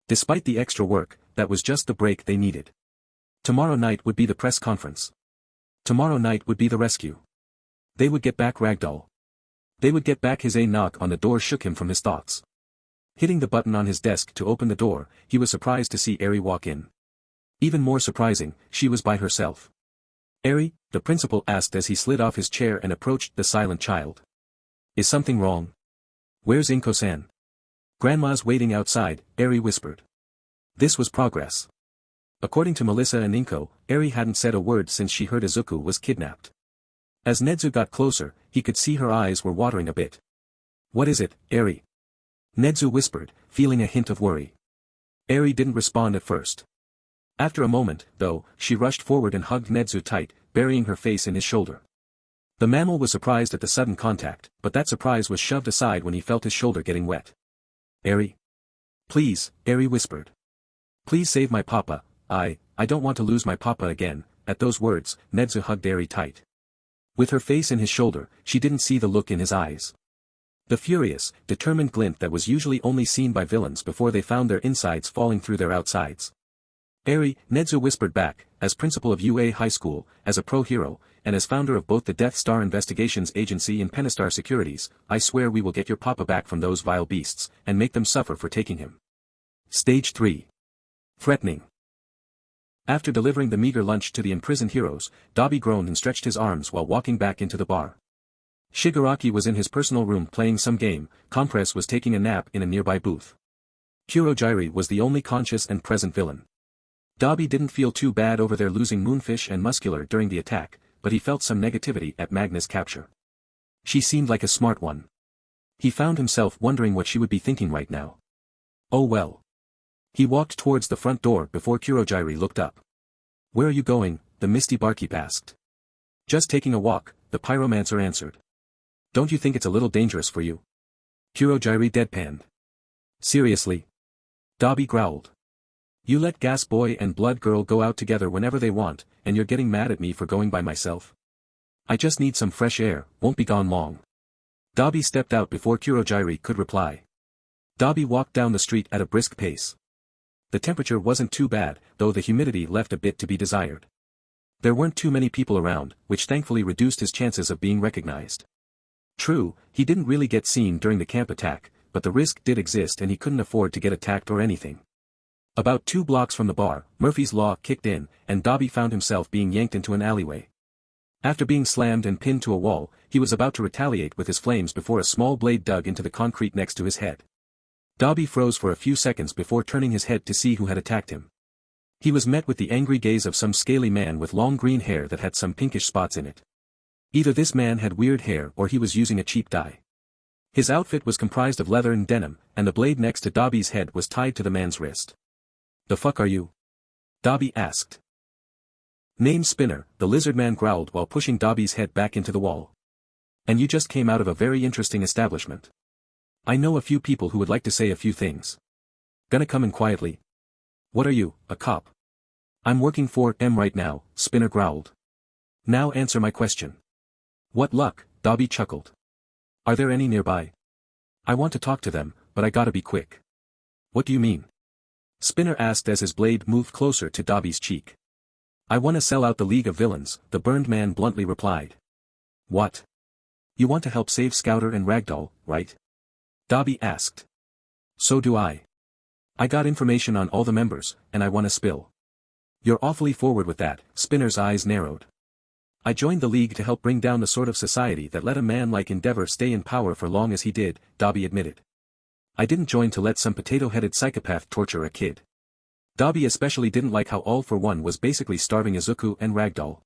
Speaker 1: Despite the extra work, that was just the break they needed. Tomorrow night would be the press conference. Tomorrow night would be the rescue. They would get back Ragdoll. They would get back. His a knock on the door shook him from his thoughts. Hitting the button on his desk to open the door, he was surprised to see Eri walk in. Even more surprising, she was by herself. Eri, the principal asked as he slid off his chair and approached the silent child. Is something wrong? Where's Inko-san? Grandma's waiting outside, Eri whispered. This was progress. According to Melissa and Inko, Eri hadn't said a word since she heard Izuku was kidnapped. As Nedzu got closer, he could see her eyes were watering a bit. What is it, Eri? Nedzu whispered, feeling a hint of worry. Eri didn't respond at first. After a moment, though, she rushed forward and hugged Nedzu tight, burying her face in his shoulder. The mammal was surprised at the sudden contact, but that surprise was shoved aside when he felt his shoulder getting wet. Eri? Please, Eri whispered. Please save my papa, I don't want to lose my papa again. At those words, Nedzu hugged Eri tight. With her face in his shoulder, she didn't see the look in his eyes. The furious, determined glint that was usually only seen by villains before they found their insides falling through their outsides. Eri, Nedzu whispered back, as principal of UA High School, as a pro-hero, and as founder of both the Death Star Investigations Agency and Pennistar Securities, I swear we will get your papa back from those vile beasts, and make them suffer for taking him. Stage 3. Threatening. After delivering the meager lunch to the imprisoned heroes, Dabi groaned and stretched his arms while walking back into the bar. Shigaraki was in his personal room playing some game, Compress was taking a nap in a nearby booth. Kurojairi was the only conscious and present villain. Dabi didn't feel too bad over their losing Moonfish and Muscular during the attack, but he felt some negativity at Magna's capture. She seemed like a smart one. He found himself wondering what she would be thinking right now. Oh well. He walked towards the front door before Kurojairi looked up. Where are you going? The misty barkeep asked. Just taking a walk, the pyromancer answered. Don't you think it's a little dangerous for you? Kurojairi deadpanned. Seriously? Dabi growled. You let Gas Boy and Blood Girl go out together whenever they want, and you're getting mad at me for going by myself? I just need some fresh air, won't be gone long. Dabi stepped out before Kurojairi could reply. Dabi walked down the street at a brisk pace. The temperature wasn't too bad, though the humidity left a bit to be desired. There weren't too many people around, which thankfully reduced his chances of being recognized. True, he didn't really get seen during the camp attack, but the risk did exist and he couldn't afford to get attacked or anything. About 2 blocks from the bar, Murphy's Law kicked in, and Dobby found himself being yanked into an alleyway. After being slammed and pinned to a wall, he was about to retaliate with his flames before a small blade dug into the concrete next to his head. Dobby froze for a few seconds before turning his head to see who had attacked him. He was met with the angry gaze of some scaly man with long green hair that had some pinkish spots in it. Either this man had weird hair or he was using a cheap dye. His outfit was comprised of leather and denim, and the blade next to Dobby's head was tied to the man's wrist. "The fuck are you?" Dobby asked. "Name Spinner," the lizard man growled while pushing Dobby's head back into the wall. "And you just came out of a very interesting establishment. I know a few people who would like to say a few things. Gonna come in quietly?" "What are you, a cop?" "I'm working for M right now," Spinner growled. "Now answer my question." "What luck?" Dobby chuckled. "Are there any nearby? I want to talk to them, but I gotta be quick." "What do you mean?" Spinner asked as his blade moved closer to Dobby's cheek. "I want to sell out the League of Villains," the burned man bluntly replied. "What? You want to help save Scouter and Ragdoll, right?" Dobby asked. "So do I. I got information on all the members, and I want to spill." "You're awfully forward with that," Spinner's eyes narrowed. "I joined the League to help bring down the sort of society that let a man like Endeavor stay in power for long as he did," Dobby admitted. "I didn't join to let some potato-headed psychopath torture a kid." Dobby especially didn't like how All for One was basically starving Izuku and Ragdoll.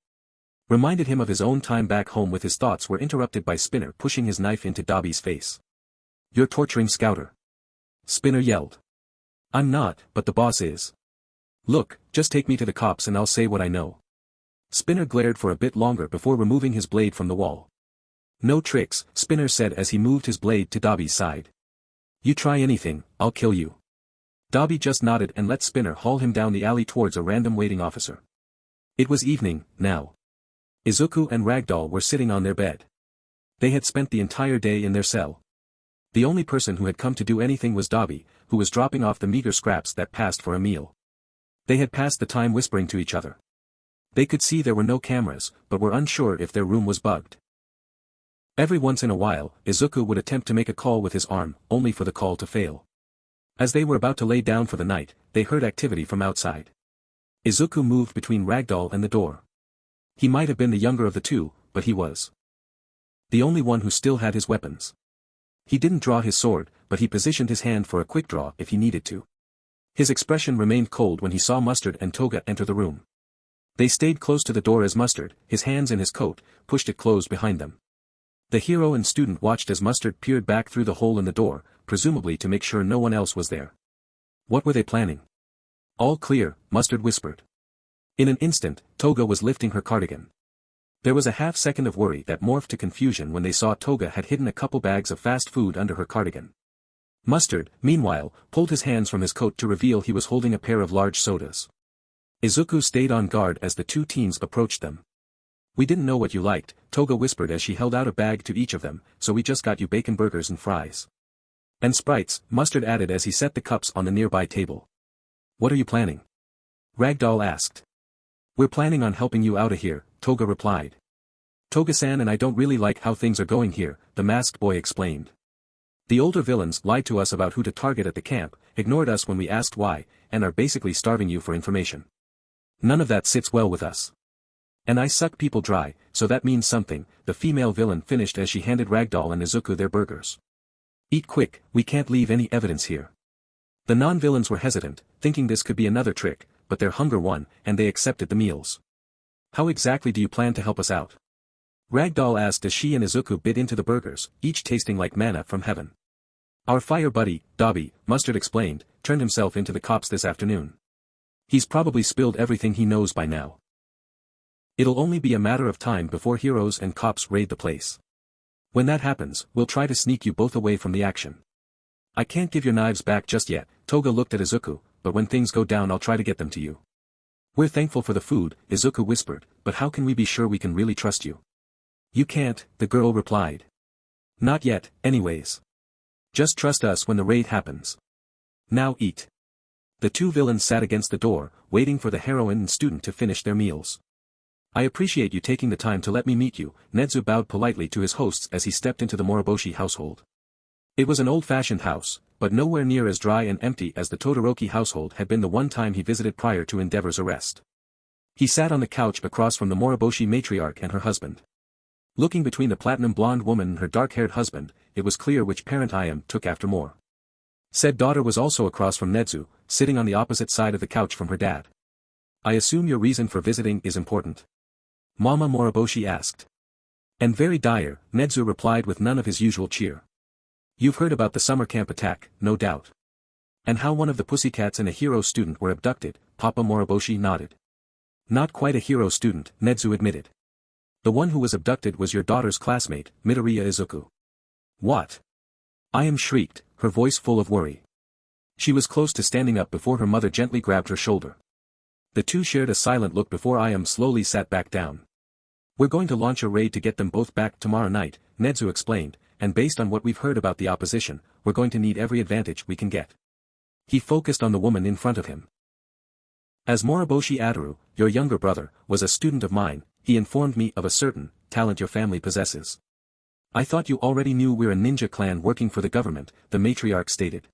Speaker 1: Reminded him of his own time back home with his thoughts were interrupted by Spinner pushing his knife into Dobby's face. "You're torturing Scouter," Spinner yelled. "I'm not, but the boss is. Look, just take me to the cops and I'll say what I know." Spinner glared for a bit longer before removing his blade from the wall. "No tricks," Spinner said as he moved his blade to Dobby's side. "You try anything, I'll kill you." Dobby just nodded and let Spinner haul him down the alley towards a random waiting officer. It was evening, now. Izuku and Ragdoll were sitting on their bed. They had spent the entire day in their cell. The only person who had come to do anything was Dobby, who was dropping off the meager scraps that passed for a meal. They had passed the time whispering to each other. They could see there were no cameras, but were unsure if their room was bugged. Every once in a while, Izuku would attempt to make a call with his arm, only for the call to fail. As they were about to lay down for the night, they heard activity from outside. Izuku moved between Ragdoll and the door. He might have been the younger of the two, but he was the only one who still had his weapons. He didn't draw his sword, but he positioned his hand for a quick draw if he needed to. His expression remained cold when he saw Mustard and Toga enter the room. They stayed close to the door as Mustard, his hands in his coat, pushed it closed behind them. The hero and student watched as Mustard peered back through the hole in the door, presumably to make sure no one else was there. What were they planning? "All clear," Mustard whispered. In an instant, Toga was lifting her cardigan. There was a half-second of worry that morphed to confusion when they saw Toga had hidden a couple bags of fast food under her cardigan. Mustard, meanwhile, pulled his hands from his coat to reveal he was holding a pair of large sodas. Izuku stayed on guard as the two teens approached them. "We didn't know what you liked," Toga whispered as she held out a bag to each of them, "so we just got you bacon burgers and fries." "And Sprites," Mustard added as he set the cups on the nearby table. "What are you planning?" Ragdoll asked. "We're planning on helping you out of here," Toga replied. "Toga-san and I don't really like how things are going here," the masked boy explained. "The older villains lied to us about who to target at the camp, ignored us when we asked why, and are basically starving you for information. None of that sits well with us. And I suck people dry, so that means something," the female villain finished as she handed Ragdoll and Izuku their burgers. "Eat quick, we can't leave any evidence here." The non-villains were hesitant, thinking this could be another trick, but their hunger won, and they accepted the meals. "How exactly do you plan to help us out?" Ragdoll asked as she and Izuku bit into the burgers, each tasting like manna from heaven. "Our fire buddy, Dobby," Mustard explained, turned himself into the cops this afternoon. He's probably spilled everything he knows by now. It'll only be a matter of time before heroes and cops raid the place. When that happens, we'll try to sneak you both away from the action. I can't give your knives back just yet, Toga looked at Izuku, but when things go down I'll try to get them to you. We're thankful for the food, Izuku whispered, but how can we be sure we can really trust you? You can't, the girl replied. Not yet, anyways. Just trust us when the raid happens. Now eat. The two villains sat against the door, waiting for the heroine and student to finish their meals. I appreciate you taking the time to let me meet you. Nedzu bowed politely to his hosts as he stepped into the Moroboshi household. It was an old-fashioned house, but nowhere near as dry and empty as the Todoroki household had been the one time he visited prior to Endeavor's arrest. He sat on the couch across from the Moroboshi matriarch and her husband. Looking between the platinum-blonde woman and her dark-haired husband, it was clear which parent Ayam took after more. Said daughter was also across from Nedzu, sitting on the opposite side of the couch from her dad. I assume your reason for visiting is important? Mama Moroboshi asked. And very dire, Nedzu replied with none of his usual cheer. You've heard about the summer camp attack, no doubt. And how one of the pussycats and a hero student were abducted, Papa Moroboshi nodded. Not quite a hero student, Nedzu admitted. The one who was abducted was your daughter's classmate, Midoriya Izuku. What? Ayam shrieked, her voice full of worry. She was close to standing up before her mother gently grabbed her shoulder. The two shared a silent look before Ayam slowly sat back down. We're going to launch a raid to get them both back tomorrow night, Nedzu explained, and based on what we've heard about the opposition, we're going to need every advantage we can get. He focused on the woman in front of him. As Moroboshi Adaru, your younger brother, was a student of mine, he informed me of a certain talent your family possesses. I thought you already knew we're a ninja clan working for the government, the matriarch stated.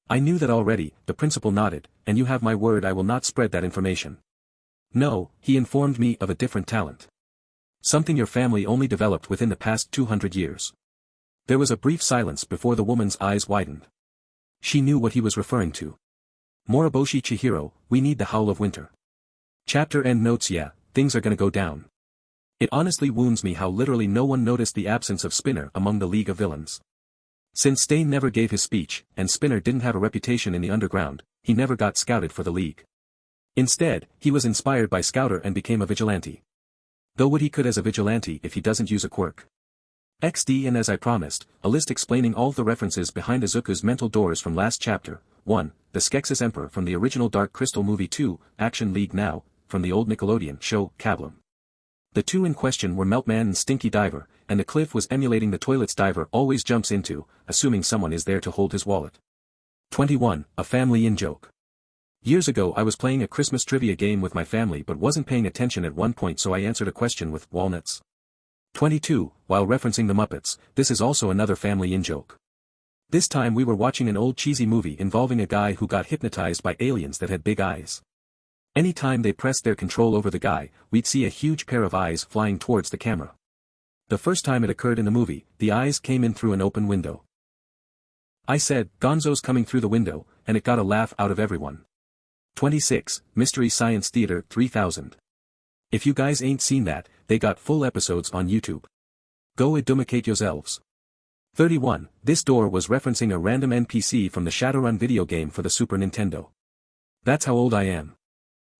Speaker 1: I knew that already, the principal nodded, and you have my word I will not spread that information. No, he informed me of a different talent. Something your family only developed within the past 200 years. There was a brief silence before the woman's eyes widened. She knew what he was referring to. Moroboshi Chihiro, we need the Howl of Winter. Chapter end notes. Yeah, things are gonna go down. It honestly wounds me how literally no one noticed the absence of Spinner among the League of Villains. Since Stain never gave his speech, and Spinner didn't have a reputation in the underground, he never got scouted for the League. Instead, he was inspired by Scouter and became a vigilante. Though what he could as a vigilante if he doesn't use a quirk. XD. And as I promised, a list explaining all the references behind Izuku's mental doors from last chapter. 1. The Skeksis Emperor from the original Dark Crystal movie. 2. Action League Now, from the old Nickelodeon show, Kablum. The two in question were Meltman and Stinky Diver, and the cliff was emulating the toilets Diver always jumps into, assuming someone is there to hold his wallet. 21. A family in-joke. Years ago I was playing a Christmas trivia game with my family but wasn't paying attention at one point, so I answered a question with walnuts. 22. While referencing the Muppets, this is also another family in-joke. This time we were watching an old cheesy movie involving a guy who got hypnotized by aliens that had big eyes. Any time they pressed their control over the guy, we'd see a huge pair of eyes flying towards the camera. The first time it occurred in the movie, the eyes came in through an open window. I said, Gonzo's coming through the window, and it got a laugh out of everyone. 26. Mystery Science Theater 3000. If you guys ain't seen that, they got full episodes on YouTube. Go edumacate yourselves. 31. This door was referencing a random NPC from the Shadowrun video game for the Super Nintendo. That's how old I am.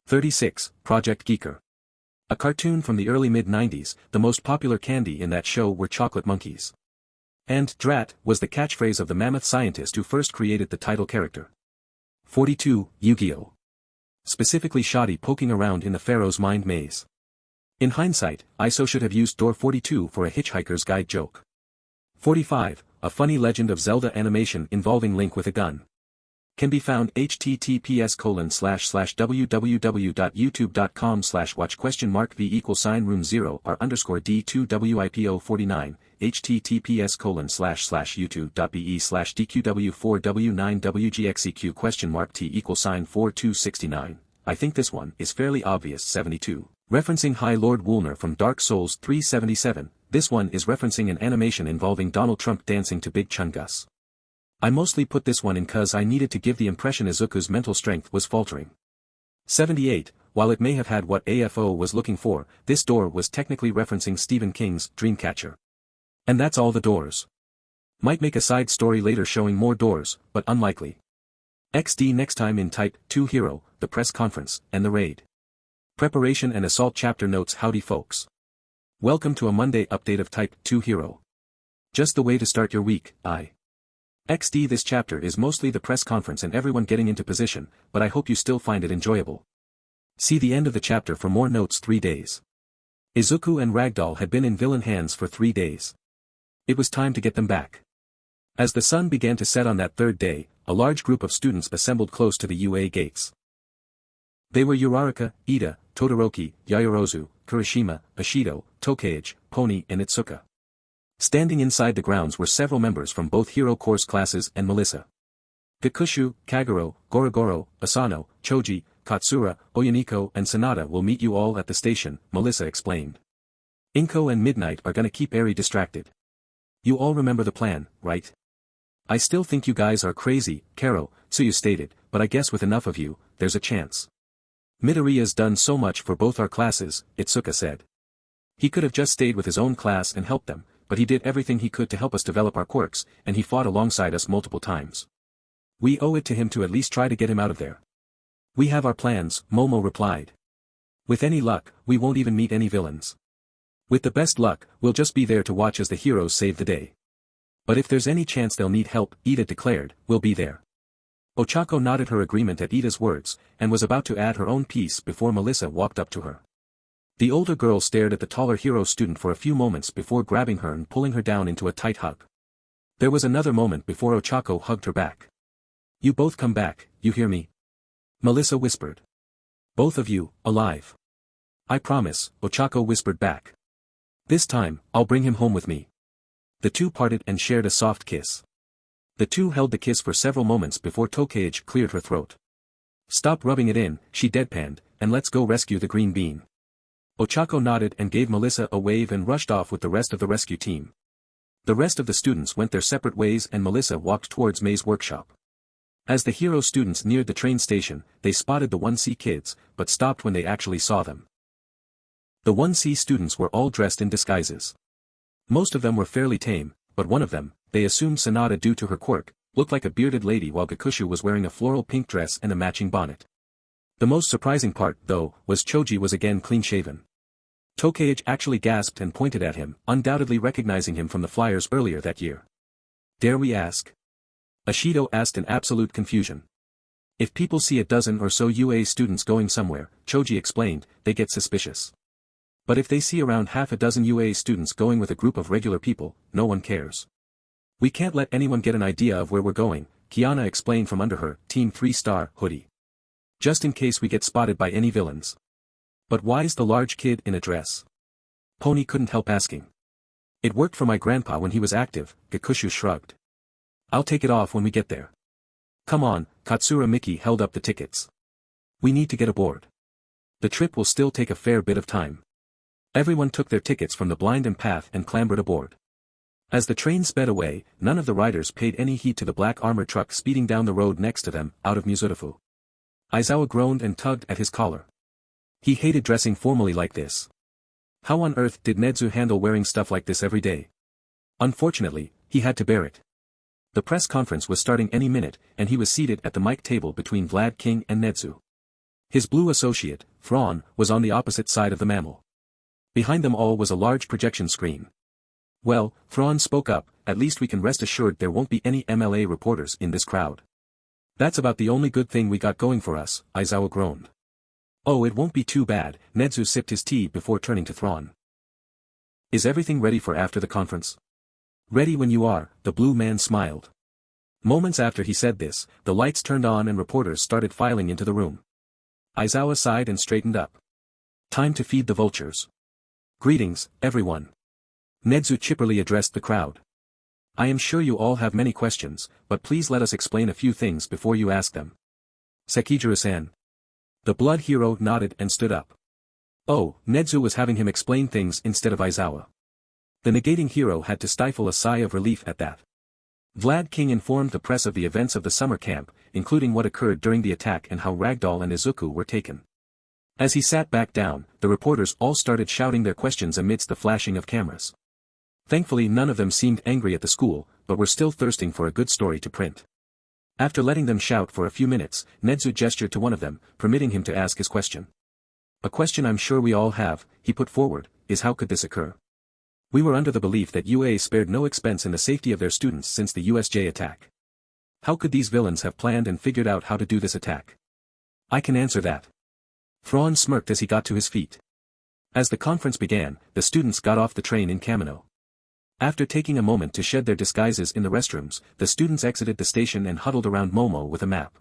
Speaker 1: 36. Project Geeker. A cartoon from the early mid-90s, the most popular candy in that show were chocolate monkeys. And drat was the catchphrase of the mammoth scientist who first created the title character. 42. Yu-Gi-Oh! Specifically Shoddy poking around in the Pharaoh's mind maze. In hindsight, ISO should have used Door 42 for a Hitchhiker's Guide joke. 45. A funny Legend of Zelda animation involving Link with a gun. Can be found https://www.youtube.com/watch?v=room0r_d2wipo49 https://youtube.be/dqw4w9wgxeq?t=4269. I think this one is fairly obvious. 72. Referencing High Lord Woolner from Dark Souls 377, this one is referencing an animation involving Donald Trump dancing to Big Chungus. I mostly put this one in cause I needed to give the impression Izuku's mental strength was faltering. 78. While it may have had what AFO was looking for, this door was technically referencing Stephen King's Dreamcatcher. And that's all the doors. Might make a side story later showing more doors, but unlikely. XD next time in Type 2 Hero, the press conference, and the raid. Preparation and Assault Chapter Notes. Howdy folks. Welcome to a Monday update of Type 2 Hero. Just the way to start your week, XD. This chapter is mostly the press conference and everyone getting into position, but I hope you still find it enjoyable. See the end of the chapter for more notes. 3 days. Izuku and Ragdoll had been in villain hands for 3 days. It was time to get them back. As the sun began to set on that third day, a large group of students assembled close to the UA gates. They were Uraraka, Ida, Todoroki, Yayorozu, Kurishima, Ashido, Tokage, Pony and Itsuka. Standing inside the grounds were several members from both hero course classes and Melissa. Gakushu, Kagero, Gorogoro, Asano, Choji, Katsura, Oyiniko and Sanada will meet you all at the station, Melissa explained. Inko and Midnight are gonna keep Eri distracted. You all remember the plan, right? I still think you guys are crazy, Karo, Tsuyu stated, but I guess with enough of you, there's a chance. Midoriya's done so much for both our classes, Itsuka said. He could have just stayed with his own class and helped them, but he did everything he could to help us develop our quirks, and he fought alongside us multiple times. We owe it to him to at least try to get him out of there. We have our plans, Momo replied. With any luck, we won't even meet any villains. With the best luck, we'll just be there to watch as the heroes save the day. But if there's any chance they'll need help, Ida declared, we'll be there. Ochako nodded her agreement at Ida's words, and was about to add her own piece before Melissa walked up to her. The older girl stared at the taller hero student for a few moments before grabbing her and pulling her down into a tight hug. There was another moment before Ochako hugged her back. You both come back, you hear me? Melissa whispered. Both of you, alive. I promise, Ochako whispered back. This time, I'll bring him home with me. The two parted and shared a soft kiss. The two held the kiss for several moments before Tokage cleared her throat. Stop rubbing it in, she deadpanned, and let's go rescue the green bean. Ochako nodded and gave Melissa a wave and rushed off with the rest of the rescue team. The rest of the students went their separate ways and Melissa walked towards May's workshop. As the hero students neared the train station, they spotted the 1C kids, but stopped when they actually saw them. The 1C students were all dressed in disguises. Most of them were fairly tame, but one of them, they assumed Sanada due to her quirk, looked like a bearded lady while Gakushu was wearing a floral pink dress and a matching bonnet. The most surprising part, though, was Choji was again clean-shaven. Tokage actually gasped and pointed at him, undoubtedly recognizing him from the flyers earlier that year. Dare we ask? Ashido asked in absolute confusion. If people see a dozen or so UA students going somewhere, Choji explained, they get suspicious. But if they see around half a dozen UA students going with a group of regular people, no one cares. We can't let anyone get an idea of where we're going, Kiana explained from under her Team 3-star hoodie. Just in case we get spotted by any villains. But why's the large kid in a dress? Pony couldn't help asking. It worked for my grandpa when he was active, Gakushu shrugged. I'll take it off when we get there. Come on, Katsura Miki held up the tickets. We need to get aboard. The trip will still take a fair bit of time. Everyone took their tickets from the blind empath and clambered aboard. As the train sped away, none of the riders paid any heed to the black armored truck speeding down the road next to them, out of Mizurafu. Aizawa groaned and tugged at his collar. He hated dressing formally like this. How on earth did Nedzu handle wearing stuff like this every day? Unfortunately, he had to bear it. The press conference was starting any minute, and he was seated at the mic table between Vlad King and Nedzu. His blue associate, Thrawn, was on the opposite side of the mammal. Behind them all was a large projection screen. Well, Thrawn spoke up, at least we can rest assured there won't be any MLA reporters in this crowd. That's about the only good thing we got going for us, Aizawa groaned. Oh, it won't be too bad, Nedzu sipped his tea before turning to Thrawn. Is everything ready for after the conference? Ready when you are, the blue man smiled. Moments after he said this, the lights turned on and reporters started filing into the room. Aizawa sighed and straightened up. Time to feed the vultures. Greetings, everyone. Nedzu chipperly addressed the crowd. I am sure you all have many questions, but please let us explain a few things before you ask them. Sekijiro-san. The blood hero nodded and stood up. Oh, Nedzu was having him explain things instead of Aizawa. The negating hero had to stifle a sigh of relief at that. Vlad King informed the press of the events of the summer camp, including what occurred during the attack and how Ragdoll and Izuku were taken. As he sat back down, the reporters all started shouting their questions amidst the flashing of cameras. Thankfully none of them seemed angry at the school, but were still thirsting for a good story to print. After letting them shout for a few minutes, Nedzu gestured to one of them, permitting him to ask his question. A question I'm sure we all have, he put forward, is how could this occur? We were under the belief that UA spared no expense in the safety of their students since the USJ attack. How could these villains have planned and figured out how to do this attack? I can answer that. Thrawn smirked as he got to his feet. As the conference began, the students got off the train in Kamino. After taking a moment to shed their disguises in the restrooms, the students exited the station and huddled around Momo with a map.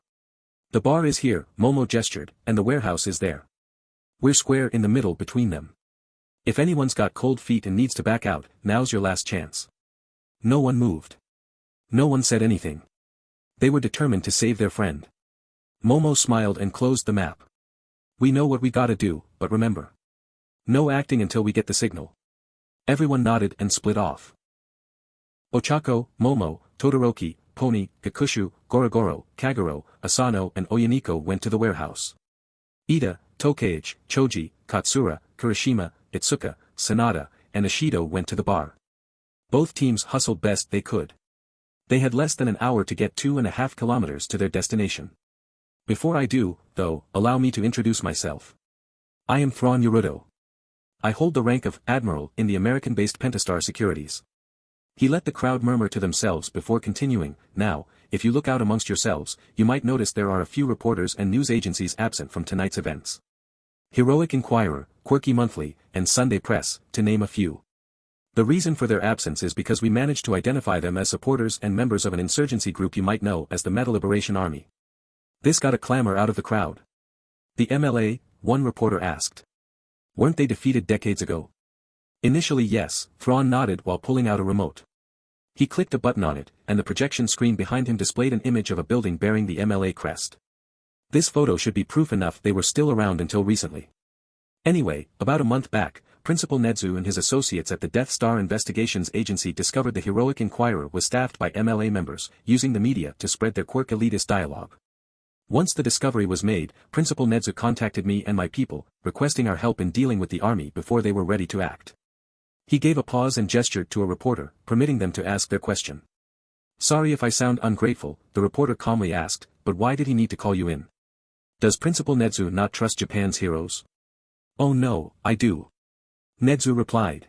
Speaker 1: The bar is here, Momo gestured, and the warehouse is there. We're square in the middle between them. If anyone's got cold feet and needs to back out, now's your last chance. No one moved. No one said anything. They were determined to save their friend. Momo smiled and closed the map. We know what we gotta do, but remember. No acting until we get the signal. Everyone nodded and split off. Ochako, Momo, Todoroki, Pony, Gakushu, Gorogoro, Kagero, Asano and Oyaniko went to the warehouse. Ida, Tokage, Choji, Katsura, Kurishima, Itsuka, Sanada, and Ishido went to the bar. Both teams hustled best they could. They had less than an hour to get 2.5 kilometers to their destination. Before I do, though, allow me to introduce myself. I am Thrawn Yaruto. I hold the rank of Admiral in the American-based Pentastar Securities. He let the crowd murmur to themselves before continuing. Now, if you look out amongst yourselves, you might notice there are a few reporters and news agencies absent from tonight's events. Heroic Inquirer, Quirky Monthly, and Sunday Press, to name a few. The reason for their absence is because we managed to identify them as supporters and members of an insurgency group you might know as the Metal Liberation Army. This got a clamor out of the crowd. The MLA, one reporter asked. Weren't they defeated decades ago? Initially yes, Thrawn nodded while pulling out a remote. He clicked a button on it, and the projection screen behind him displayed an image of a building bearing the MLA crest. This photo should be proof enough they were still around until recently. Anyway, about a month back, Principal Nedzu and his associates at the Death Star Investigations Agency discovered the Heroic Inquirer was staffed by MLA members, using the media to spread their quirk elitist dialogue. Once the discovery was made, Principal Nedzu contacted me and my people, requesting our help in dealing with the army before they were ready to act. He gave a pause and gestured to a reporter, permitting them to ask their question. Sorry if I sound ungrateful, the reporter calmly asked, but why did he need to call you in? Does Principal Nedzu not trust Japan's heroes? Oh no, I do. Nedzu replied.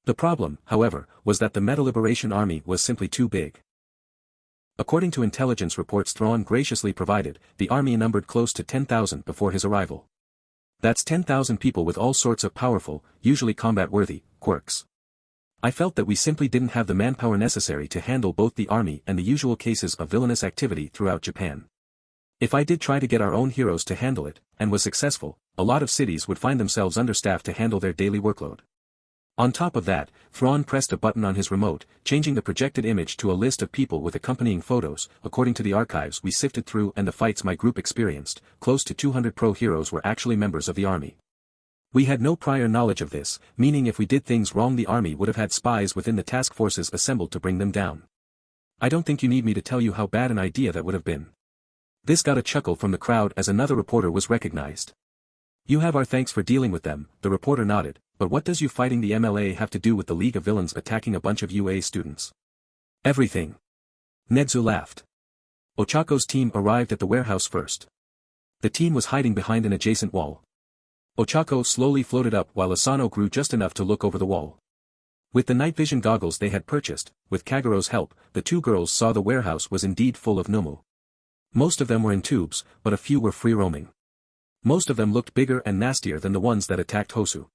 Speaker 1: The problem, however, was that the Metal Liberation Army was simply too big. According to intelligence reports Thrawn graciously provided, the army numbered close to 10,000 before his arrival. That's 10,000 people with all sorts of powerful, usually combat-worthy, quirks. I felt that we simply didn't have the manpower necessary to handle both the army and the usual cases of villainous activity throughout Japan. If I did try to get our own heroes to handle it, and was successful, a lot of cities would find themselves understaffed to handle their daily workload. On top of that, Thrawn pressed a button on his remote, changing the projected image to a list of people with accompanying photos. According to the archives we sifted through and the fights my group experienced, close to 200 pro heroes were actually members of the army. We had no prior knowledge of this, meaning if we did things wrong the army would have had spies within the task forces assembled to bring them down. I don't think you need me to tell you how bad an idea that would have been. This got a chuckle from the crowd as another reporter was recognized. You have our thanks for dealing with them, the reporter nodded, but what does you fighting the MLA have to do with the League of Villains attacking a bunch of UA students? Everything. Nedzu laughed. Ochako's team arrived at the warehouse first. The team was hiding behind an adjacent wall. Ochako slowly floated up while Asano grew just enough to look over the wall. With the night vision goggles they had purchased, with Kagero's help, the two girls saw the warehouse was indeed full of Nomu. Most of them were in tubes, but a few were free roaming. Most of them looked bigger and nastier than the ones that attacked Hosu.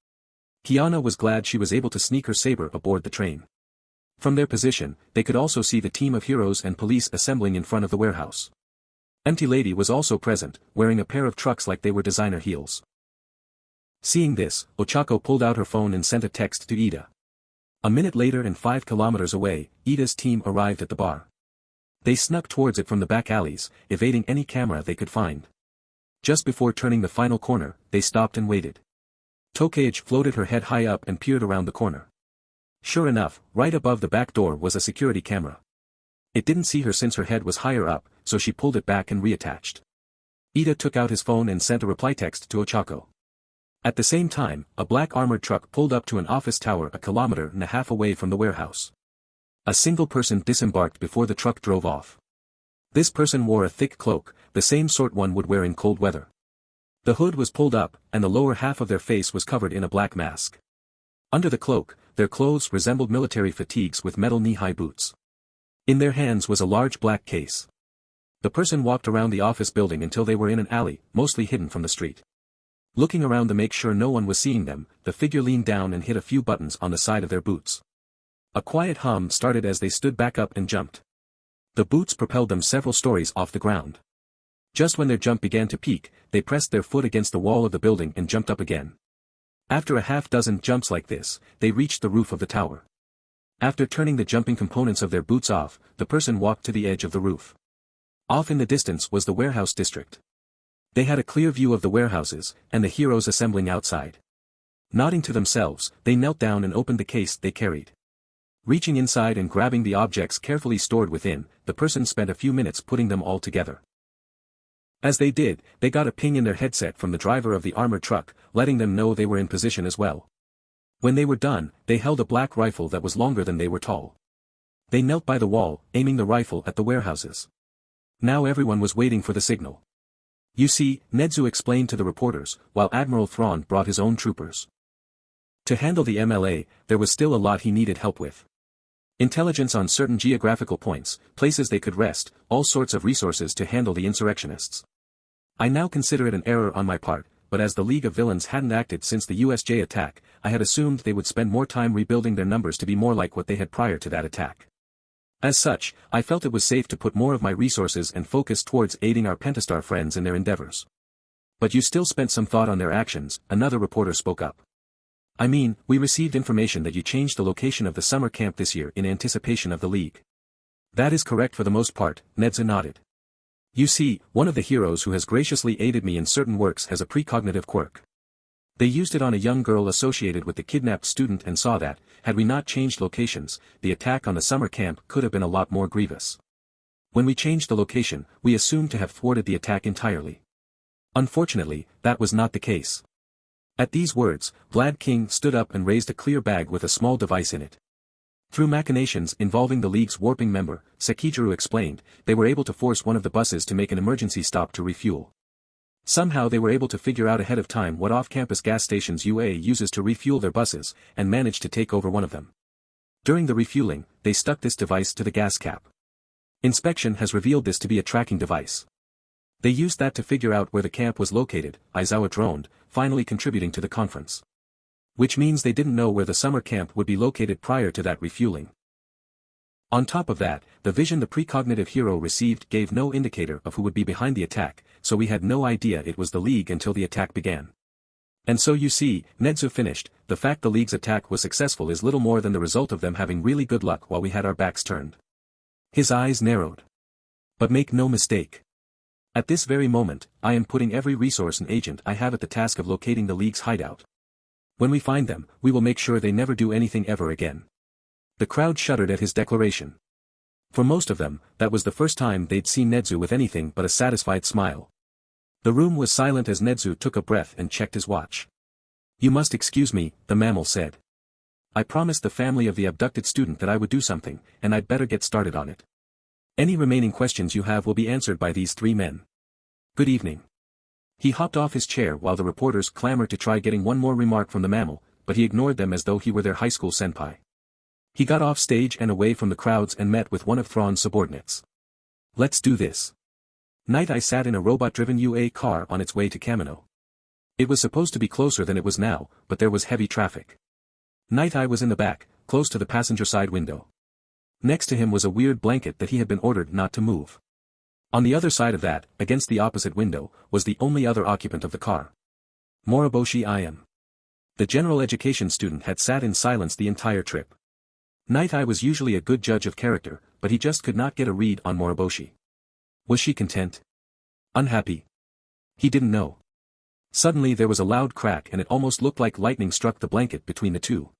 Speaker 1: Kiana was glad she was able to sneak her saber aboard the train. From their position, they could also see the team of heroes and police assembling in front of the warehouse. Empty Lady was also present, wearing a pair of trucks like they were designer heels. Seeing this, Ochako pulled out her phone and sent a text to Ida. A minute later and 5 kilometers away, Ida's team arrived at the bar. They snuck towards it from the back alleys, evading any camera they could find. Just before turning the final corner, they stopped and waited. Tokage floated her head high up and peered around the corner. Sure enough, right above the back door was a security camera. It didn't see her since her head was higher up, so she pulled it back and reattached. Ida took out his phone and sent a reply text to Ochako. At the same time, a black armored truck pulled up to an office tower 1.5 kilometers away from the warehouse. A single person disembarked before the truck drove off. This person wore a thick cloak, the same sort one would wear in cold weather. The hood was pulled up, and the lower half of their face was covered in a black mask. Under the cloak, their clothes resembled military fatigues with metal knee-high boots. In their hands was a large black case. The person walked around the office building until they were in an alley, mostly hidden from the street. Looking around to make sure no one was seeing them, the figure leaned down and hit a few buttons on the side of their boots. A quiet hum started as they stood back up and jumped. The boots propelled them several stories off the ground. Just when their jump began to peak, they pressed their foot against the wall of the building and jumped up again. After a half-dozen jumps like this, they reached the roof of the tower. After turning the jumping components of their boots off, the person walked to the edge of the roof. Off in the distance was the warehouse district. They had a clear view of the warehouses, and the heroes assembling outside. Nodding to themselves, they knelt down and opened the case they carried. Reaching inside and grabbing the objects carefully stored within, the person spent a few minutes putting them all together. As they did, they got a ping in their headset from the driver of the armored truck, letting them know they were in position as well. When they were done, they held a black rifle that was longer than they were tall. They knelt by the wall, aiming the rifle at the warehouses. Now everyone was waiting for the signal. You see, Nedzu explained to the reporters, while Admiral Thrawn brought his own troopers. To handle the MLA, there was still a lot he needed help with. Intelligence on certain geographical points, places they could rest, all sorts of resources to handle the insurrectionists. I now consider it an error on my part, but as the League of Villains hadn't acted since the USJ attack, I had assumed they would spend more time rebuilding their numbers to be more like what they had prior to that attack. As such, I felt it was safe to put more of my resources and focus towards aiding our Pentastar friends in their endeavors. But you still spent some thought on their actions, another reporter spoke up. I mean, we received information that you changed the location of the summer camp this year in anticipation of the League. That is correct for the most part, Nedzu nodded. You see, one of the heroes who has graciously aided me in certain works has a precognitive quirk. They used it on a young girl associated with the kidnapped student and saw that, had we not changed locations, the attack on the summer camp could have been a lot more grievous. When we changed the location, we assumed to have thwarted the attack entirely. Unfortunately, that was not the case. At these words, Vlad King stood up and raised a clear bag with a small device in it. Through machinations involving the League's warping member, Sekijuru explained, they were able to force one of the buses to make an emergency stop to refuel. Somehow they were able to figure out ahead of time what off-campus gas stations UA uses to refuel their buses, and managed to take over one of them. During the refueling, they stuck this device to the gas cap. Inspection has revealed this to be a tracking device. They used that to figure out where the camp was located, Aizawa droned, finally contributing to the conference. Which means they didn't know where the summer camp would be located prior to that refueling. On top of that, the vision the precognitive hero received gave no indicator of who would be behind the attack, so we had no idea it was the League until the attack began. And so you see, Nedzu finished, the fact the League's attack was successful is little more than the result of them having really good luck while we had our backs turned. His eyes narrowed. But make no mistake. At this very moment, I am putting every resource and agent I have at the task of locating the League's hideout. When we find them, we will make sure they never do anything ever again. The crowd shuddered at his declaration. For most of them, that was the first time they'd seen Nedzu with anything but a satisfied smile. The room was silent as Nedzu took a breath and checked his watch. You must excuse me, the mammal said. I promised the family of the abducted student that I would do something, and I'd better get started on it. Any remaining questions you have will be answered by these three men. Good evening. He hopped off his chair while the reporters clamored to try getting one more remark from the mammal, but he ignored them as though he were their high school senpai. He got off stage and away from the crowds and met with one of Thrawn's subordinates. Let's do this. Night Eye sat in a robot-driven UA car on its way to Kamino. It was supposed to be closer than it was now, but there was heavy traffic. Night Eye was in the back, close to the passenger side window. Next to him was a weird blanket that he had been ordered not to move. On the other side of that, against the opposite window, was the only other occupant of the car. Moriboshi IM. The general education student had sat in silence the entire trip. Night Eye was usually a good judge of character, but he just could not get a read on Moriboshi. Was she content? Unhappy? He didn't know. Suddenly there was a loud crack and it almost looked like lightning struck the blanket between the two.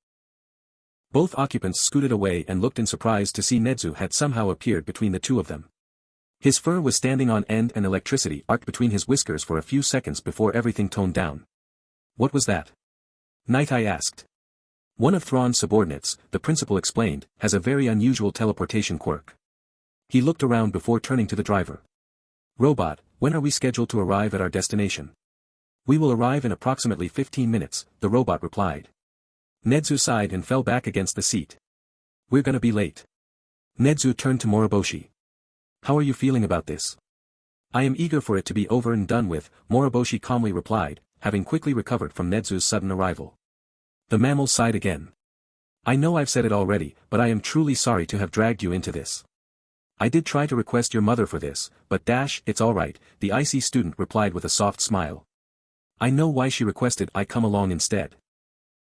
Speaker 1: Both occupants scooted away and looked in surprise to see Nedzu had somehow appeared between the two of them. His fur was standing on end and electricity arced between his whiskers for a few seconds before everything toned down. What was that? Night Eye asked. One of Thrawn's subordinates, the principal explained, has a very unusual teleportation quirk. He looked around before turning to the driver. Robot, when are we scheduled to arrive at our destination? We will arrive in approximately 15 minutes, the robot replied. Nedzu sighed and fell back against the seat. We're gonna be late. Nedzu turned to Moriboshi. How are you feeling about this? I am eager for it to be over and done with, Moriboshi calmly replied, having quickly recovered from Nedzu's sudden arrival. The mammal sighed again. I know I've said it already, but I am truly sorry to have dragged you into this. I did try to request your mother for this, but it's alright, the IC student replied with a soft smile. I know why she requested I come along instead.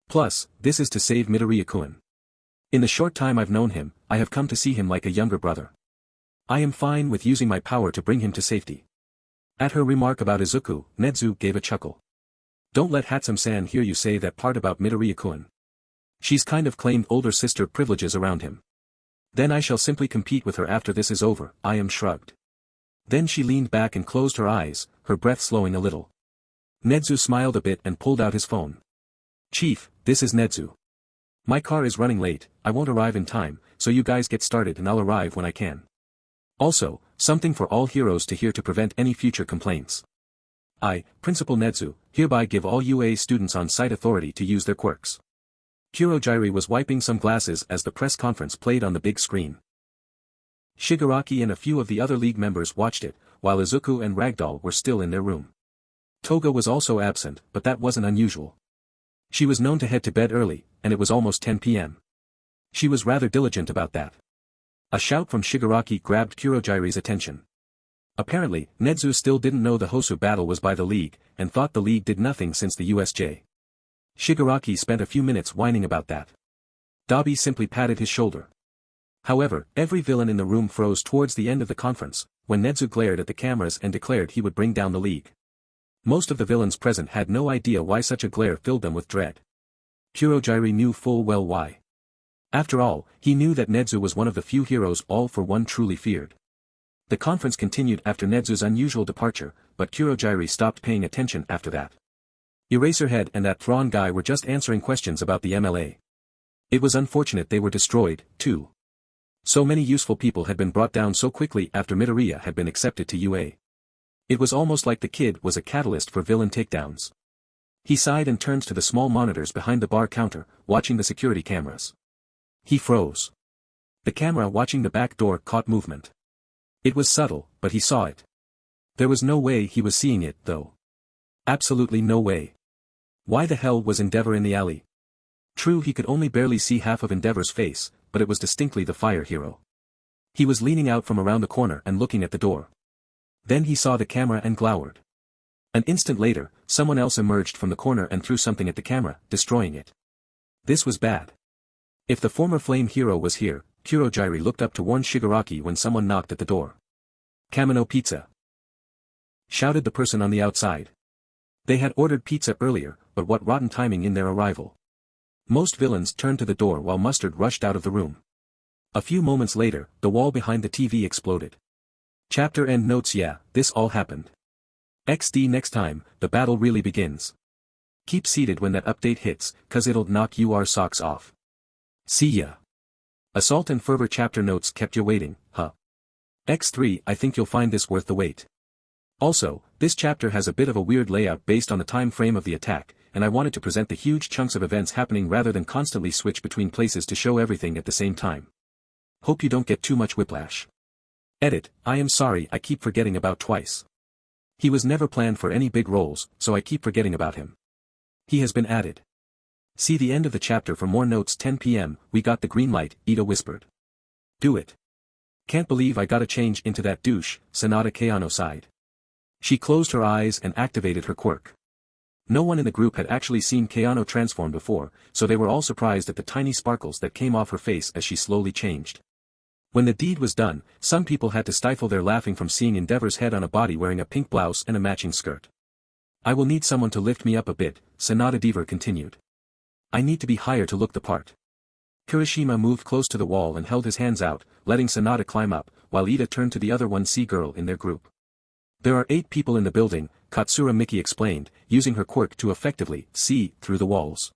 Speaker 1: Plus, this is to save Midoriya-kun. In the short time I've known him, I have come to see him like a younger brother. I am fine with using my power to bring him to safety. At her remark about Izuku, Nezu gave a chuckle. Don't let Hatsum-san hear you say that part about Midoriya-kun. She's kind of claimed older sister privileges around him. Then I shall simply compete with her after this is over, I am shrugged. Then she leaned back and closed her eyes, her breath slowing a little. Nezu smiled a bit and pulled out his phone. Chief, this is Nezu. My car is running late, I won't arrive in time, so you guys get started and I'll arrive when I can. Also, something for all heroes to hear to prevent any future complaints. I, Principal Nezu, hereby give all UA students on-site authority to use their quirks. Kurojiiri was wiping some glasses as the press conference played on the big screen. Shigaraki and a few of the other league members watched it, while Izuku and Ragdoll were still in their room. Toga was also absent, but that wasn't unusual. She was known to head to bed early, and it was almost 10 p.m. She was rather diligent about that. A shout from Shigaraki grabbed Kurojiiri's attention. Apparently, Nezu still didn't know the Hosu battle was by the league, and thought the league did nothing since the USJ. Shigaraki spent a few minutes whining about that. Dabi simply patted his shoulder. However, every villain in the room froze towards the end of the conference, when Nezu glared at the cameras and declared he would bring down the league. Most of the villains present had no idea why such a glare filled them with dread. Kurojiiri knew full well why. After all, he knew that Nezu was one of the few heroes all for one truly feared. The conference continued after Nezu's unusual departure, but Kurojiiri stopped paying attention after that. Eraserhead and that Thrawn guy were just answering questions about the MLA. It was unfortunate they were destroyed, too. So many useful people had been brought down so quickly after Midoriya had been accepted to UA. It was almost like the kid was a catalyst for villain takedowns. He sighed and turned to the small monitors behind the bar counter, watching the security cameras. He froze. The camera watching the back door caught movement. It was subtle, but he saw it. There was no way he was seeing it, though. Absolutely no way. Why the hell was Endeavor in the alley? True, he could only barely see half of Endeavor's face, but it was distinctly the fire hero. He was leaning out from around the corner and looking at the door. Then he saw the camera and glowered. An instant later, someone else emerged from the corner and threw something at the camera, destroying it. This was bad. If the former flame hero was here, Kurojiiri looked up to warn Shigaraki when someone knocked at the door. Kamino pizza! Shouted the person on the outside. They had ordered pizza earlier, but what rotten timing in their arrival. Most villains turned to the door while Mustard rushed out of the room. A few moments later, the wall behind the TV exploded. Chapter end notes. Yeah, this all happened. XD next time, the battle really begins. Keep seated when that update hits, cause it'll knock your socks off. See ya. Assault and Fervor chapter notes kept you waiting, huh? X3 I think you'll find this worth the wait. Also, this chapter has a bit of a weird layout based on the time frame of the attack, and I wanted to present the huge chunks of events happening rather than constantly switch between places to show everything at the same time. Hope you don't get too much whiplash. Edit, I am sorry I keep forgetting about Twice. He was never planned for any big roles, so I keep forgetting about him. He has been added. See the end of the chapter for more notes. 10 p.m, we got the green light, Ida whispered. Do it. Can't believe I gotta change into that douche, Sanada Kayano sighed. She closed her eyes and activated her quirk. No one in the group had actually seen Kayano transform before, so they were all surprised at the tiny sparkles that came off her face as she slowly changed. When the deed was done, some people had to stifle their laughing from seeing Endeavor's head on a body wearing a pink blouse and a matching skirt. I will need someone to lift me up a bit, Sanada Deaver continued. I need to be higher to look the part. Kirishima moved close to the wall and held his hands out, letting Sanada climb up, while Ida turned to the other 1C girl in their group. There are 8 people in the building, Katsura Miki explained, using her quirk to effectively see through the walls.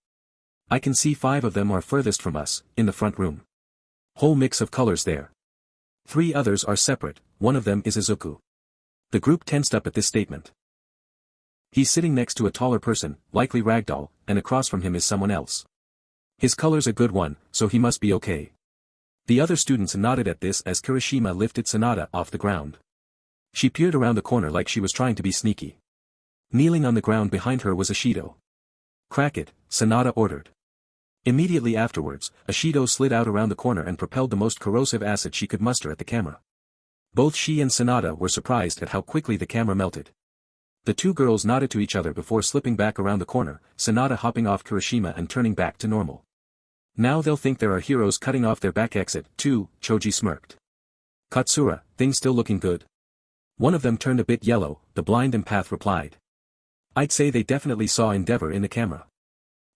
Speaker 1: I can see 5 of them are furthest from us, in the front room. Whole mix of colors there. 3 others are separate, one of them is Izuku. The group tensed up at this statement. He's sitting next to a taller person, likely Ragdoll, and across from him is someone else. His color's a good one, so he must be okay. The other students nodded at this as Kirishima lifted Sanada off the ground. She peered around the corner like she was trying to be sneaky. Kneeling on the ground behind her was Ashido. Crack it, Sanada ordered. Immediately afterwards, Ashido slid out around the corner and propelled the most corrosive acid she could muster at the camera. Both she and Sanada were surprised at how quickly the camera melted. The two girls nodded to each other before slipping back around the corner, Sanada hopping off Kirishima and turning back to normal. Now they'll think there are heroes cutting off their back exit, too, Choji smirked. Katsura, things still looking good? One of them turned a bit yellow, the blind empath replied. I'd say they definitely saw Endeavor in the camera.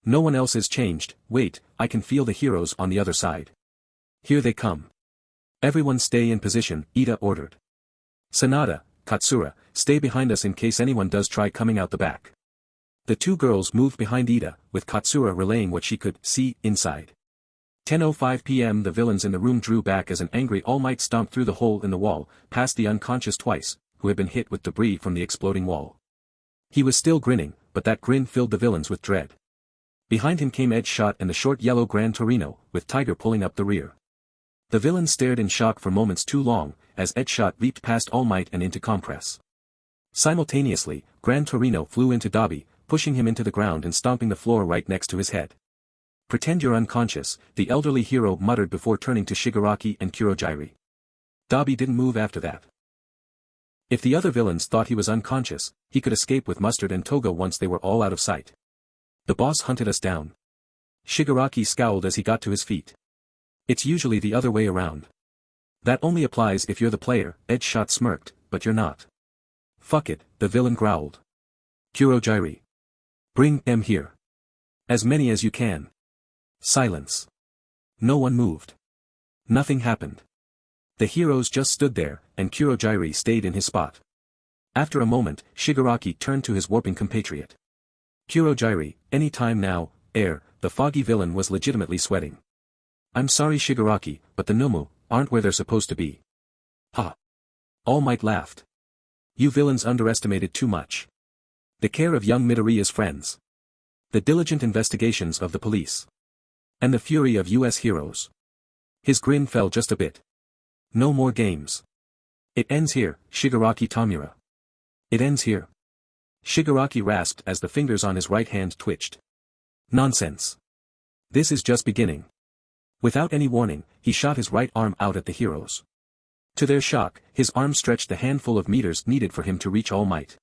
Speaker 1: No one else is changed, wait, I can feel the heroes on the other side. Here they come. Everyone stay in position, Ida ordered. Sanada, Katsura, stay behind us in case anyone does try coming out the back. The two girls moved behind Ida, with Katsura relaying what she could see inside. 10:05 p.m. The villains in the room drew back as an angry All Might stomped through the hole in the wall, past the unconscious Twice, who had been hit with debris from the exploding wall. He was still grinning, but that grin filled the villains with dread. Behind him came Edge Shot and the short yellow Gran Torino, with Tiger pulling up the rear. The villains stared in shock for moments too long, as Edge Shot leaped past All Might and into Compress. Simultaneously, Gran Torino flew into Dabi, pushing him into the ground and stomping the floor right next to his head. Pretend you're unconscious, the elderly hero muttered before turning to Shigaraki and Kurojairi. Dabi didn't move after that. If the other villains thought he was unconscious, he could escape with Mustard and Toga once they were all out of sight. The boss hunted us down. Shigaraki scowled as he got to his feet. It's usually the other way around. That only applies if you're the player, Edge Shot smirked, but you're not. Fuck it, the villain growled. Kurojairi. Bring them here. As many as you can. Silence. No one moved. Nothing happened. The heroes just stood there, and Kurojairi stayed in his spot. After a moment, Shigaraki turned to his warping compatriot. Kurojairi, any time now, the foggy villain was legitimately sweating. I'm sorry Shigaraki, but the Nomu aren't where they're supposed to be. Ha! All Might laughed. You villains underestimated too much. The care of young Midoriya's friends. The diligent investigations of the police. And the fury of US heroes. His grin fell just a bit. No more games. It ends here, Shigaraki Tamura. It ends here. Shigaraki rasped as the fingers on his right hand twitched. Nonsense. This is just beginning. Without any warning, he shot his right arm out at the heroes. To their shock, his arm stretched the handful of meters needed for him to reach All Might.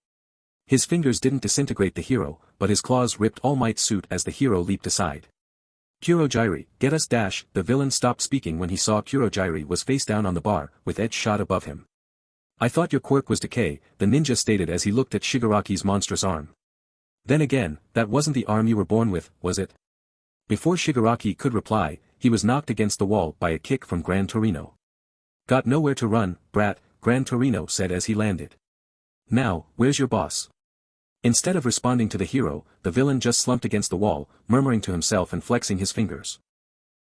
Speaker 1: His fingers didn't disintegrate the hero, but his claws ripped All Might's suit as the hero leaped aside. Kurojairi, get us dash, the villain stopped speaking when he saw Kurojairi was face down on the bar, with Edge Shot above him. I thought your quirk was decay, the ninja stated as he looked at Shigaraki's monstrous arm. Then again, that wasn't the arm you were born with, was it? Before Shigaraki could reply, he was knocked against the wall by a kick from Gran Torino. Got nowhere to run, brat, Gran Torino said as he landed. Now, where's your boss? Instead of responding to the hero, the villain just slumped against the wall, murmuring to himself and flexing his fingers.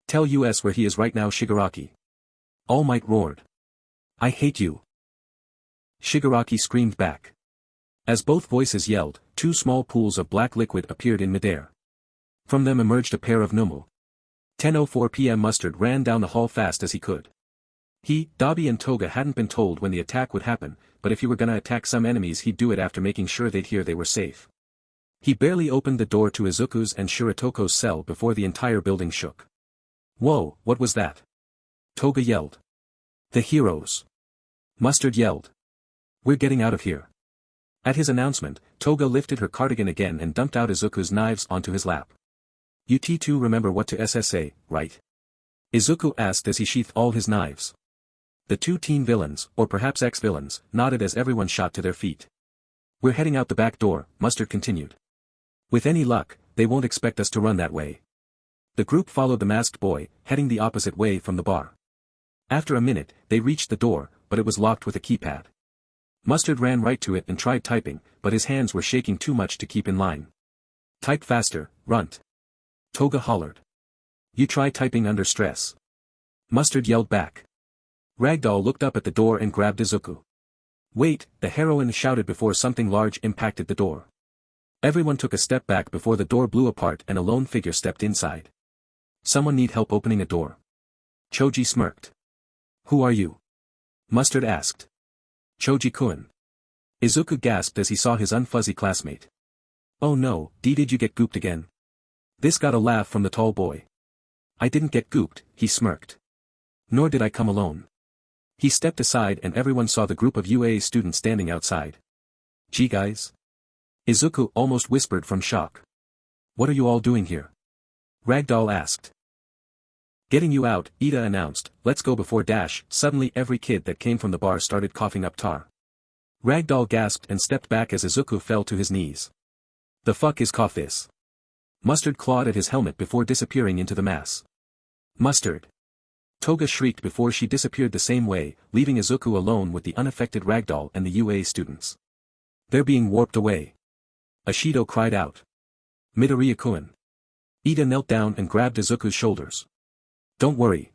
Speaker 1: Tell us where he is right now, Shigaraki. All Might roared. I hate you. Shigaraki screamed back. As both voices yelled, two small pools of black liquid appeared in midair. From them emerged a pair of Nomu. 10:04 p.m. Mustard ran down the hall fast as he could. He, Dabi and Toga hadn't been told when the attack would happen, but if he were gonna attack some enemies he'd do it after making sure they'd hear they were safe. He barely opened the door to Izuku's and Shiratoko's cell before the entire building shook. Whoa, what was that? Toga yelled. The heroes. Mustard yelled. We're getting out of here. At his announcement, Toga lifted her cardigan again and dumped out Izuku's knives onto his lap. You T2 remember what to SSA, right? Izuku asked as he sheathed all his knives. The two teen villains, or perhaps ex-villains, nodded as everyone shot to their feet. We're heading out the back door, Mustard continued. With any luck, they won't expect us to run that way. The group followed the masked boy, heading the opposite way from the bar. After a minute, they reached the door, but it was locked with a keypad. Mustard ran right to it and tried typing, but his hands were shaking too much to keep in line. Type faster, runt. Toga hollered. You try typing under stress. Mustard yelled back. Ragdoll looked up at the door and grabbed Izuku. Wait, the heroine shouted before something large impacted the door. Everyone took a step back before the door blew apart and a lone figure stepped inside. Someone need help opening a door. Choji smirked. Who are you? Mustard asked. Choji-kun. Izuku gasped as he saw his unfuzzy classmate. Oh no, did you get gooped again? This got a laugh from the tall boy. I didn't get gooped, he smirked. Nor did I come alone. He stepped aside and everyone saw the group of UA students standing outside. "Gee guys?" Izuku almost whispered from shock. "What are you all doing here?" Ragdoll asked. "Getting you out," Ida announced. "Let's go before dash." Suddenly every kid that came from the bar started coughing up tar. Ragdoll gasped and stepped back as Izuku fell to his knees. "The fuck is cough this?" Mustard clawed at his helmet before disappearing into the mass. "Mustard!" Toga shrieked before she disappeared the same way, leaving Izuku alone with the unaffected Ragdoll and the UA students. "They're being warped away." Ashido cried out. "Midoriya-kun." Ida knelt down and grabbed Izuku's shoulders. "Don't worry.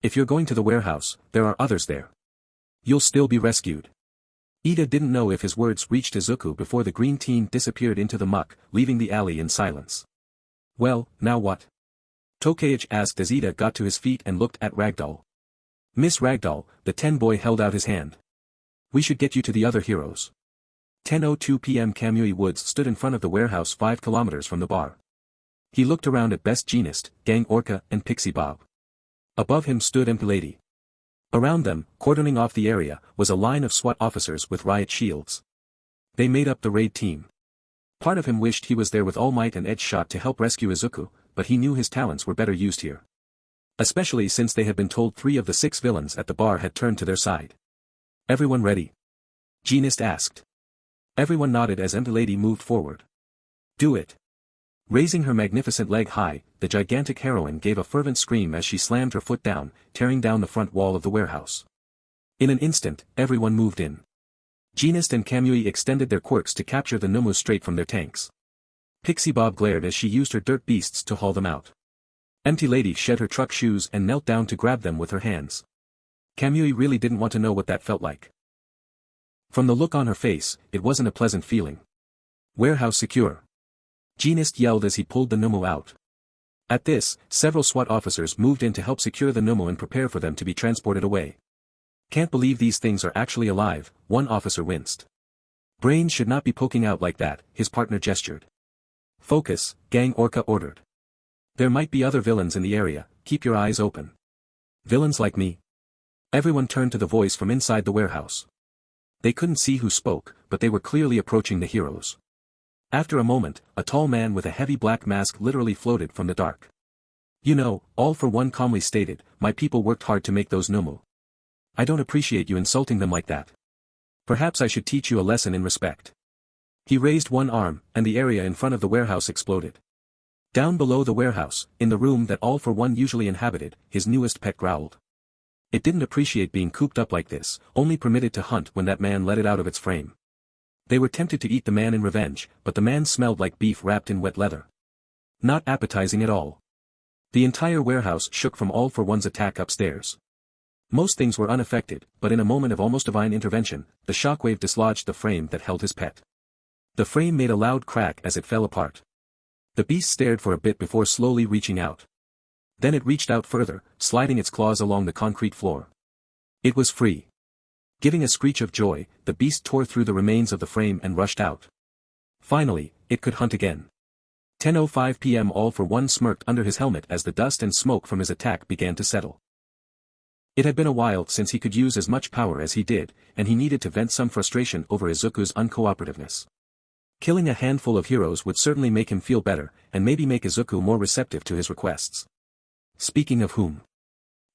Speaker 1: If you're going to the warehouse, there are others there. You'll still be rescued." Ida didn't know if his words reached Izuku before the green teen disappeared into the muck, leaving the alley in silence. "Well, now what?" Tokaichi asked as Ida got to his feet and looked at Ragdoll. "Miss Ragdoll," the 10 boy held out his hand. "We should get you to the other heroes." 10:02 p.m. Kamui Woods stood in front of the warehouse 5 kilometers from the bar. He looked around at Best Jeanist, Gang Orca and Pixie Bob. Above him stood MP Lady. Around them, cordoning off the area, was a line of SWAT officers with riot shields. They made up the raid team. Part of him wished he was there with all might and edge shot to help rescue Izuku, but he knew his talents were better used here. Especially since they had been told 3 of the 6 villains at the bar had turned to their side. "Everyone ready?" Jeanist asked. Everyone nodded as MP Lady moved forward. "Do it." Raising her magnificent leg high, the gigantic heroine gave a fervent scream as she slammed her foot down, tearing down the front wall of the warehouse. In an instant, everyone moved in. Jeanist and Kamui extended their quirks to capture the Numu straight from their tanks. Pixie Bob glared as she used her dirt beasts to haul them out. Empty Lady shed her truck shoes and knelt down to grab them with her hands. Kamui really didn't want to know what that felt like. From the look on her face, it wasn't a pleasant feeling. "Warehouse secure." Jeanist yelled as he pulled the Numu out. At this, several SWAT officers moved in to help secure the Numu and prepare for them to be transported away. "Can't believe these things are actually alive," one officer winced. "Brains should not be poking out like that," his partner gestured. "Focus," Gang Orca ordered. "There might be other villains in the area, keep your eyes open." "Villains like me?" Everyone turned to the voice from inside the warehouse. They couldn't see who spoke, but they were clearly approaching the heroes. After a moment, a tall man with a heavy black mask literally floated from the dark. "You know," All for One calmly stated, "my people worked hard to make those Numu. I don't appreciate you insulting them like that. Perhaps I should teach you a lesson in respect." He raised one arm, and the area in front of the warehouse exploded. Down below the warehouse, in the room that All for One usually inhabited, his newest pet growled. It didn't appreciate being cooped up like this, only permitted to hunt when that man let it out of its frame. They were tempted to eat the man in revenge, but the man smelled like beef wrapped in wet leather. Not appetizing at all. The entire warehouse shook from All for One's attack upstairs. Most things were unaffected, but in a moment of almost divine intervention, the shockwave dislodged the frame that held his pet. The frame made a loud crack as it fell apart. The beast stared for a bit before slowly reaching out. Then it reached out further, sliding its claws along the concrete floor. It was free. Giving a screech of joy, the beast tore through the remains of the frame and rushed out. Finally, it could hunt again. 10:05 p.m. All for One smirked under his helmet as the dust and smoke from his attack began to settle. It had been a while since he could use as much power as he did, and he needed to vent some frustration over Izuku's uncooperativeness. Killing a handful of heroes would certainly make him feel better, and maybe make Izuku more receptive to his requests. Speaking of whom.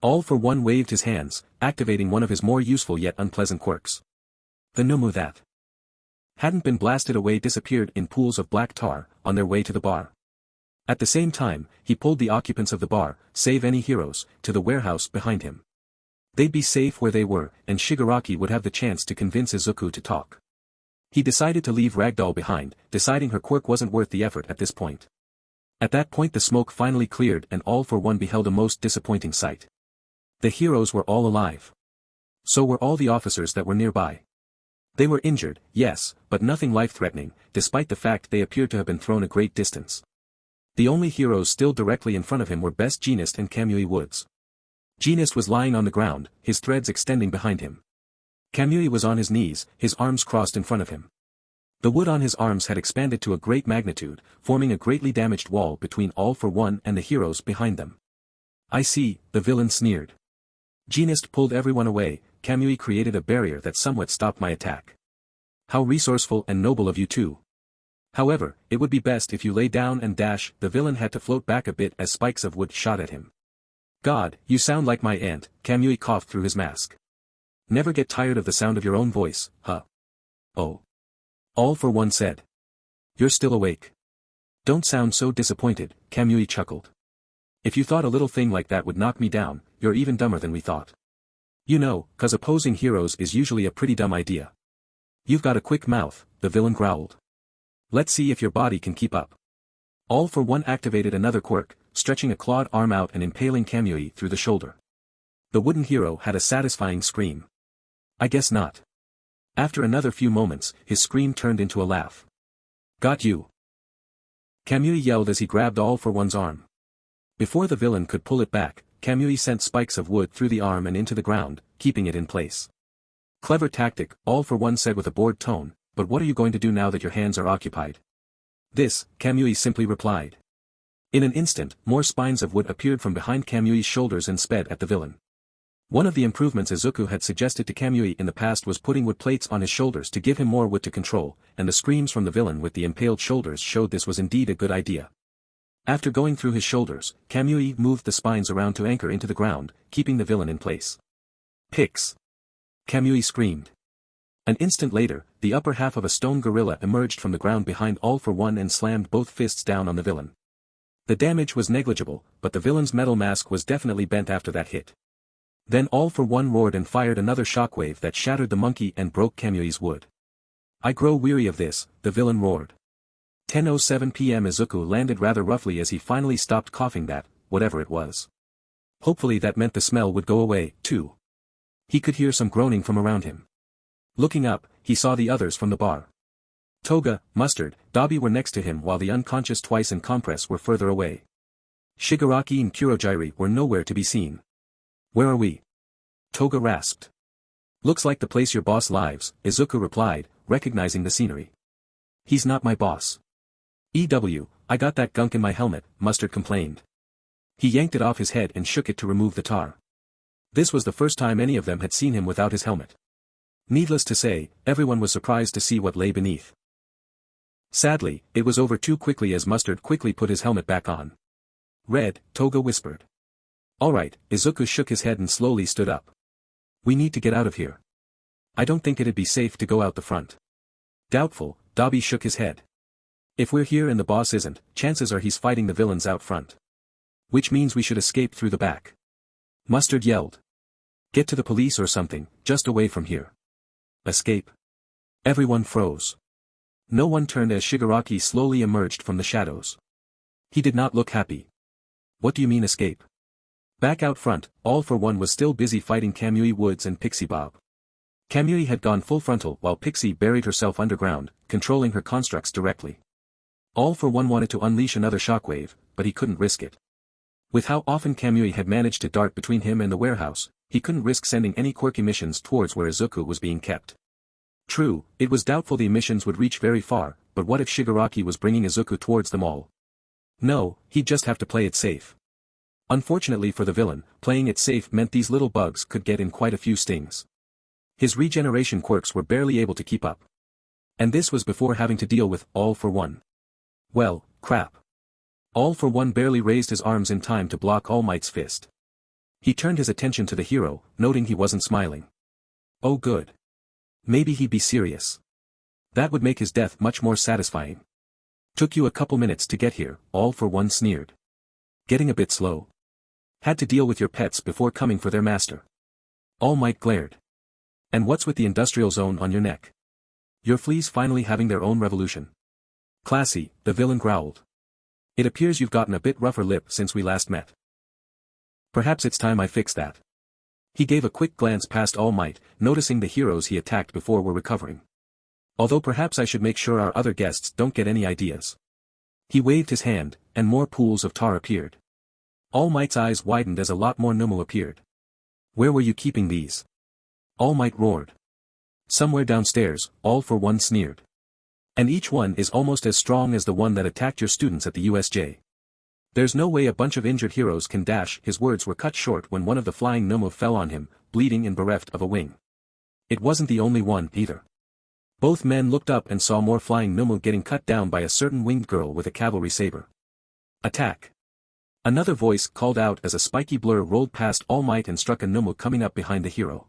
Speaker 1: All for One waved his hands, activating one of his more useful yet unpleasant quirks. The Numu that hadn't been blasted away disappeared in pools of black tar, on their way to the bar. At the same time, he pulled the occupants of the bar, save any heroes, to the warehouse behind him. They'd be safe where they were, and Shigaraki would have the chance to convince Izuku to talk. He decided to leave Ragdoll behind, deciding her quirk wasn't worth the effort at this point. At that point the smoke finally cleared and All for One beheld a most disappointing sight. The heroes were all alive. So were all the officers that were nearby. They were injured, yes, but nothing life-threatening, despite the fact they appeared to have been thrown a great distance. The only heroes still directly in front of him were Best Jeanist and Kamui Woods. Jeanist was lying on the ground, his threads extending behind him. Kamui was on his knees, his arms crossed in front of him. The wood on his arms had expanded to a great magnitude, forming a greatly damaged wall between All for One and the heroes behind them. "I see," the villain sneered. Genist pulled everyone away. Kamui created a barrier that somewhat stopped my attack. How resourceful and noble of you two. However, it would be best if you lay down and dash. The villain had to float back a bit as spikes of wood shot at him. God, you sound like my aunt, Kamui coughed through his mask. Never get tired of the sound of your own voice, huh? Oh. All for one said. You're still awake. Don't sound so disappointed, Kamui chuckled. If you thought a little thing like that would knock me down, you're even dumber than we thought. You know, 'cause opposing heroes is usually a pretty dumb idea. You've got a quick mouth, the villain growled. Let's see if your body can keep up. All for one activated another quirk, stretching a clawed arm out and impaling Kamui through the shoulder. The wooden hero had a satisfying scream. I guess not. After another few moments, his scream turned into a laugh. Got you. Kamui yelled as he grabbed All for One's arm. Before the villain could pull it back, Kamui sent spikes of wood through the arm and into the ground, keeping it in place. Clever tactic, All for One said with a bored tone, but what are you going to do now that your hands are occupied? This, Kamui simply replied. In an instant, more spines of wood appeared from behind Kamui's shoulders and sped at the villain. One of the improvements Izuku had suggested to Kamui in the past was putting wood plates on his shoulders to give him more wood to control, and the screams from the villain with the impaled shoulders showed this was indeed a good idea. After going through his shoulders, Kamui moved the spines around to anchor into the ground, keeping the villain in place. Pix! Kamui screamed. An instant later, the upper half of a stone gorilla emerged from the ground behind All for One and slammed both fists down on the villain. The damage was negligible, but the villain's metal mask was definitely bent after that hit. Then All for One roared and fired another shockwave that shattered the monkey and broke Kamui's wood. I grow weary of this, the villain roared. 10:07 p.m. Izuku landed rather roughly as he finally stopped coughing that, whatever it was. Hopefully that meant the smell would go away, too. He could hear some groaning from around him. Looking up, he saw the others from the bar. Toga, Mustard, Dabi were next to him while the unconscious Twice and Compress were further away. Shigaraki and Kurojiri were nowhere to be seen. Where are we? Toga rasped. Looks like the place your boss lives, Izuku replied, recognizing the scenery. He's not my boss. I got that gunk in my helmet, Mustard complained. He yanked it off his head and shook it to remove the tar. This was the first time any of them had seen him without his helmet. Needless to say, everyone was surprised to see what lay beneath. Sadly, it was over too quickly as Mustard quickly put his helmet back on. Red, Toga whispered. Alright, Izuku shook his head and slowly stood up. We need to get out of here. I don't think it'd be safe to go out the front. Doubtful, Dabi shook his head. If we're here and the boss isn't, chances are he's fighting the villains out front. Which means we should escape through the back. Mustard yelled. Get to the police or something, just away from here. Escape. Everyone froze. No one turned as Shigaraki slowly emerged from the shadows. He did not look happy. What do you mean escape? Back out front, All for One was still busy fighting Kamui Woods and Pixie Bob. Kamui had gone full frontal while Pixie buried herself underground, controlling her constructs directly. All for One wanted to unleash another shockwave, but he couldn't risk it. With how often Kamui had managed to dart between him and the warehouse, he couldn't risk sending any quirky missions towards where Izuku was being kept. True, it was doubtful the emissions would reach very far, but what if Shigaraki was bringing Izuku towards them all? No, he'd just have to play it safe. Unfortunately for the villain, playing it safe meant these little bugs could get in quite a few stings. His regeneration quirks were barely able to keep up. And this was before having to deal with All for One. Well, crap. All for One barely raised his arms in time to block All Might's fist. He turned his attention to the hero, noting he wasn't smiling. Oh good. Maybe he'd be serious. That would make his death much more satisfying. Took you a couple minutes to get here, All for One sneered. Getting a bit slow. Had to deal with your pets before coming for their master. All Might glared. And what's with the industrial zone on your neck? Your fleas finally having their own revolution. Classy, the villain growled. It appears you've gotten a bit rougher lip since we last met. Perhaps it's time I fix that. He gave a quick glance past All Might, noticing the heroes he attacked before were recovering. Although perhaps I should make sure our other guests don't get any ideas. He waved his hand, and more pools of tar appeared. All Might's eyes widened as a lot more Numu appeared. Where were you keeping these? All Might roared. Somewhere downstairs, All for One sneered. And each one is almost as strong as the one that attacked your students at the USJ. There's no way a bunch of injured heroes can dash. His words were cut short when one of the flying Nomu fell on him, bleeding and bereft of a wing. It wasn't the only one, either. Both men looked up and saw more flying Nomu getting cut down by a certain winged girl with a cavalry saber. Attack! Another voice called out as a spiky blur rolled past All Might and struck a Nomu coming up behind the hero.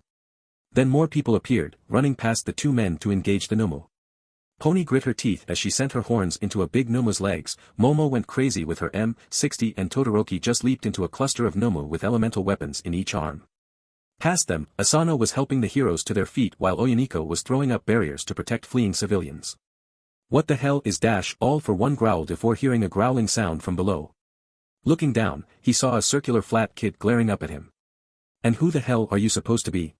Speaker 1: Then more people appeared, running past the two men to engage the Nomu. Pony grit her teeth as she sent her horns into a big Nomu's legs, Momo went crazy with her M60 and Todoroki just leaped into a cluster of Nomu with elemental weapons in each arm. Past them, Asano was helping the heroes to their feet while Oyaniko was throwing up barriers to protect fleeing civilians. What the hell is dash? All for one growled before hearing a growling sound from below. Looking down, he saw a circular flat kid glaring up at him. And who the hell are you supposed to be?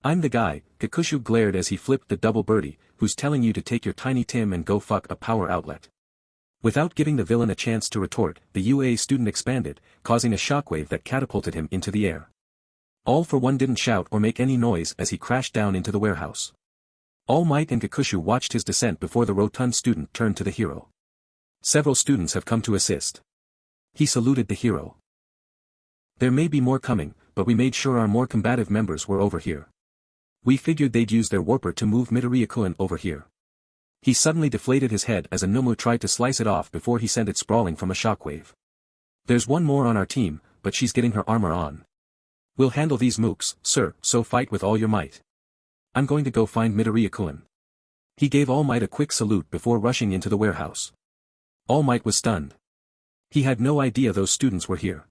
Speaker 1: I'm the guy, Kakushu glared as he flipped the double birdie, who's telling you to take your tiny Tim and go fuck a power outlet. Without giving the villain a chance to retort, the UA student expanded, causing a shockwave that catapulted him into the air. All for one didn't shout or make any noise as he crashed down into the warehouse. All Might and Kakushu watched his descent before the rotund student turned to the hero. Several students have come to assist. He saluted the hero. There may be more coming, but we made sure our more combative members were over here. We figured they'd use their warper to move Midoriya-kun over here. He suddenly deflated his head as a Nomu tried to slice it off before he sent it sprawling from a shockwave. There's one more on our team, but she's getting her armor on. We'll handle these mooks, sir, so fight with all your might. I'm going to go find Midoriya-kun. He gave All Might a quick salute before rushing into the warehouse. All Might was stunned. He had no idea those students were here.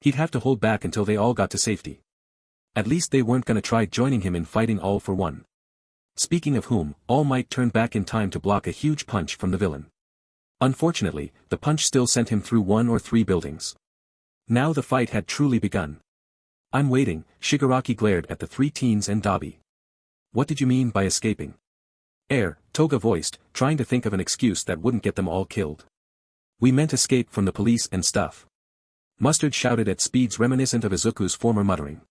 Speaker 1: He'd have to hold back until they all got to safety. At least they weren't gonna try joining him in fighting All for One. Speaking of whom, All Might turned back in time to block a huge punch from the villain. Unfortunately, the punch still sent him through 1 or 3 buildings. Now the fight had truly begun. I'm waiting, Shigaraki glared at the 3 teens and Dabi. What did you mean by escaping? Toga voiced, trying to think of an excuse that wouldn't get them all killed. We meant escape from the police and stuff. Mustard shouted at speeds reminiscent of Izuku's former muttering.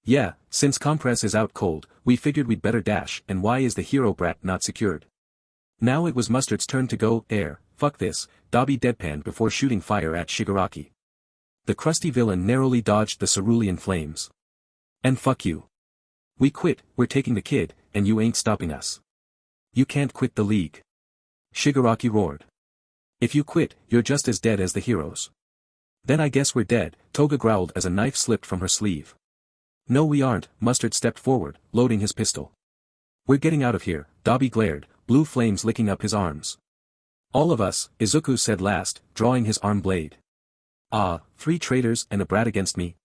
Speaker 1: Yeah, since Compress is out cold, we figured we'd better dash, and why is the hero brat not secured? Now it was Mustard's turn to go, fuck this, Dabi deadpanned before shooting fire at Shigaraki. The crusty villain narrowly dodged the cerulean flames. And fuck you. We quit, we're taking the kid, and you ain't stopping us. You can't quit the league. Shigaraki roared. If you quit, you're just as dead as the heroes. Then I guess we're dead, Toga growled as a knife slipped from her sleeve. No we aren't, Mustard stepped forward, loading his pistol. We're getting out of here, Dabi glared, blue flames licking up his arms. All of us, Izuku said last, drawing his arm blade. 3 traitors and a brat against me?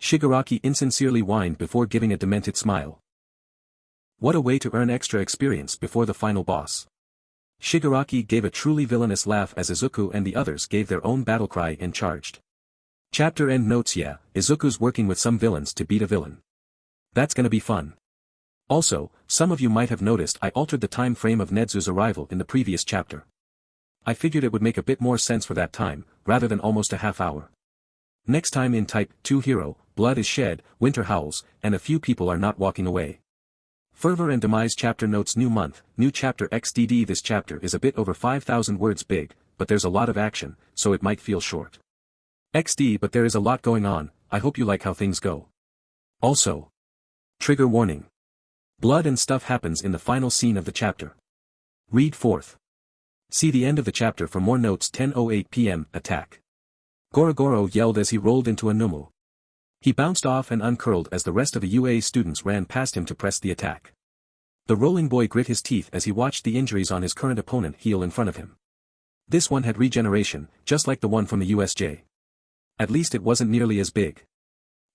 Speaker 1: Shigaraki insincerely whined before giving a demented smile. What a way to earn extra experience before the final boss. Shigaraki gave a truly villainous laugh as Izuku and the others gave their own battle cry and charged. Chapter end notes. Yeah, Izuku's working with some villains to beat a villain. That's gonna be fun. Also, some of you might have noticed I altered the time frame of Netsu's arrival in the previous chapter. I figured it would make a bit more sense for that time, rather than almost a half hour. Next time in Type 2 Hero, blood is shed, winter howls, and a few people are not walking away. Fervor and Demise chapter notes. New month, new chapter XDD. This chapter is a bit over 5,000 words big, but there's a lot of action, so it might feel short. XD but there is a lot going on, I hope you like how things go. Also. Trigger warning. Blood and stuff happens in the final scene of the chapter. Read forth. See the end of the chapter for more notes. 10:08 p.m. Attack. Gorogoro yelled as he rolled into a Nomu. He bounced off and uncurled as the rest of the UA students ran past him to press the attack. The rolling boy grit his teeth as he watched the injuries on his current opponent heal in front of him. This one had regeneration, just like the one from the USJ. At least it wasn't nearly as big.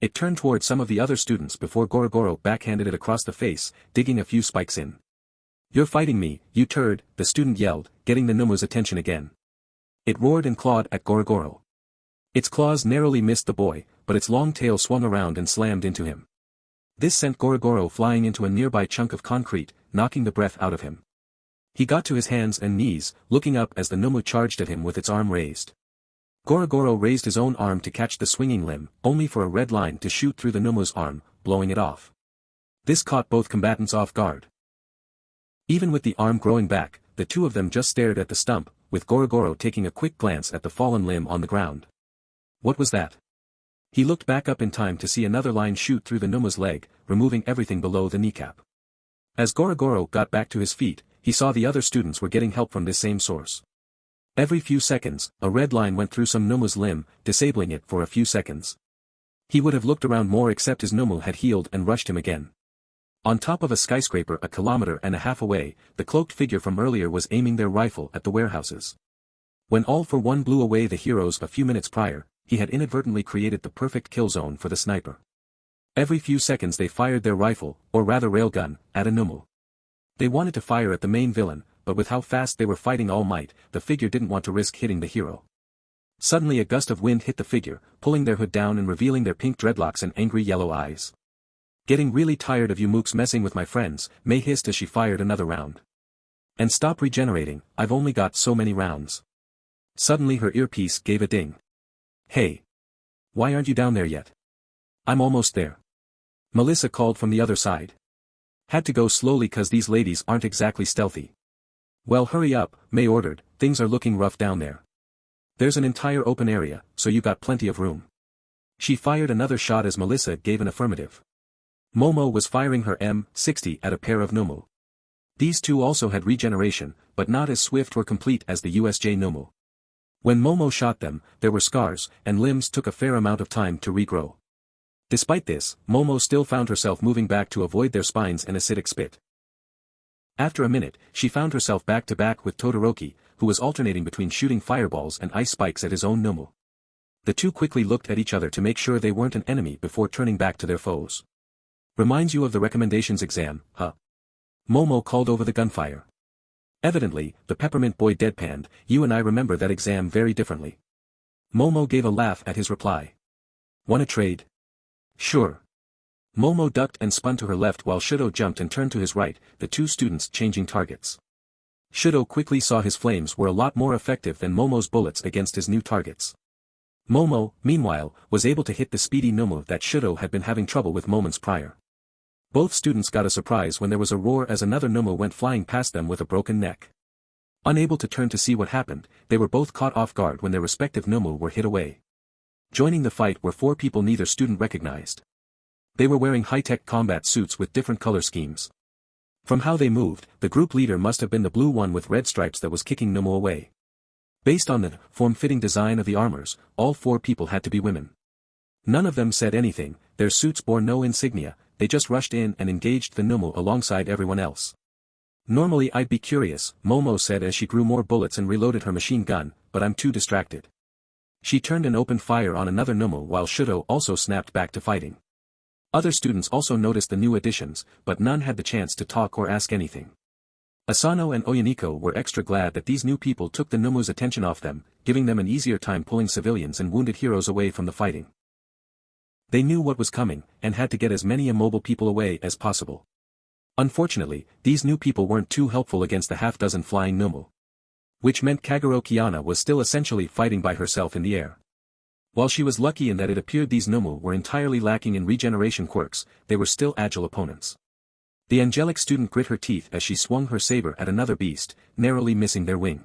Speaker 1: It turned toward some of the other students before Gorogoro backhanded it across the face, digging a few spikes in. You're fighting me, you turd, the student yelled, getting the Nomu's attention again. It roared and clawed at Gorogoro. Its claws narrowly missed the boy, but its long tail swung around and slammed into him. This sent Gorogoro flying into a nearby chunk of concrete, knocking the breath out of him. He got to his hands and knees, looking up as the Nomu charged at him with its arm raised. Gorogoro raised his own arm to catch the swinging limb, only for a red line to shoot through the Nomu's arm, blowing it off. This caught both combatants off guard. Even with the arm growing back, the two of them just stared at the stump, with Gorogoro taking a quick glance at the fallen limb on the ground. What was that? He looked back up in time to see another line shoot through the Nomu's leg, removing everything below the kneecap. As Gorogoro got back to his feet, he saw the other students were getting help from this same source. Every few seconds, a red line went through some Nomu's limb, disabling it for a few seconds. He would have looked around more except his Nomu had healed and rushed him again. On top of a skyscraper 1.5 kilometers away, the cloaked figure from earlier was aiming their rifle at the warehouses. When All for One blew away the heroes a few minutes prior, he had inadvertently created the perfect kill zone for the sniper. Every few seconds they fired their rifle, or rather railgun, at a Nomu. They wanted to fire at the main villain, but with how fast they were fighting All Might, the figure didn't want to risk hitting the hero. Suddenly a gust of wind hit the figure, pulling their hood down and revealing their pink dreadlocks and angry yellow eyes. Getting really tired of you mooks messing with my friends, Mei hissed as she fired another round. And stop regenerating, I've only got so many rounds. Suddenly her earpiece gave a ding. Hey! Why aren't you down there yet? I'm almost there. Melissa called from the other side. Had to go slowly cause these ladies aren't exactly stealthy. Well hurry up, Mei ordered, things are looking rough down there. There's an entire open area, so you got plenty of room. She fired another shot as Melissa gave an affirmative. Momo was firing her M60 at a pair of Nomu. These two also had regeneration, but not as swift or complete as the USJ Nomu. When Momo shot them, there were scars, and limbs took a fair amount of time to regrow. Despite this, Momo still found herself moving back to avoid their spines and acidic spit. After a minute, she found herself back to back with Todoroki, who was alternating between shooting fireballs and ice spikes at his own Nomu. The two quickly looked at each other to make sure they weren't an enemy before turning back to their foes. Reminds you of the recommendations exam, huh? Momo called over the gunfire. Evidently, the peppermint boy deadpanned, you and I remember that exam very differently. Momo gave a laugh at his reply. Wanna trade? Sure. Momo ducked and spun to her left while Shido jumped and turned to his right, the two students changing targets. Shido quickly saw his flames were a lot more effective than Momo's bullets against his new targets. Momo, meanwhile, was able to hit the speedy Nomu that Shido had been having trouble with moments prior. Both students got a surprise when there was a roar as another Nomu went flying past them with a broken neck. Unable to turn to see what happened, they were both caught off guard when their respective Nomu were hit away. Joining the fight were 4 people neither student recognized. They were wearing high-tech combat suits with different color schemes. From how they moved, the group leader must have been the blue one with red stripes that was kicking Nomu away. Based on the form-fitting design of the armors, all 4 people had to be women. None of them said anything, their suits bore no insignia, they just rushed in and engaged the Nomu alongside everyone else. Normally I'd be curious, Momo said as she grew more bullets and reloaded her machine gun, but I'm too distracted. She turned and opened fire on another Nomu while Shido also snapped back to fighting. Other students also noticed the new additions, but none had the chance to talk or ask anything. Asano and Oyaniko were extra glad that these new people took the Nomu's attention off them, giving them an easier time pulling civilians and wounded heroes away from the fighting. They knew what was coming, and had to get as many immobile people away as possible. Unfortunately, these new people weren't too helpful against the half-dozen flying Nomu. Which meant Kagero Kiana was still essentially fighting by herself in the air. While she was lucky in that it appeared these Nomu were entirely lacking in regeneration quirks, they were still agile opponents. The angelic student grit her teeth as she swung her saber at another beast, narrowly missing their wing.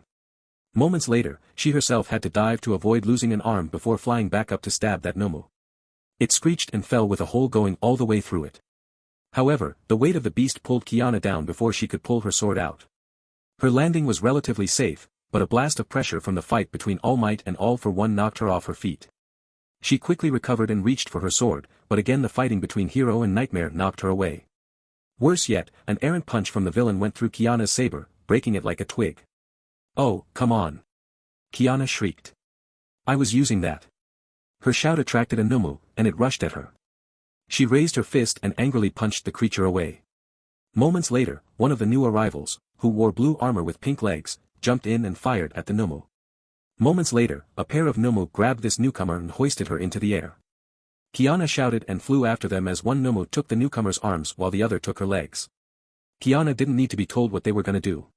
Speaker 1: Moments later, she herself had to dive to avoid losing an arm before flying back up to stab that Nomu. It screeched and fell with a hole going all the way through it. However, the weight of the beast pulled Kiana down before she could pull her sword out. Her landing was relatively safe, but a blast of pressure from the fight between All Might and All for One knocked her off her feet. She quickly recovered and reached for her sword, but again the fighting between Hero and Nightmare knocked her away. Worse yet, an errant punch from the villain went through Kiana's saber, breaking it like a twig. Oh, come on! Kiana shrieked. I was using that. Her shout attracted a Nomu, and it rushed at her. She raised her fist and angrily punched the creature away. Moments later, one of the new arrivals, who wore blue armor with pink legs, jumped in and fired at the Nomu. Moments later, a pair of Nomu grabbed this newcomer and hoisted her into the air. Kiana shouted and flew after them as one Nomu took the newcomer's arms while the other took her legs. Kiana didn't need to be told what they were gonna do.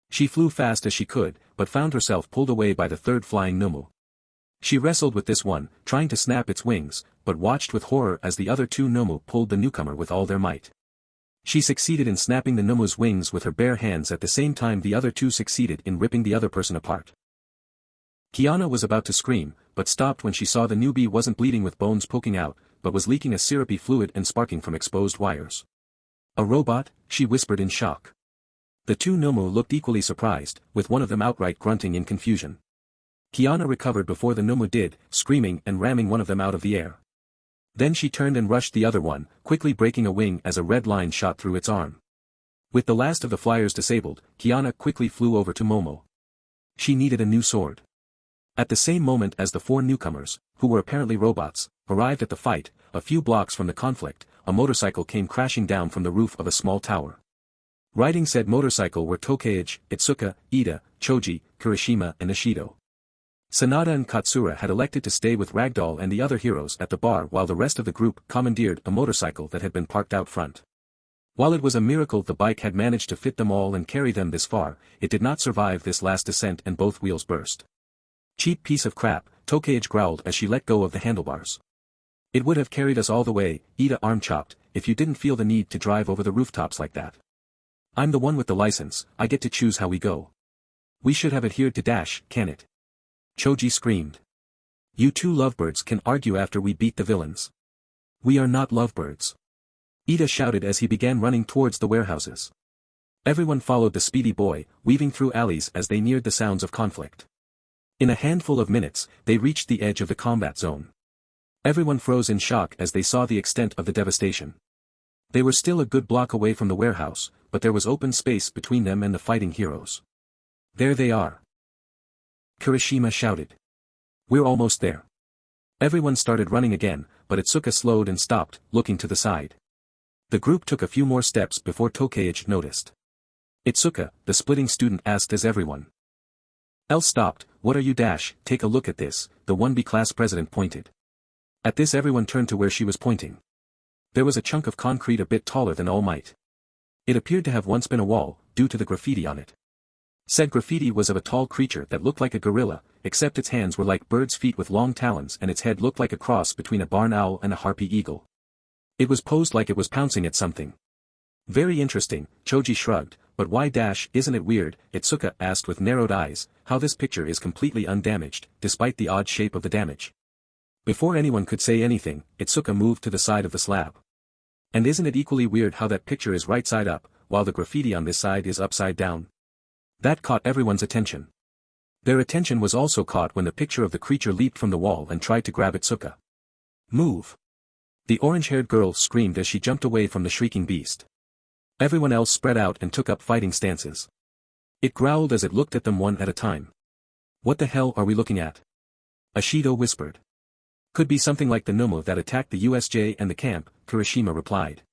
Speaker 1: She flew fast as she could, but found herself pulled away by the third flying Nomu. She wrestled with this one, trying to snap its wings, but watched with horror as the other 2 Nomu pulled the newcomer with all their might. She succeeded in snapping the Nomu's wings with her bare hands at the same time the other two succeeded in ripping the other person apart. Kiana was about to scream, but stopped when she saw the newbie wasn't bleeding with bones poking out, but was leaking a syrupy fluid and sparking from exposed wires. A robot? She whispered in shock. The two Nomu looked equally surprised, with one of them outright grunting in confusion. Kiana recovered before the Nomu did, screaming and ramming one of them out of the air. Then she turned and rushed the other one, quickly breaking a wing as a red line shot through its arm. With the last of the flyers disabled, Kiana quickly flew over to Momo. She needed a new sword. At the same moment as the four newcomers, who were apparently robots, arrived at the fight, a few blocks from the conflict, a motorcycle came crashing down from the roof of a small tower. Riding said motorcycle were Tokage, Itsuka, Ida, Choji, Kirishima and Ishido. Sanada and Katsura had elected to stay with Ragdoll and the other heroes at the bar while the rest of the group commandeered a motorcycle that had been parked out front. While it was a miracle the bike had managed to fit them all and carry them this far, it did not survive this last descent and both wheels burst. Cheap piece of crap, Tokage growled as she let go of the handlebars. It would have carried us all the way, Ida arm chopped, if you didn't feel the need to drive over the rooftops like that. I'm the one with the license, I get to choose how we go. We should have adhered to Dash, can it? Choji screamed. You two lovebirds can argue after we beat the villains. We are not lovebirds. Ida shouted as he began running towards the warehouses. Everyone followed the speedy boy, weaving through alleys as they neared the sounds of conflict. In a handful of minutes, they reached the edge of the combat zone. Everyone froze in shock as they saw the extent of the devastation. They were still a good block away from the warehouse, but there was open space between them and the fighting heroes. There they are. Kirishima shouted. We're almost there. Everyone started running again, but Itsuka slowed and stopped, looking to the side. The group took a few more steps before Tokage noticed. Itsuka, the splitting student asked as everyone else stopped, what are you dash, take a look at this, the 1B class president pointed. At this everyone turned to where she was pointing. There was a chunk of concrete a bit taller than All Might. It appeared to have once been a wall, due to the graffiti on it. Said graffiti was of a tall creature that looked like a gorilla, except its hands were like bird's feet with long talons and its head looked like a cross between a barn owl and a harpy eagle. It was posed like it was pouncing at something. Very interesting, Choji shrugged, but why dash, isn't it weird, Itsuka asked with narrowed eyes, how this picture is completely undamaged, despite the odd shape of the damage. Before anyone could say anything, Itsuka moved to the side of the slab. And isn't it equally weird how that picture is right side up, while the graffiti on this side is upside down? That caught everyone's attention. Their attention was also caught when the picture of the creature leaped from the wall and tried to grab Itsuka. Move! The orange-haired girl screamed as she jumped away from the shrieking beast. Everyone else spread out and took up fighting stances. It growled as it looked at them one at a time. What the hell are we looking at? Ishido whispered. Could be something like the Nomu that attacked the USJ and the camp, Kirishima replied.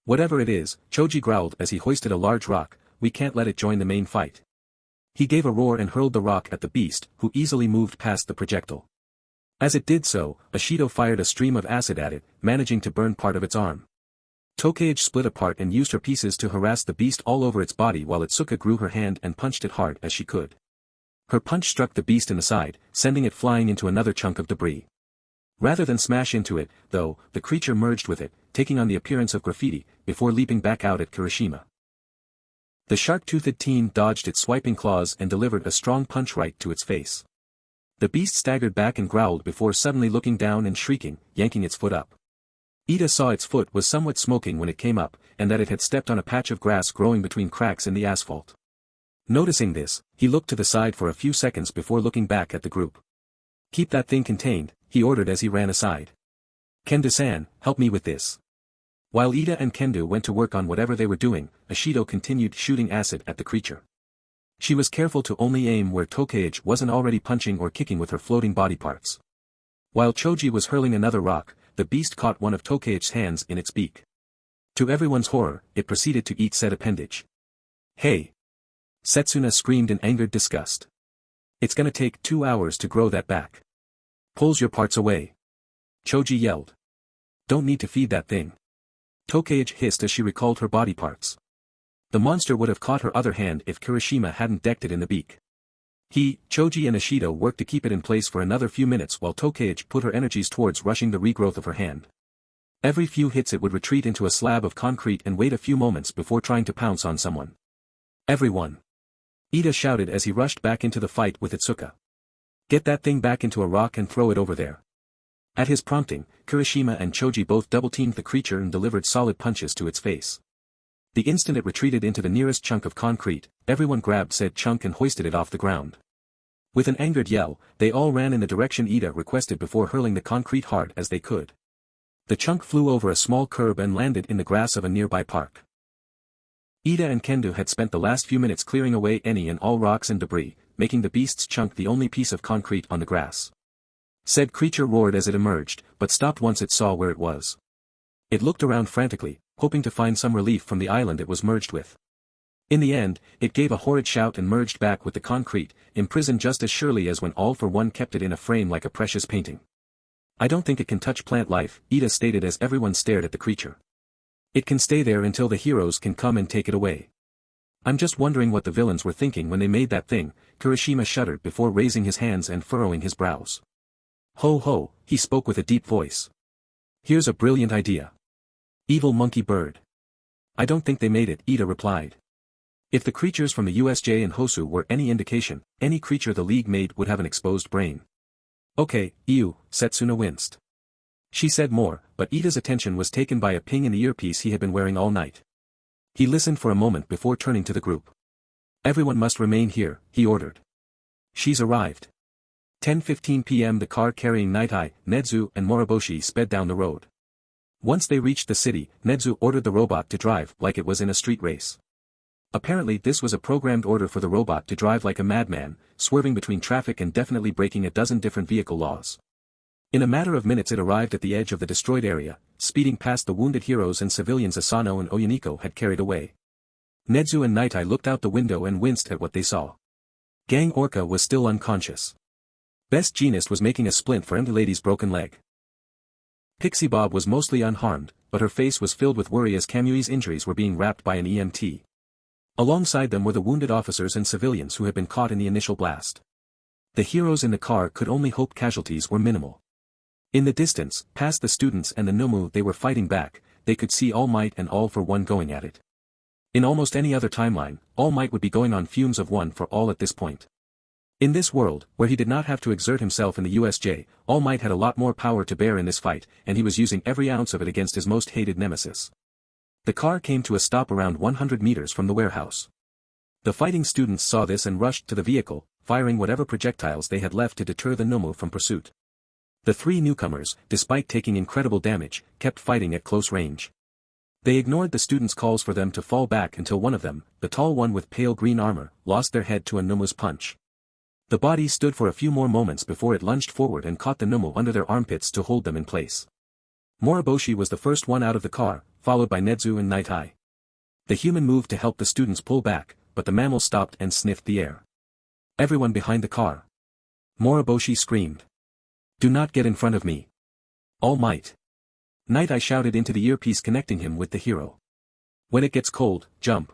Speaker 1: Whatever it is, Choji growled as he hoisted a large rock, we can't let it join the main fight. He gave a roar and hurled the rock at the beast, who easily moved past the projectile. As it did so, Ishido fired a stream of acid at it, managing to burn part of its arm. Tokage split apart and used her pieces to harass the beast all over its body while Itsuka grew her hand and punched it hard as she could. Her punch struck the beast in the side, sending it flying into another chunk of debris. Rather than smash into it, though, the creature merged with it, taking on the appearance of graffiti, before leaping back out at Kirishima. The shark-toothed teen dodged its swiping claws and delivered a strong punch right to its face. The beast staggered back and growled before suddenly looking down and shrieking, yanking its foot up. Ida saw its foot was somewhat smoking when it came up, and that it had stepped on a patch of grass growing between cracks in the asphalt. Noticing this, he looked to the side for a few seconds before looking back at the group. Keep that thing contained, he ordered as he ran aside. Kendo-san, help me with this. While Ida and Kendo went to work on whatever they were doing, Ishido continued shooting acid at the creature. She was careful to only aim where Tokage wasn't already punching or kicking with her floating body parts. While Choji was hurling another rock, the beast caught one of Tokage's hands in its beak. To everyone's horror, it proceeded to eat said appendage. Hey! Setsuna screamed in angered disgust. It's gonna take 2 hours to grow that back. Pulls your parts away. Choji yelled. Don't need to feed that thing. Tokage hissed as she recalled her body parts. The monster would have caught her other hand if Kirishima hadn't decked it in the beak. He, Choji and Ishido worked to keep it in place for another few minutes while Tokage put her energies towards rushing the regrowth of her hand. Every few hits it would retreat into a slab of concrete and wait a few moments before trying to pounce on someone. Everyone! Ida shouted as he rushed back into the fight with Itsuka. Get that thing back into a rock and throw it over there. At his prompting, Kirishima and Choji both double-teamed the creature and delivered solid punches to its face. The instant it retreated into the nearest chunk of concrete, everyone grabbed said chunk and hoisted it off the ground. With an angered yell, they all ran in the direction Ida requested before hurling the concrete hard as they could. The chunk flew over a small curb and landed in the grass of a nearby park. Ida and Kendo had spent the last few minutes clearing away any and all rocks and debris, making the beast's chunk the only piece of concrete on the grass. Said creature roared as it emerged, but stopped once it saw where it was. It looked around frantically, hoping to find some relief from the island it was merged with. In the end, it gave a horrid shout and merged back with the concrete, imprisoned just as surely as when All for One kept it in a frame like a precious painting. I don't think it can touch plant life, Ida stated as everyone stared at the creature. It can stay there until the heroes can come and take it away. I'm just wondering what the villains were thinking when they made that thing, Kirishima shuddered before raising his hands and furrowing his brows. Ho ho, he spoke with a deep voice. Here's a brilliant idea. Evil monkey bird. I don't think they made it, Ida replied. If the creatures from the USJ and Hosu were any indication, any creature the League made would have an exposed brain. Okay, ew, Setsuna winced. She said more, but Ida's attention was taken by a ping in the earpiece he had been wearing all night. He listened for a moment before turning to the group. Everyone must remain here, he ordered. She's arrived. 10:15 p.m. The car carrying Night Eye, Nedzu and Moriboshi sped down the road. Once they reached the city, Nedzu ordered the robot to drive like it was in a street race. Apparently this was a programmed order for the robot to drive like a madman, swerving between traffic and definitely breaking a dozen different vehicle laws. In a matter of minutes it arrived at the edge of the destroyed area, speeding past the wounded heroes and civilians Asano and Oyuniko had carried away. Nedzu and Night Eye looked out the window and winced at what they saw. Gang Orca was still unconscious. Best Jeanist was making a splint for Empty Lady's broken leg. Pixie Bob was mostly unharmed, but her face was filled with worry as Kamui's injuries were being wrapped by an EMT. Alongside them were the wounded officers and civilians who had been caught in the initial blast. The heroes in the car could only hope casualties were minimal. In the distance, past the students and the Nomu they were fighting back, they could see All Might and All for One going at it. In almost any other timeline, All Might would be going on fumes of One for All at this point. In this world, where he did not have to exert himself in the USJ, All Might had a lot more power to bear in this fight, and he was using every ounce of it against his most hated nemesis. The car came to a stop around 100 meters from the warehouse. The fighting students saw this and rushed to the vehicle, firing whatever projectiles they had left to deter the Nomu from pursuit. The three newcomers, despite taking incredible damage, kept fighting at close range. They ignored the students' calls for them to fall back until one of them, the tall one with pale green armor, lost their head to a Nomu's punch. The body stood for a few more moments before it lunged forward and caught the Nomu under their armpits to hold them in place. Moriboshi was the first one out of the car, followed by Nedzu and Night Eye. The human moved to help the students pull back, but the mammal stopped and sniffed the air. Everyone behind the car. Moriboshi screamed. Do not get in front of me. All Might. Night Eye shouted into the earpiece connecting him with the hero. When it gets cold, jump.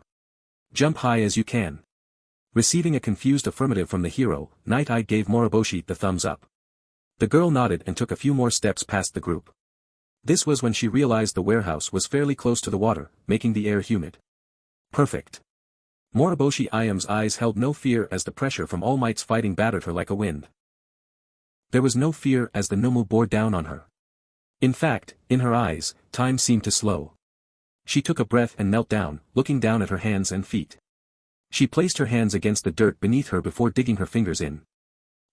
Speaker 1: Jump high as you can. Receiving a confused affirmative from the hero, Night Eye gave Moriboshi the thumbs up. The girl nodded and took a few more steps past the group. This was when she realized the warehouse was fairly close to the water, making the air humid. Perfect. Moriboshi Ayam's eyes held no fear as the pressure from All Might's fighting battered her like a wind. There was no fear as the Nomu bore down on her. In fact, in her eyes, time seemed to slow. She took a breath and knelt down, looking down at her hands and feet. She placed her hands against the dirt beneath her before digging her fingers in.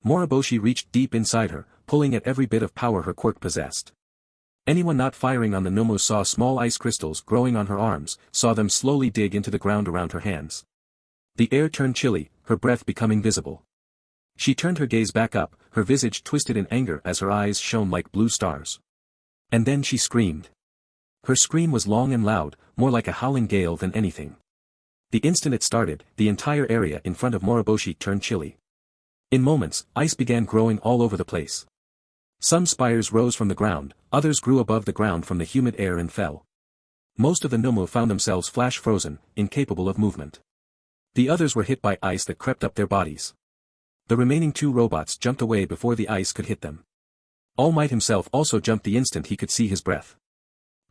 Speaker 1: Moriboshi reached deep inside her, pulling at every bit of power her quirk possessed. Anyone not firing on the Nomu saw small ice crystals growing on her arms, saw them slowly dig into the ground around her hands. The air turned chilly, her breath becoming visible. She turned her gaze back up, her visage twisted in anger as her eyes shone like blue stars. And then she screamed. Her scream was long and loud, more like a howling gale than anything. The instant it started, the entire area in front of Moriboshi turned chilly. In moments, ice began growing all over the place. Some spires rose from the ground, others grew above the ground from the humid air and fell. Most of the Nomu found themselves flash-frozen, incapable of movement. The others were hit by ice that crept up their bodies. The remaining two robots jumped away before the ice could hit them. All Might himself also jumped the instant he could see his breath.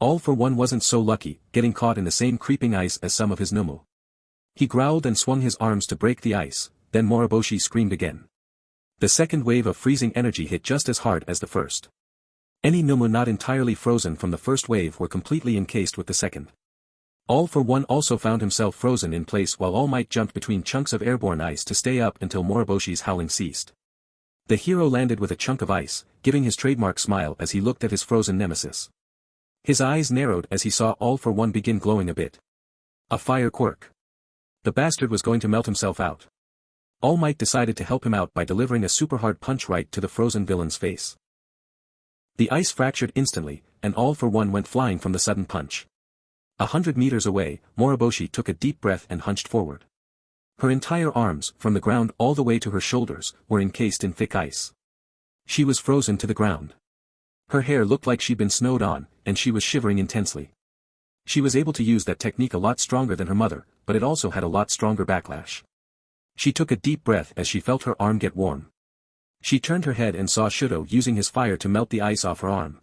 Speaker 1: All for One wasn't so lucky, getting caught in the same creeping ice as some of his Nomu. He growled and swung his arms to break the ice, then Moriboshi screamed again. The second wave of freezing energy hit just as hard as the first. Any Nomu not entirely frozen from the first wave were completely encased with the second. All for One also found himself frozen in place while All Might jumped between chunks of airborne ice to stay up until Moriboshi's howling ceased. The hero landed with a chunk of ice, giving his trademark smile as he looked at his frozen nemesis. His eyes narrowed as he saw All for One begin glowing a bit. A fire quirk. The bastard was going to melt himself out. All Might decided to help him out by delivering a super hard punch right to the frozen villain's face. The ice fractured instantly, and All for One went flying from the sudden punch. 100 meters away, Moriboshi took a deep breath and hunched forward. Her entire arms, from the ground all the way to her shoulders, were encased in thick ice. She was frozen to the ground. Her hair looked like she'd been snowed on, and she was shivering intensely. She was able to use that technique a lot stronger than her mother, but it also had a lot stronger backlash. She took a deep breath as she felt her arm get warm. She turned her head and saw Shudo using his fire to melt the ice off her arm.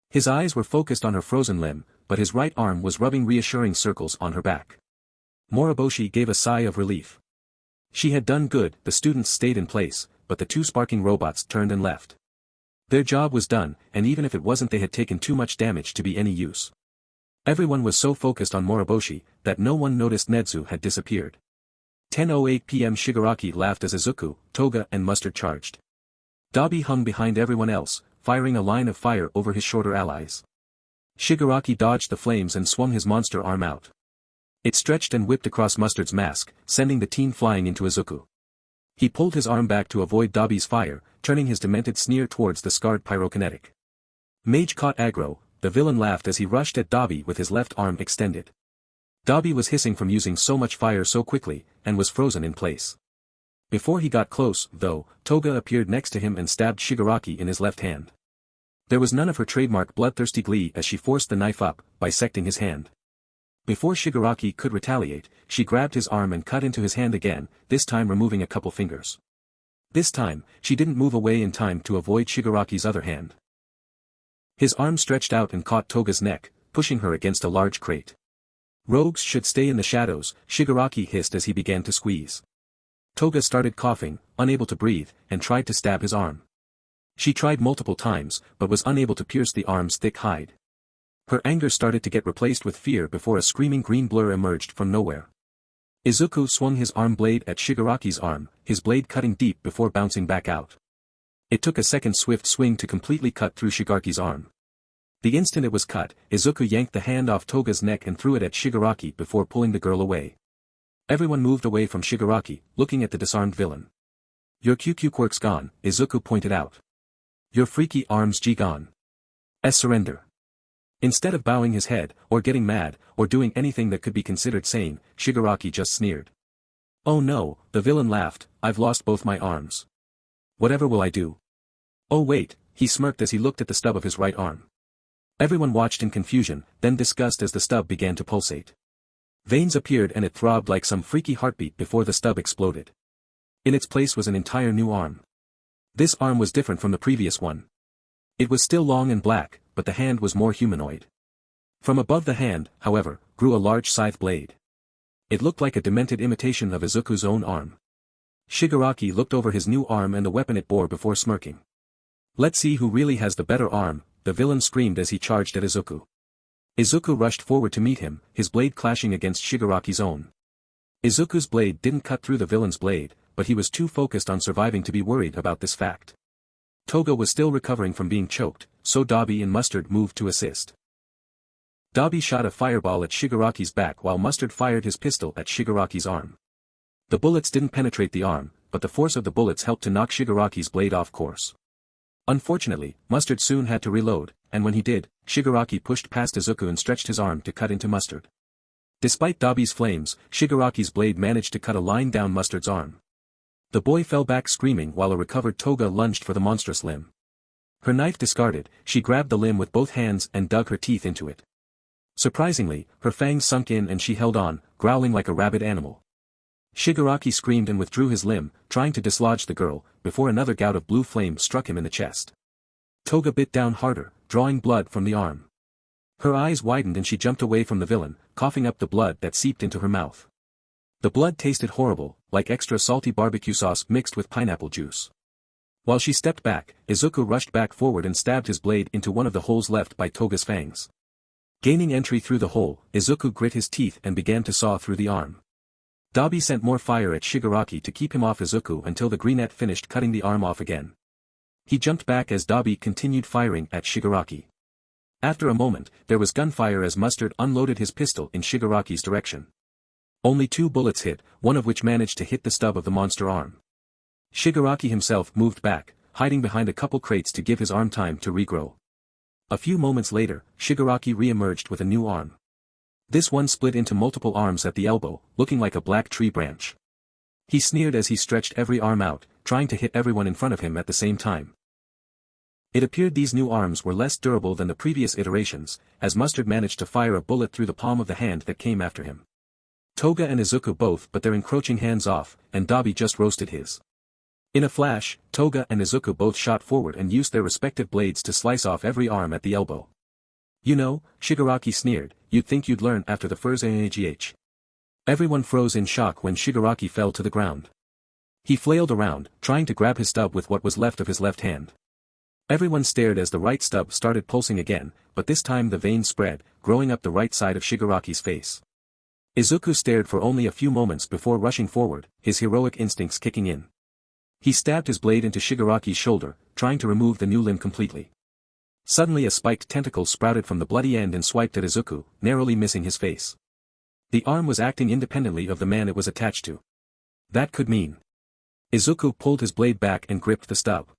Speaker 1: His eyes were focused on her frozen limb, but his right arm was rubbing reassuring circles on her back. Moriboshi gave a sigh of relief. She had done good, the students stayed in place, but the two sparking robots turned and left. Their job was done, and even if it wasn't they had taken too much damage to be any use. Everyone was so focused on Moriboshi, that no one noticed Netsu had disappeared. 10:08 p.m. Shigaraki laughed as Izuku, Toga and Mustard charged. Dabi hung behind everyone else, firing a line of fire over his shorter allies. Shigaraki dodged the flames and swung his monster arm out. It stretched and whipped across Mustard's mask, sending the teen flying into Izuku. He pulled his arm back to avoid Dabi's fire, turning his demented sneer towards the scarred pyrokinetic. Mage caught aggro, the villain laughed as he rushed at Dabi with his left arm extended. Dabi was hissing from using so much fire so quickly, and was frozen in place. Before he got close, though, Toga appeared next to him and stabbed Shigaraki in his left hand. There was none of her trademark bloodthirsty glee as she forced the knife up, bisecting his hand. Before Shigaraki could retaliate, she grabbed his arm and cut into his hand again, this time removing a couple fingers. This time, she didn't move away in time to avoid Shigaraki's other hand. His arm stretched out and caught Toga's neck, pushing her against a large crate. Rogues should stay in the shadows, Shigaraki hissed as he began to squeeze. Toga started coughing, unable to breathe, and tried to stab his arm. She tried multiple times, but was unable to pierce the arm's thick hide. Her anger started to get replaced with fear before a screaming green blur emerged from nowhere. Izuku swung his arm blade at Shigaraki's arm, his blade cutting deep before bouncing back out. It took a second swift swing to completely cut through Shigaraki's arm. The instant it was cut, Izuku yanked the hand off Toga's neck and threw it at Shigaraki before pulling the girl away. Everyone moved away from Shigaraki, looking at the disarmed villain. "Your QQ quirk's gone," Izuku pointed out. "Your freaky arms gone. Surrender." Instead of bowing his head, or getting mad, or doing anything that could be considered sane, Shigaraki just sneered. "Oh no," the villain laughed, "I've lost both my arms. Whatever will I do?" "Oh wait," he smirked as he looked at the stub of his right arm. Everyone watched in confusion, then disgust as the stub began to pulsate. Veins appeared and it throbbed like some freaky heartbeat before the stub exploded. In its place was an entire new arm. This arm was different from the previous one. It was still long and black, but the hand was more humanoid. From above the hand, however, grew a large scythe blade. It looked like a demented imitation of Izuku's own arm. Shigaraki looked over his new arm and the weapon it bore before smirking. "Let's see who really has the better arm," the villain screamed as he charged at Izuku. Izuku rushed forward to meet him, his blade clashing against Shigaraki's own. Izuku's blade didn't cut through the villain's blade, but he was too focused on surviving to be worried about this fact. Toga was still recovering from being choked, so Dabi and Mustard moved to assist. Dabi shot a fireball at Shigaraki's back while Mustard fired his pistol at Shigaraki's arm. The bullets didn't penetrate the arm, but the force of the bullets helped to knock Shigaraki's blade off course. Unfortunately, Mustard soon had to reload, and when he did, Shigaraki pushed past Izuku and stretched his arm to cut into Mustard. Despite Dabi's flames, Shigaraki's blade managed to cut a line down Mustard's arm. The boy fell back screaming while a recovered Toga lunged for the monstrous limb. Her knife discarded, she grabbed the limb with both hands and dug her teeth into it. Surprisingly, her fangs sunk in and she held on, growling like a rabid animal. Shigaraki screamed and withdrew his limb, trying to dislodge the girl, before another gout of blue flame struck him in the chest. Toga bit down harder, drawing blood from the arm. Her eyes widened and she jumped away from the villain, coughing up the blood that seeped into her mouth. The blood tasted horrible, like extra salty barbecue sauce mixed with pineapple juice. While she stepped back, Izuku rushed back forward and stabbed his blade into one of the holes left by Toga's fangs. Gaining entry through the hole, Izuku grit his teeth and began to saw through the arm. Dabi sent more fire at Shigaraki to keep him off Izuku until the greenette finished cutting the arm off again. He jumped back as Dabi continued firing at Shigaraki. After a moment, there was gunfire as Mustard unloaded his pistol in Shigaraki's direction. Only 2 bullets hit, one of which managed to hit the stub of the monster arm. Shigaraki himself moved back, hiding behind a couple crates to give his arm time to regrow. A few moments later, Shigaraki re-emerged with a new arm. This one split into multiple arms at the elbow, looking like a black tree branch. He sneered as he stretched every arm out, trying to hit everyone in front of him at the same time. It appeared these new arms were less durable than the previous iterations, as Mustard managed to fire a bullet through the palm of the hand that came after him. Toga and Izuku both but their encroaching hands off, and Dabi just roasted his. In a flash, Toga and Izuku both shot forward and used their respective blades to slice off every arm at the elbow. You know, Shigaraki sneered, you'd think you'd learn after the first MHA. Everyone froze in shock when Shigaraki fell to the ground. He flailed around, trying to grab his stub with what was left of his left hand. Everyone stared as the right stub started pulsing again, but this time the veins spread, growing up the right side of Shigaraki's face. Izuku stared for only a few moments before rushing forward, his heroic instincts kicking in. He stabbed his blade into Shigaraki's shoulder, trying to remove the new limb completely. Suddenly a spiked tentacle sprouted from the bloody end and swiped at Izuku, narrowly missing his face. The arm was acting independently of the man it was attached to. That could mean. Izuku pulled his blade back and gripped the stub.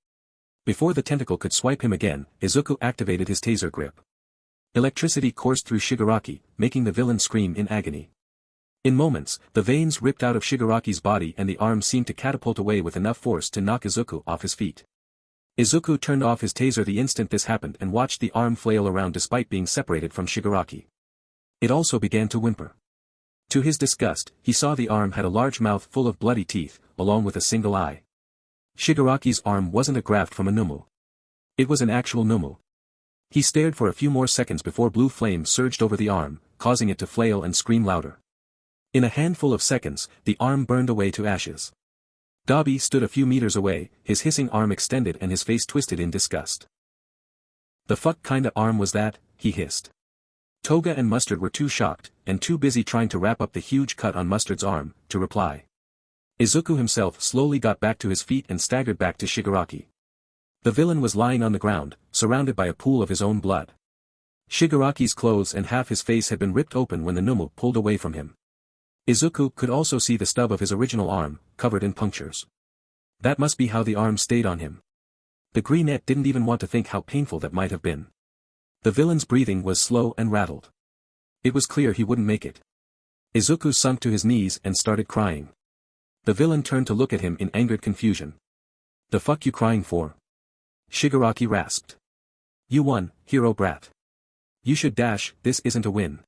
Speaker 1: Before the tentacle could swipe him again, Izuku activated his taser grip. Electricity coursed through Shigaraki, making the villain scream in agony. In moments, the veins ripped out of Shigaraki's body and the arm seemed to catapult away with enough force to knock Izuku off his feet. Izuku turned off his taser the instant this happened and watched the arm flail around despite being separated from Shigaraki. It also began to whimper. To his disgust, he saw the arm had a large mouth full of bloody teeth, along with a single eye. Shigaraki's arm wasn't a graft from a Numu. It was an actual Numu. He stared for a few more seconds before blue flames surged over the arm, causing it to flail and scream louder. In a handful of seconds, the arm burned away to ashes. Dabi stood a few meters away, his hissing arm extended and his face twisted in disgust. The fuck kinda arm was that, he hissed. Toga and Mustard were too shocked, and too busy trying to wrap up the huge cut on Mustard's arm, to reply. Izuku himself slowly got back to his feet and staggered back to Shigaraki. The villain was lying on the ground, surrounded by a pool of his own blood. Shigaraki's clothes and half his face had been ripped open when the Numu pulled away from him. Izuku could also see the stub of his original arm, covered in punctures. That must be how the arm stayed on him. The greenette didn't even want to think how painful that might have been. The villain's breathing was slow and rattled. It was clear he wouldn't make it. Izuku sunk to his knees and started crying. The villain turned to look at him in angered confusion. The fuck you crying for? Shigaraki rasped. You won, hero brat. You should dash, this isn't a win.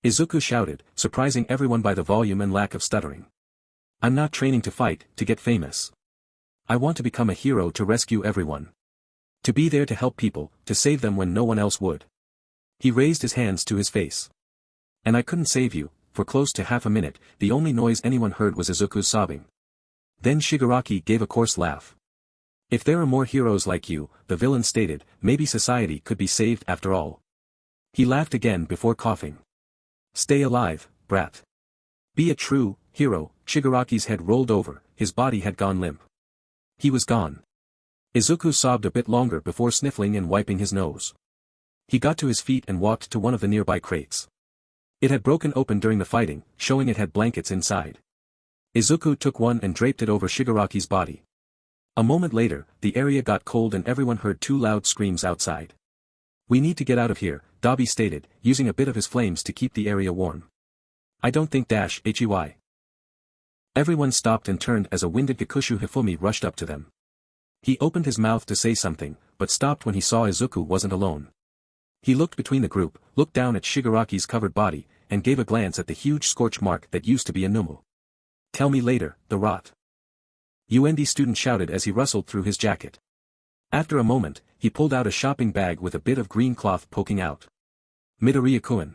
Speaker 1: Izuku shouted, surprising everyone by the volume and lack of stuttering. I'm not training to fight, to get famous. I want to become a hero to rescue everyone. To be there to help people, to save them when no one else would. He raised his hands to his face. And I couldn't save you. For close to half a minute, the only noise anyone heard was Izuku's sobbing. Then Shigaraki gave a coarse laugh. If there are more heroes like you, the villain stated, maybe society could be saved after all. He laughed again before coughing. Stay alive, brat. Be a true hero. Shigaraki's head rolled over, his body had gone limp. He was gone. Izuku sobbed a bit longer before sniffling and wiping his nose. He got to his feet and walked to one of the nearby crates. It had broken open during the fighting, showing it had blankets inside. Izuku took one and draped it over Shigaraki's body. A moment later, the area got cold and everyone heard 2 loud screams outside. We need to get out of here, Dabi stated, using a bit of his flames to keep the area warm. I don't think -HEY. Everyone stopped and turned as a winded Kikushu Hifumi rushed up to them. He opened his mouth to say something, but stopped when he saw Izuku wasn't alone. He looked between the group, looked down at Shigaraki's covered body, and gave a glance at the huge scorch mark that used to be a Numu. Tell me later, the rot. UND student shouted as he rustled through his jacket. After a moment, he pulled out a shopping bag with a bit of green cloth poking out. Midoriya-kun.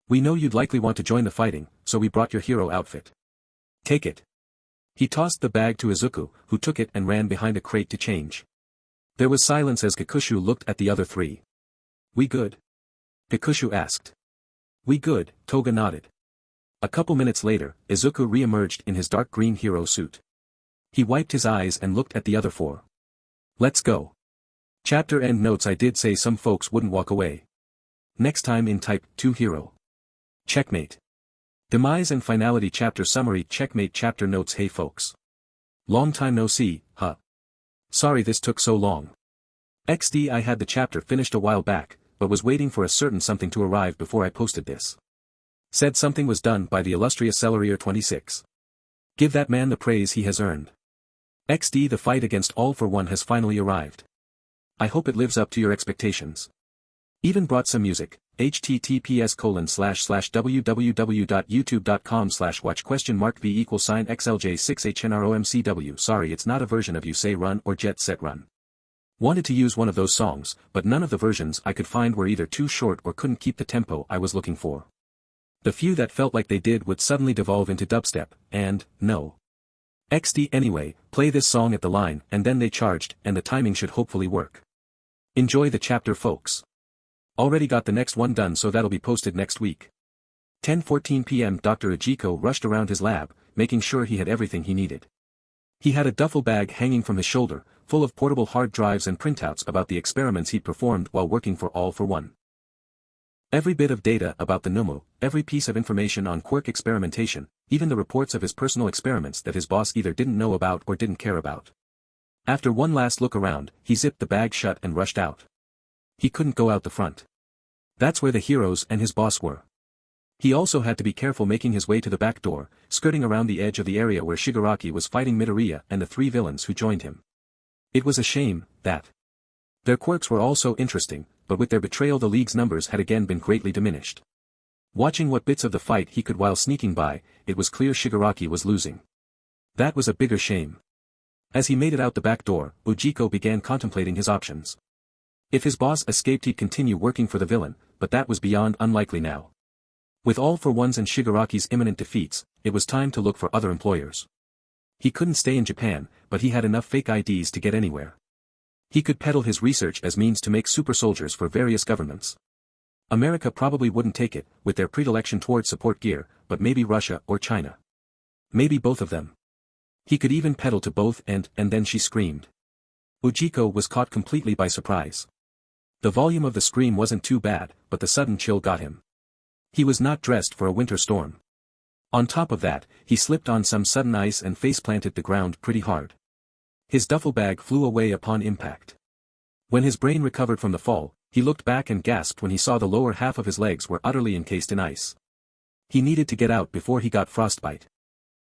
Speaker 1: We know you'd likely want to join the fighting, so we brought your hero outfit. Take it. He tossed the bag to Izuku, who took it and ran behind a crate to change. There was silence as Kikushu looked at the other three. We good? Kikushu asked. We good, Toga nodded. A couple minutes later, Izuku re-emerged in his dark green hero suit. He wiped his eyes and looked at the other four. Let's go. Chapter end notes. I did say some folks wouldn't walk away. Next time in Type 2 Hero. Checkmate. Demise and Finality Chapter Summary. Checkmate Chapter Notes. Hey folks. Long time no see, huh? Sorry this took so long. XD. I had the chapter finished a while back, but was waiting for a certain something to arrive before I posted this. Said something was done by the illustrious Celerio 26. Give that man the praise he has earned. XD. The fight against All for One has finally arrived. I hope it lives up to your expectations. Even brought some music. https://www.youtube.com/watch?v=xlj6hnromcw. Sorry, it's not a version of You Say Run or Jet Set Run. Wanted to use one of those songs, but none of the versions I could find were either too short or couldn't keep the tempo I was looking for. The few that felt like they did would suddenly devolve into dubstep, and, no. XD. Anyway, play this song at the line, and then they charged, and the timing should hopefully work. Enjoy the chapter folks. Already got the next one done, so that'll be posted next week. 10:14 p.m. Dr. Ujiko rushed around his lab, making sure he had everything he needed. He had a duffel bag hanging from his shoulder, full of portable hard drives and printouts about the experiments he'd performed while working for All for One. Every bit of data about the Nomu, every piece of information on quirk experimentation, even the reports of his personal experiments that his boss either didn't know about or didn't care about. After one last look around, he zipped the bag shut and rushed out. He couldn't go out the front. That's where the heroes and his boss were. He also had to be careful making his way to the back door, skirting around the edge of the area where Shigaraki was fighting Midoriya and the three villains who joined him. It was a shame, that their quirks were all so interesting, but with their betrayal the League's numbers had again been greatly diminished. Watching what bits of the fight he could while sneaking by, it was clear Shigaraki was losing. That was a bigger shame. As he made it out the back door, Ujiko began contemplating his options. If his boss escaped he'd continue working for the villain, but that was beyond unlikely now. With All for One's and Shigaraki's imminent defeats, it was time to look for other employers. He couldn't stay in Japan, but he had enough fake IDs to get anywhere. He could peddle his research as means to make super soldiers for various governments. America probably wouldn't take it, with their predilection towards support gear, but maybe Russia or China. Maybe both of them. He could even peddle to both and then she screamed. Ujiko was caught completely by surprise. The volume of the scream wasn't too bad, but the sudden chill got him. He was not dressed for a winter storm. On top of that, he slipped on some sudden ice and face-planted the ground pretty hard. His duffel bag flew away upon impact. When his brain recovered from the fall, he looked back and gasped when he saw the lower half of his legs were utterly encased in ice. He needed to get out before he got frostbite.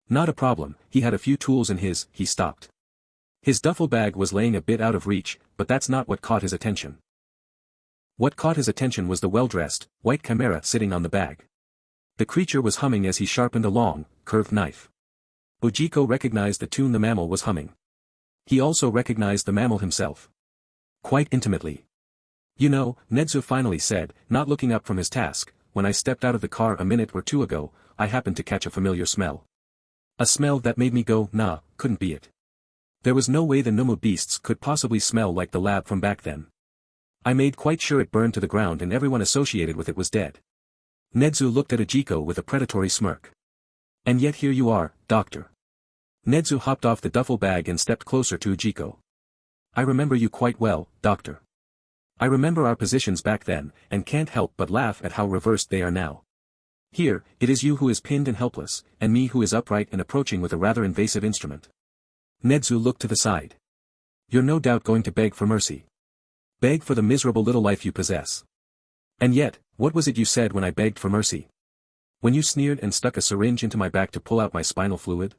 Speaker 1: Not a problem, he had a few tools in he stopped. His duffel bag was laying a bit out of reach, but that's not what caught his attention. What caught his attention was the well-dressed, white chimera sitting on the bag. The creature was humming as he sharpened a long, curved knife. Ujiko recognized the tune the mammal was humming. He also recognized the mammal himself. Quite intimately. You know, Nedzu finally said, not looking up from his task, when I stepped out of the car a minute or two ago, I happened to catch a familiar smell. A smell that made me go, nah, couldn't be it. There was no way the Nomu beasts could possibly smell like the lab from back then. I made quite sure it burned to the ground and everyone associated with it was dead. Nedzu looked at Ujiko with a predatory smirk. And yet here you are, Doctor. Nedzu hopped off the duffel bag and stepped closer to Ujiko. I remember you quite well, Doctor. I remember our positions back then, and can't help but laugh at how reversed they are now. Here, it is you who is pinned and helpless, and me who is upright and approaching with a rather invasive instrument. Nedzu looked to the side. You're no doubt going to beg for mercy. Beg for the miserable little life you possess. And yet, what was it you said when I begged for mercy? When you sneered and stuck a syringe into my back to pull out my spinal fluid?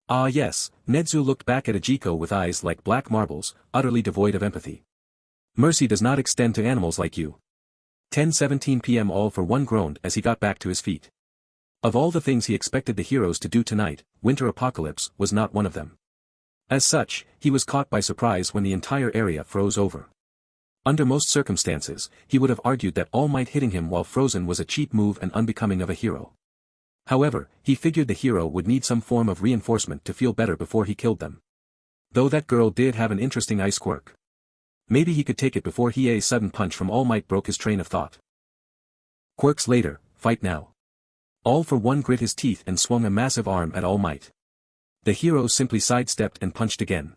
Speaker 1: Ah yes, Nedzu looked back at Ujiko with eyes like black marbles, utterly devoid of empathy. Mercy does not extend to animals like you. 10:17 p.m. All for One groaned as he got back to his feet. Of all the things he expected the heroes to do tonight, winter apocalypse was not one of them. As such, he was caught by surprise when the entire area froze over. Under most circumstances, he would have argued that All Might hitting him while frozen was a cheap move and unbecoming of a hero. However, he figured the hero would need some form of reinforcement to feel better before he killed them. Though that girl did have an interesting ice quirk. Maybe he could take it before a sudden punch from All Might broke his train of thought. Quirks later, fight now. All for One grit his teeth and swung a massive arm at All Might. The hero simply sidestepped and punched again.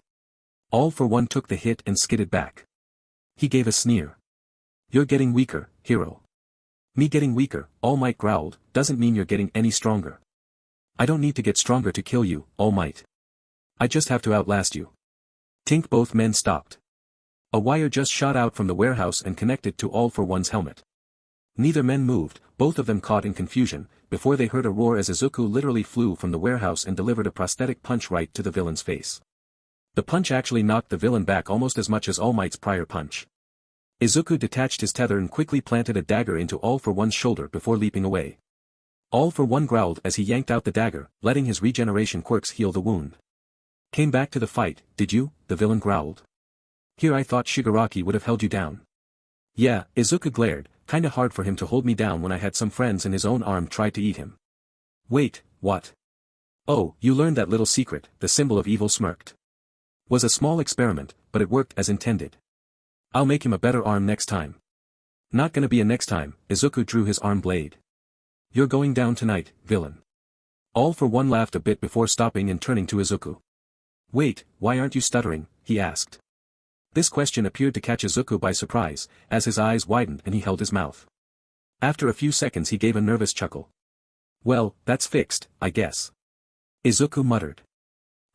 Speaker 1: All for One took the hit and skidded back. He gave a sneer. You're getting weaker, hero. Me getting weaker, All Might growled, doesn't mean you're getting any stronger. I don't need to get stronger to kill you, All Might. I just have to outlast you. Tink. Both men stopped. A wire just shot out from the warehouse and connected to All for One's helmet. Neither men moved, both of them caught in confusion, before they heard a roar as Izuku literally flew from the warehouse and delivered a prosthetic punch right to the villain's face. The punch actually knocked the villain back almost as much as All Might's prior punch. Izuku detached his tether and quickly planted a dagger into All for One's shoulder before leaping away. All for One growled as he yanked out the dagger, letting his regeneration quirks heal the wound. Came back to the fight, did you? The villain growled. Here I thought Shigaraki would have held you down. Yeah, Izuku glared, kinda hard for him to hold me down when I had some friends and his own arm tried to eat him. Wait, what? Oh, you learned that little secret, the symbol of evil smirked. Was a small experiment, but it worked as intended. I'll make him a better arm next time. Not gonna be a next time, Izuku drew his arm blade. You're going down tonight, villain. All for One laughed a bit before stopping and turning to Izuku. Wait, why aren't you stuttering? He asked. This question appeared to catch Izuku by surprise, as his eyes widened and he held his mouth. After a few seconds he gave a nervous chuckle. Well, that's fixed, I guess. Izuku muttered.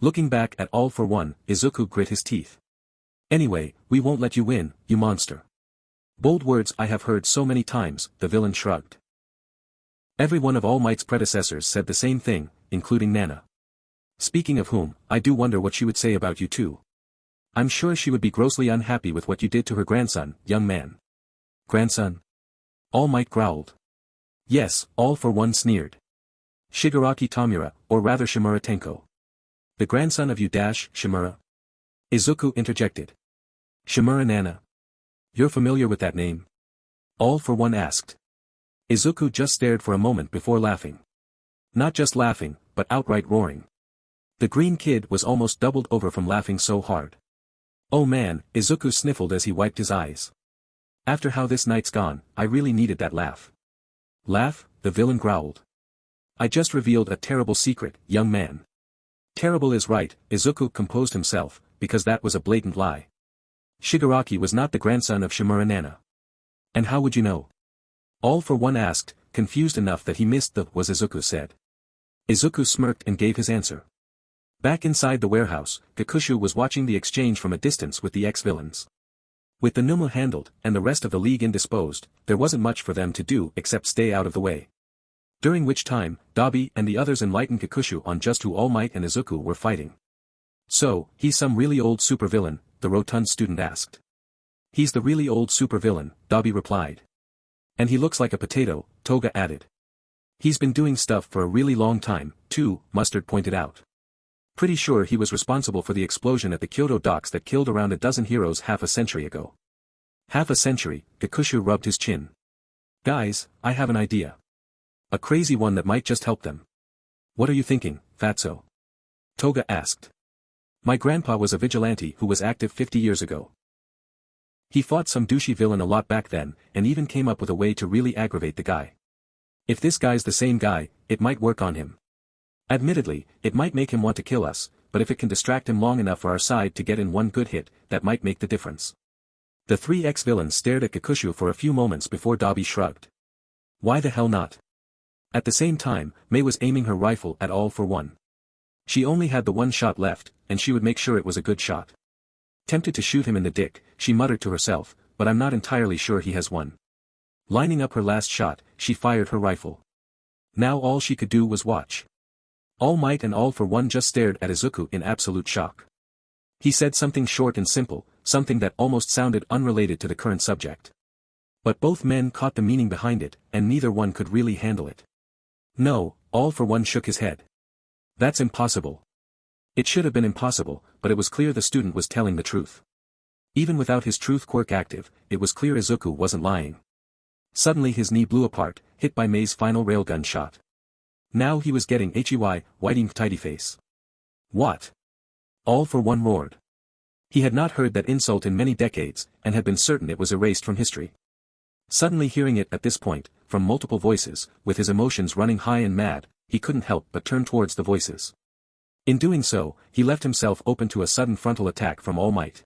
Speaker 1: Looking back at All for One, Izuku grit his teeth. Anyway, we won't let you win, you monster. Bold words I have heard so many times, the villain shrugged. Every one of All Might's predecessors said the same thing, including Nana. Speaking of whom, I do wonder what she would say about you too. I'm sure she would be grossly unhappy with what you did to her grandson, young man. Grandson? All Might growled. Yes, All for One sneered. Shigaraki Tamura, or rather Shimura Tenko. The grandson of you Shimura? Izuku interjected. Shimura Nana. You're familiar with that name? All for One asked. Izuku just stared for a moment before laughing. Not just laughing, but outright roaring. The green kid was almost doubled over from laughing so hard. Oh man, Izuku sniffled as he wiped his eyes. After how this night's gone, I really needed that laugh. Laugh? The villain growled. I just revealed a terrible secret, young man. Terrible is right, Izuku composed himself, because that was a blatant lie. Shigaraki was not the grandson of Shimura Nana. And how would you know? All for One asked, confused enough that he missed the was Izuku said. Izuku smirked and gave his answer. Back inside the warehouse, Kakushu was watching the exchange from a distance with the ex-villains. With the Numu handled, and the rest of the league indisposed, there wasn't much for them to do except stay out of the way. During which time, Dabi and the others enlightened Kakushu on just who All Might and Izuku were fighting. So, he's some really old supervillain, the rotund student asked. He's the really old supervillain, Dabi replied. And he looks like a potato, Toga added. He's been doing stuff for a really long time, too, Mustard pointed out. Pretty sure he was responsible for the explosion at the Kyoto docks that killed around a dozen heroes half a century ago. Half a century, Kakushu rubbed his chin. Guys, I have an idea. A crazy one that might just help them. What are you thinking, Fatso? Toga asked. My grandpa was a vigilante who was active 50 years ago. He fought some douchey villain a lot back then, and even came up with a way to really aggravate the guy. If this guy's the same guy, it might work on him. Admittedly, it might make him want to kill us, but if it can distract him long enough for our side to get in one good hit, that might make the difference. The three ex-villains stared at Kakushu for a few moments before Dabi shrugged. Why the hell not? At the same time, Mei was aiming her rifle at All for One. She only had the one shot left, and she would make sure it was a good shot. Tempted to shoot him in the dick, she muttered to herself, but I'm not entirely sure he has one. Lining up her last shot, she fired her rifle. Now all she could do was watch. All Might and All for One just stared at Izuku in absolute shock. He said something short and simple, something that almost sounded unrelated to the current subject. But both men caught the meaning behind it, and neither one could really handle it. No, All for One shook his head. That's impossible. It should have been impossible, but it was clear the student was telling the truth. Even without his truth quirk active, it was clear Izuku wasn't lying. Suddenly his knee blew apart, hit by Mei's final railgun shot. Now he was getting HEY, whiting tidy face. What? All for one roared. He had not heard that insult in many decades, and had been certain it was erased from history. Suddenly hearing it at this point, from multiple voices, with his emotions running high and mad, he couldn't help but turn towards the voices. In doing so, he left himself open to a sudden frontal attack from All Might.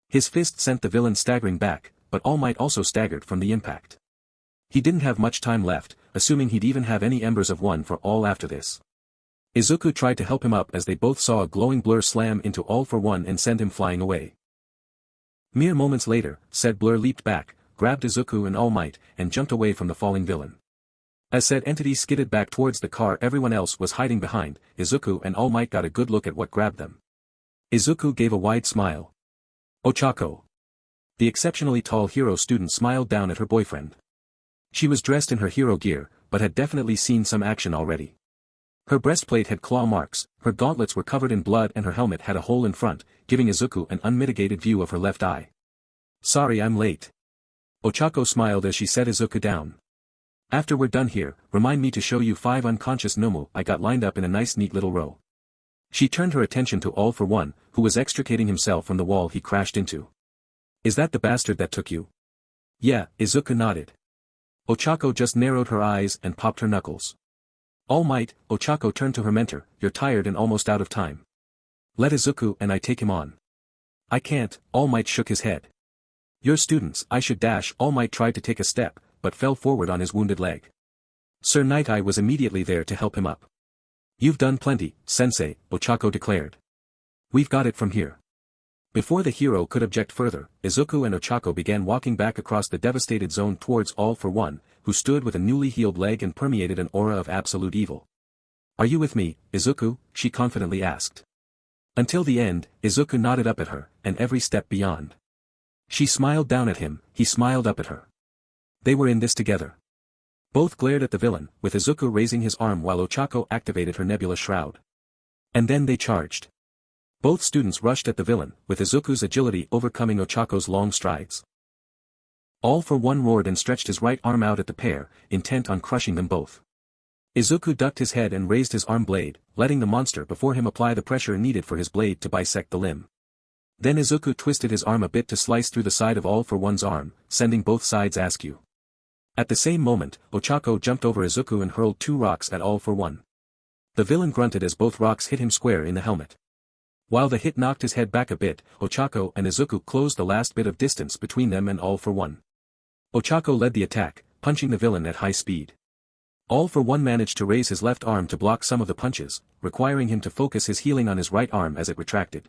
Speaker 1: His fist sent the villain staggering back, but All Might also staggered from the impact. He didn't have much time left, assuming he'd even have any embers of one for all after this. Izuku tried to help him up as they both saw a glowing blur slam into All for One and send him flying away. Mere moments later, said blur leaped back, grabbed Izuku and All Might, and jumped away from the falling villain. As said entity skidded back towards the car everyone else was hiding behind, Izuku and All Might got a good look at what grabbed them. Izuku gave a wide smile. Ochako. The exceptionally tall hero student smiled down at her boyfriend. She was dressed in her hero gear, but had definitely seen some action already. Her breastplate had claw marks, her gauntlets were covered in blood and her helmet had a hole in front, giving Izuku an unmitigated view of her left eye. Sorry I'm late. Ochako smiled as she set Izuku down. After we're done here, remind me to show you 5 unconscious Nomu I got lined up in a nice neat little row. She turned her attention to All for One, who was extricating himself from the wall he crashed into. Is that the bastard that took you? Yeah, Izuku nodded. Ochako just narrowed her eyes and popped her knuckles. All Might, Ochako turned to her mentor, you're tired and almost out of time. Let Izuku and I take him on. I can't, All Might shook his head. Your students, I should dash. All Might tried to take a step, but fell forward on his wounded leg. Sir Night Eye was immediately there to help him up. You've done plenty, Sensei, Ochako declared. We've got it from here. Before the hero could object further, Izuku and Ochako began walking back across the devastated zone towards All for One, who stood with a newly healed leg and permeated an aura of absolute evil. Are you with me, Izuku? She confidently asked. Until the end, Izuku nodded up at her, and every step beyond. She smiled down at him, he smiled up at her. They were in this together. Both glared at the villain, with Izuku raising his arm while Ochako activated her nebula shroud. And then they charged. Both students rushed at the villain, with Izuku's agility overcoming Ochako's long strides. All for One roared and stretched his right arm out at the pair, intent on crushing them both. Izuku ducked his head and raised his arm blade, letting the monster before him apply the pressure needed for his blade to bisect the limb. Then Izuku twisted his arm a bit to slice through the side of All for One's arm, sending both sides askew. At the same moment, Ochako jumped over Izuku and hurled 2 rocks at All for One. The villain grunted as both rocks hit him square in the helmet. While the hit knocked his head back a bit, Ochako and Izuku closed the last bit of distance between them and All for One. Ochako led the attack, punching the villain at high speed. All for One managed to raise his left arm to block some of the punches, requiring him to focus his healing on his right arm as it retracted.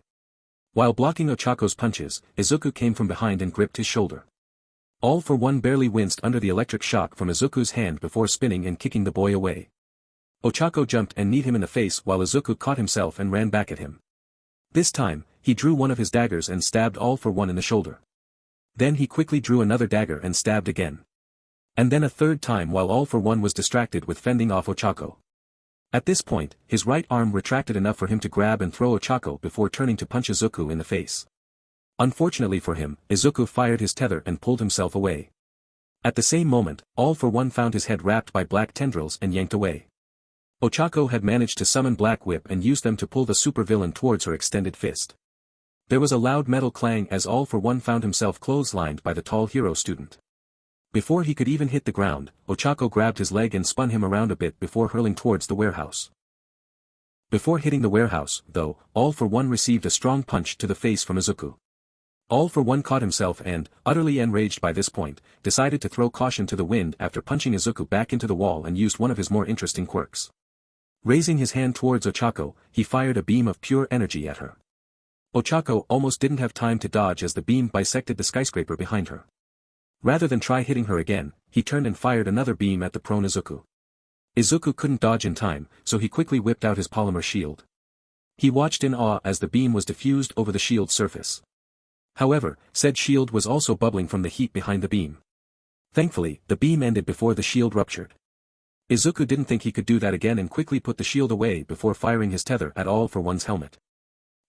Speaker 1: While blocking Ochako's punches, Izuku came from behind and gripped his shoulder. All for One barely winced under the electric shock from Izuku's hand before spinning and kicking the boy away. Ochako jumped and kneed him in the face while Izuku caught himself and ran back at him. This time, he drew one of his daggers and stabbed All for One in the shoulder. Then he quickly drew another dagger and stabbed again. And then a third time while All for One was distracted with fending off Ochako. At this point, his right arm retracted enough for him to grab and throw Ochako before turning to punch Izuku in the face. Unfortunately for him, Izuku fired his tether and pulled himself away. At the same moment, All for One found his head wrapped by black tendrils and yanked away. Ochako had managed to summon Black Whip and used them to pull the supervillain towards her extended fist. There was a loud metal clang as All for One found himself clotheslined by the tall hero student. Before he could even hit the ground, Ochako grabbed his leg and spun him around a bit before hurling towards the warehouse. Before hitting the warehouse, though, All for One received a strong punch to the face from Izuku. All for One caught himself and, utterly enraged by this point, decided to throw caution to the wind after punching Izuku back into the wall and used one of his more interesting quirks. Raising his hand towards Ochako, he fired a beam of pure energy at her. Ochako almost didn't have time to dodge as the beam bisected the skyscraper behind her. Rather than try hitting her again, he turned and fired another beam at the prone Izuku. Izuku couldn't dodge in time, so he quickly whipped out his polymer shield. He watched in awe as the beam was diffused over the shield's surface. However, said shield was also bubbling from the heat behind the beam. Thankfully, the beam ended before the shield ruptured. Izuku didn't think he could do that again and quickly put the shield away before firing his tether at All for One's helmet.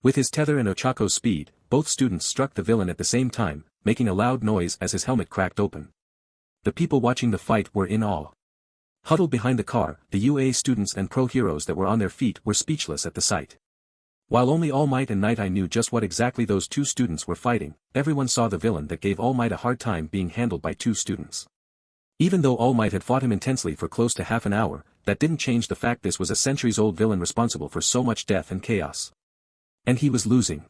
Speaker 1: With his tether and Ochako's speed, both students struck the villain at the same time, making a loud noise as his helmet cracked open. The people watching the fight were in awe. Huddled behind the car, the UA students and pro heroes that were on their feet were speechless at the sight. While only All Might and Night Eye knew just what exactly those two students were fighting, everyone saw the villain that gave All Might a hard time being handled by two students. Even though All Might had fought him intensely for close to half an hour, that didn't change the fact this was a centuries-old villain responsible for so much death and chaos. And he was losing.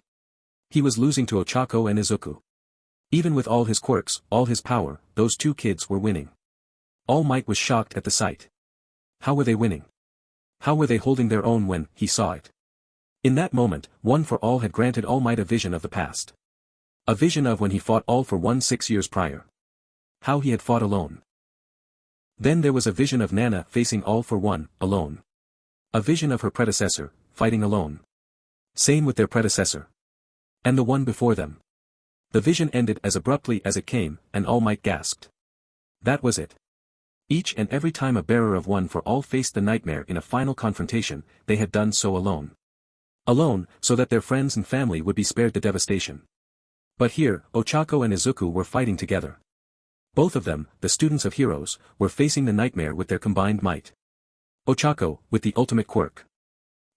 Speaker 1: He was losing to Ochako and Izuku. Even with all his quirks, all his power, those two kids were winning. All Might was shocked at the sight. How were they winning? How were they holding their own when he saw it? In that moment, One for All had granted All Might a vision of the past. A vision of when he fought All for One 6 years prior. How he had fought alone. Then there was a vision of Nana facing All for One, alone. A vision of her predecessor, fighting alone. Same with their predecessor. And the one before them. The vision ended as abruptly as it came, and All Might gasped. That was it. Each and every time a bearer of One for All faced the nightmare in a final confrontation, they had done so alone. Alone, so that their friends and family would be spared the devastation. But here, Ochako and Izuku were fighting together. Both of them, the students of heroes, were facing the nightmare with their combined might. Ochako, with the ultimate quirk.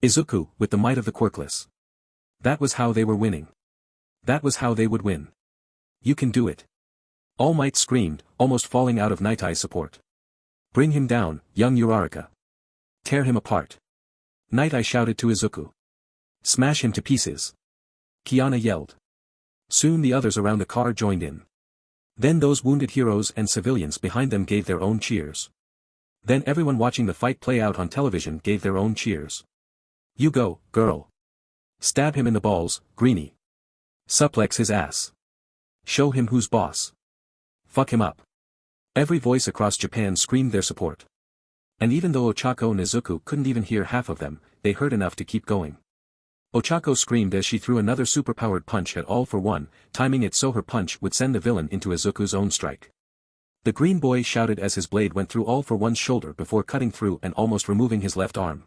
Speaker 1: Izuku, with the might of the quirkless. That was how they were winning. That was how they would win. You can do it. All Might screamed, almost falling out of Night Eye's support. Bring him down, young Uraraka. Tear him apart. Night Eye shouted to Izuku. Smash him to pieces. Kiana yelled. Soon the others around the car joined in. Then those wounded heroes and civilians behind them gave their own cheers. Then everyone watching the fight play out on television gave their own cheers. You go, girl. Stab him in the balls, Greenie. Suplex his ass. Show him who's boss. Fuck him up. Every voice across Japan screamed their support. And even though Ochako and Izuku couldn't even hear half of them, they heard enough to keep going. Ochako screamed as she threw another superpowered punch at All for One, timing it so her punch would send the villain into Izuku's own strike. The green boy shouted as his blade went through All for One's shoulder before cutting through and almost removing his left arm.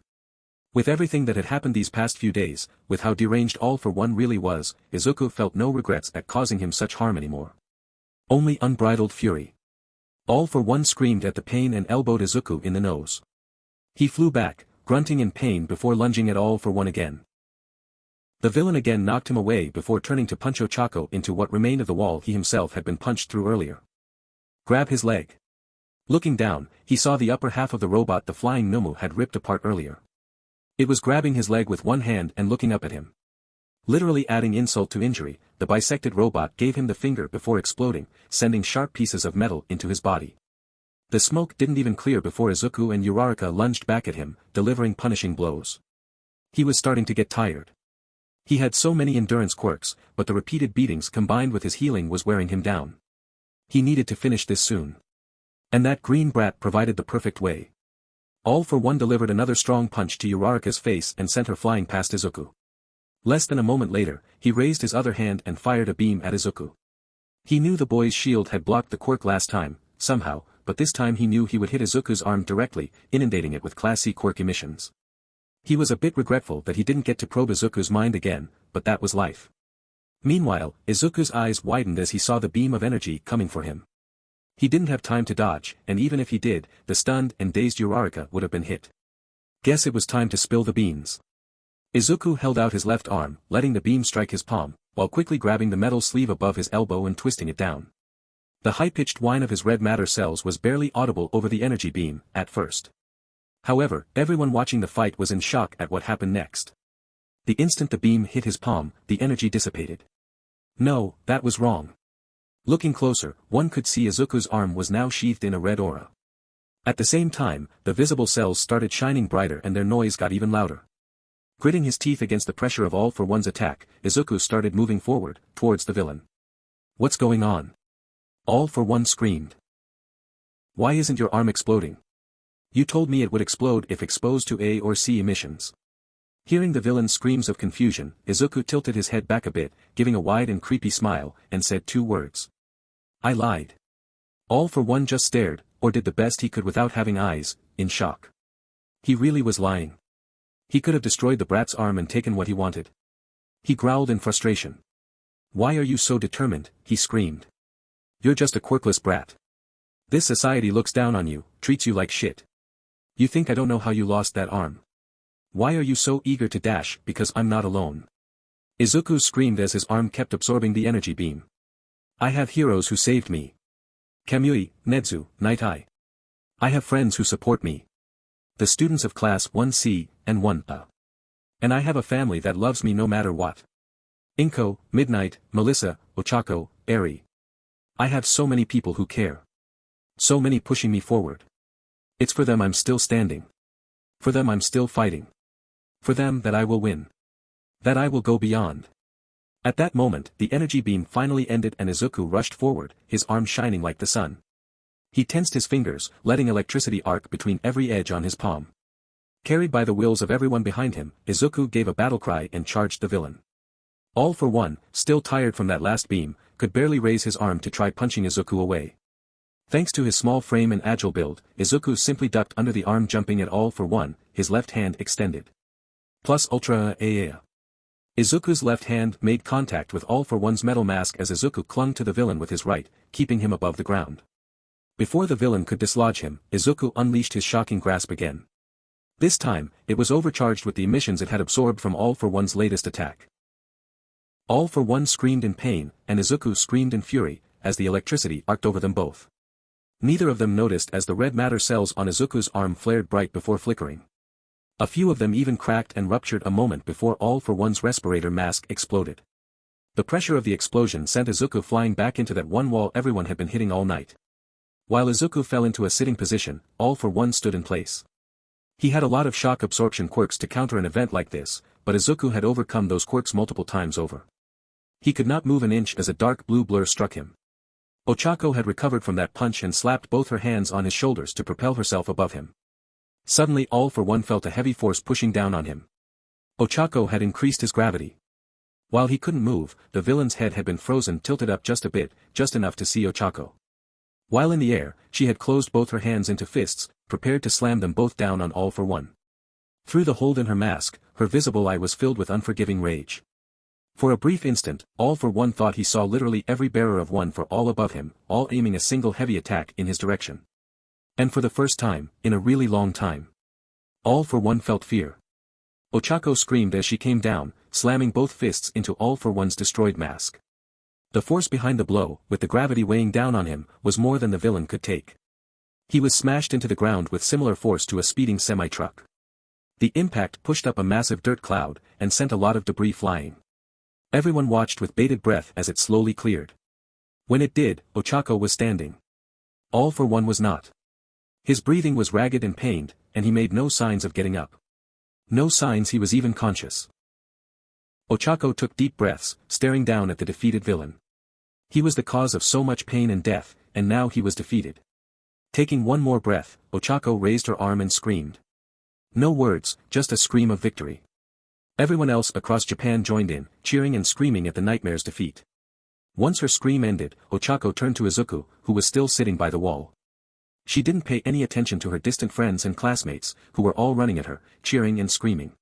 Speaker 1: With everything that had happened these past few days, with how deranged All for One really was, Izuku felt no regrets at causing him such harm anymore. Only unbridled fury. All for One screamed at the pain and elbowed Izuku in the nose. He flew back, grunting in pain before lunging at All for One again. The villain again knocked him away before turning to punch Ochako into what remained of the wall he himself had been punched through earlier. Grab his leg. Looking down, he saw the upper half of the robot the flying Numu had ripped apart earlier. It was grabbing his leg with one hand and looking up at him. Literally adding insult to injury, the bisected robot gave him the finger before exploding, sending sharp pieces of metal into his body. The smoke didn't even clear before Izuku and Uraraka lunged back at him, delivering punishing blows. He was starting to get tired. He had so many endurance quirks, but the repeated beatings combined with his healing was wearing him down. He needed to finish this soon. And that green brat provided the perfect way. All for One delivered another strong punch to Uraraka's face and sent her flying past Izuku. Less than a moment later, he raised his other hand and fired a beam at Izuku. He knew the boy's shield had blocked the quirk last time, somehow, but this time he knew he would hit Izuku's arm directly, inundating it with Class C quirk emissions. He was a bit regretful that he didn't get to probe Izuku's mind again, but that was life. Meanwhile, Izuku's eyes widened as he saw the beam of energy coming for him. He didn't have time to dodge, and even if he did, the stunned and dazed Uraraka would have been hit. Guess it was time to spill the beans. Izuku held out his left arm, letting the beam strike his palm, while quickly grabbing the metal sleeve above his elbow and twisting it down. The high-pitched whine of his red matter cells was barely audible over the energy beam, at first. However, everyone watching the fight was in shock at what happened next. The instant the beam hit his palm, the energy dissipated. No, that was wrong. Looking closer, one could see Izuku's arm was now sheathed in a red aura. At the same time, the visible cells started shining brighter and their noise got even louder. Gritting his teeth against the pressure of All for One's attack, Izuku started moving forward, towards the villain. What's going on? All for One screamed. Why isn't your arm exploding? You told me it would explode if exposed to A or C emissions. Hearing the villain's screams of confusion, Izuku tilted his head back a bit, giving a wide and creepy smile, and said two words. I lied. All for One just stared, or did the best he could without having eyes, in shock. He really was lying. He could have destroyed the brat's arm and taken what he wanted. He growled in frustration. Why are you so determined, he screamed. You're just a quirkless brat. This society looks down on you, treats you like shit. You think I don't know how you lost that arm? Why are you so eager to dash, because I'm not alone? Izuku screamed as his arm kept absorbing the energy beam. I have heroes who saved me. Kamui, Nedzu, Night-Eye. I have friends who support me. The students of class 1C and 1A. And I have a family that loves me no matter what. Inko, Midnight, Melissa, Ochako, Eri. I have so many people who care. So many pushing me forward. It's for them I'm still standing. For them I'm still fighting. For them that I will win. That I will go beyond. At that moment, the energy beam finally ended and Izuku rushed forward, his arm shining like the sun. He tensed his fingers, letting electricity arc between every edge on his palm. Carried by the wills of everyone behind him, Izuku gave a battle cry and charged the villain. All for One, still tired from that last beam, could barely raise his arm to try punching Izuku away. Thanks to his small frame and agile build, Izuku simply ducked under the arm, jumping at All for One, his left hand extended. Plus Ultra AA. Izuku's left hand made contact with All for One's metal mask as Izuku clung to the villain with his right, keeping him above the ground. Before the villain could dislodge him, Izuku unleashed his shocking grasp again. This time, it was overcharged with the emissions it had absorbed from All for One's latest attack. All for One screamed in pain, and Izuku screamed in fury, as the electricity arced over them both. Neither of them noticed as the red matter cells on Izuku's arm flared bright before flickering. A few of them even cracked and ruptured a moment before All for One's respirator mask exploded. The pressure of the explosion sent Izuku flying back into that one wall everyone had been hitting all night. While Izuku fell into a sitting position, All for One stood in place. He had a lot of shock absorption quirks to counter an event like this, but Izuku had overcome those quirks multiple times over. He could not move an inch as a dark blue blur struck him. Ochako had recovered from that punch and slapped both her hands on his shoulders to propel herself above him. Suddenly All for One felt a heavy force pushing down on him. Ochako had increased his gravity. While he couldn't move, the villain's head had been frozen, tilted up just a bit, just enough to see Ochako. While in the air, she had closed both her hands into fists, prepared to slam them both down on All for One. Through the hold in her mask, her visible eye was filled with unforgiving rage. For a brief instant, All for One thought he saw literally every bearer of One for All above him, all aiming a single heavy attack in his direction. And for the first time, in a really long time, All for One felt fear. Ochako screamed as she came down, slamming both fists into All for One's destroyed mask. The force behind the blow, with the gravity weighing down on him, was more than the villain could take. He was smashed into the ground with similar force to a speeding semi-truck. The impact pushed up a massive dirt cloud, and sent a lot of debris flying. Everyone watched with bated breath as it slowly cleared. When it did, Ochako was standing. All for One was not. His breathing was ragged and pained, and he made no signs of getting up. No signs he was even conscious. Ochako took deep breaths, staring down at the defeated villain. He was the cause of so much pain and death, and now he was defeated. Taking one more breath, Ochako raised her arm and screamed. No words, just a scream of victory. Everyone else across Japan joined in, cheering and screaming at the nightmare's defeat. Once her scream ended, Ochako turned to Izuku, who was still sitting by the wall. She didn't pay any attention to her distant friends and classmates, who were all running at her, cheering and screaming.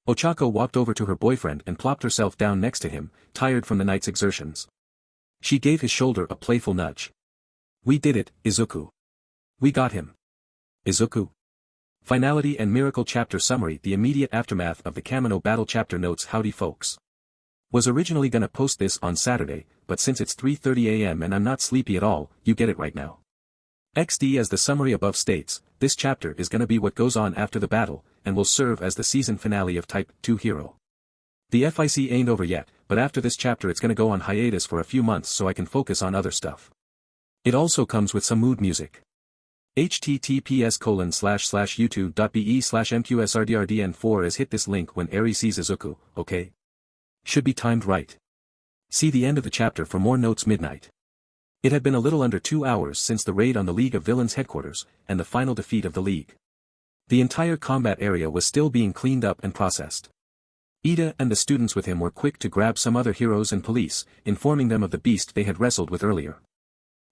Speaker 1: Ochako walked over to her boyfriend and plopped herself down next to him, tired from the night's exertions. She gave his shoulder a playful nudge. We did it, Izuku. We got him. Izuku. Finality and Miracle Chapter Summary. The immediate aftermath of the Kamino battle. Chapter notes. Howdy folks. Was originally gonna post this on Saturday, but since it's 3:30 a.m. and I'm not sleepy at all, you get it right now. XD. As the summary above states, this chapter is gonna be what goes on after the battle, and will serve as the season finale of Type 2 Hero. The FIC ain't over yet, but after this chapter it's gonna go on hiatus for a few months so I can focus on other stuff. It also comes with some mood music. https://youtube.be/mqsrdrdn4 has hit this link when Eri sees Izuku, okay? Should be timed right. See the end of the chapter for more notes. Midnight. It had been a little under 2 hours since the raid on the League of Villains headquarters, and the final defeat of the League. The entire combat area was still being cleaned up and processed. Ida and the students with him were quick to grab some other heroes and police, informing them of the beast they had wrestled with earlier.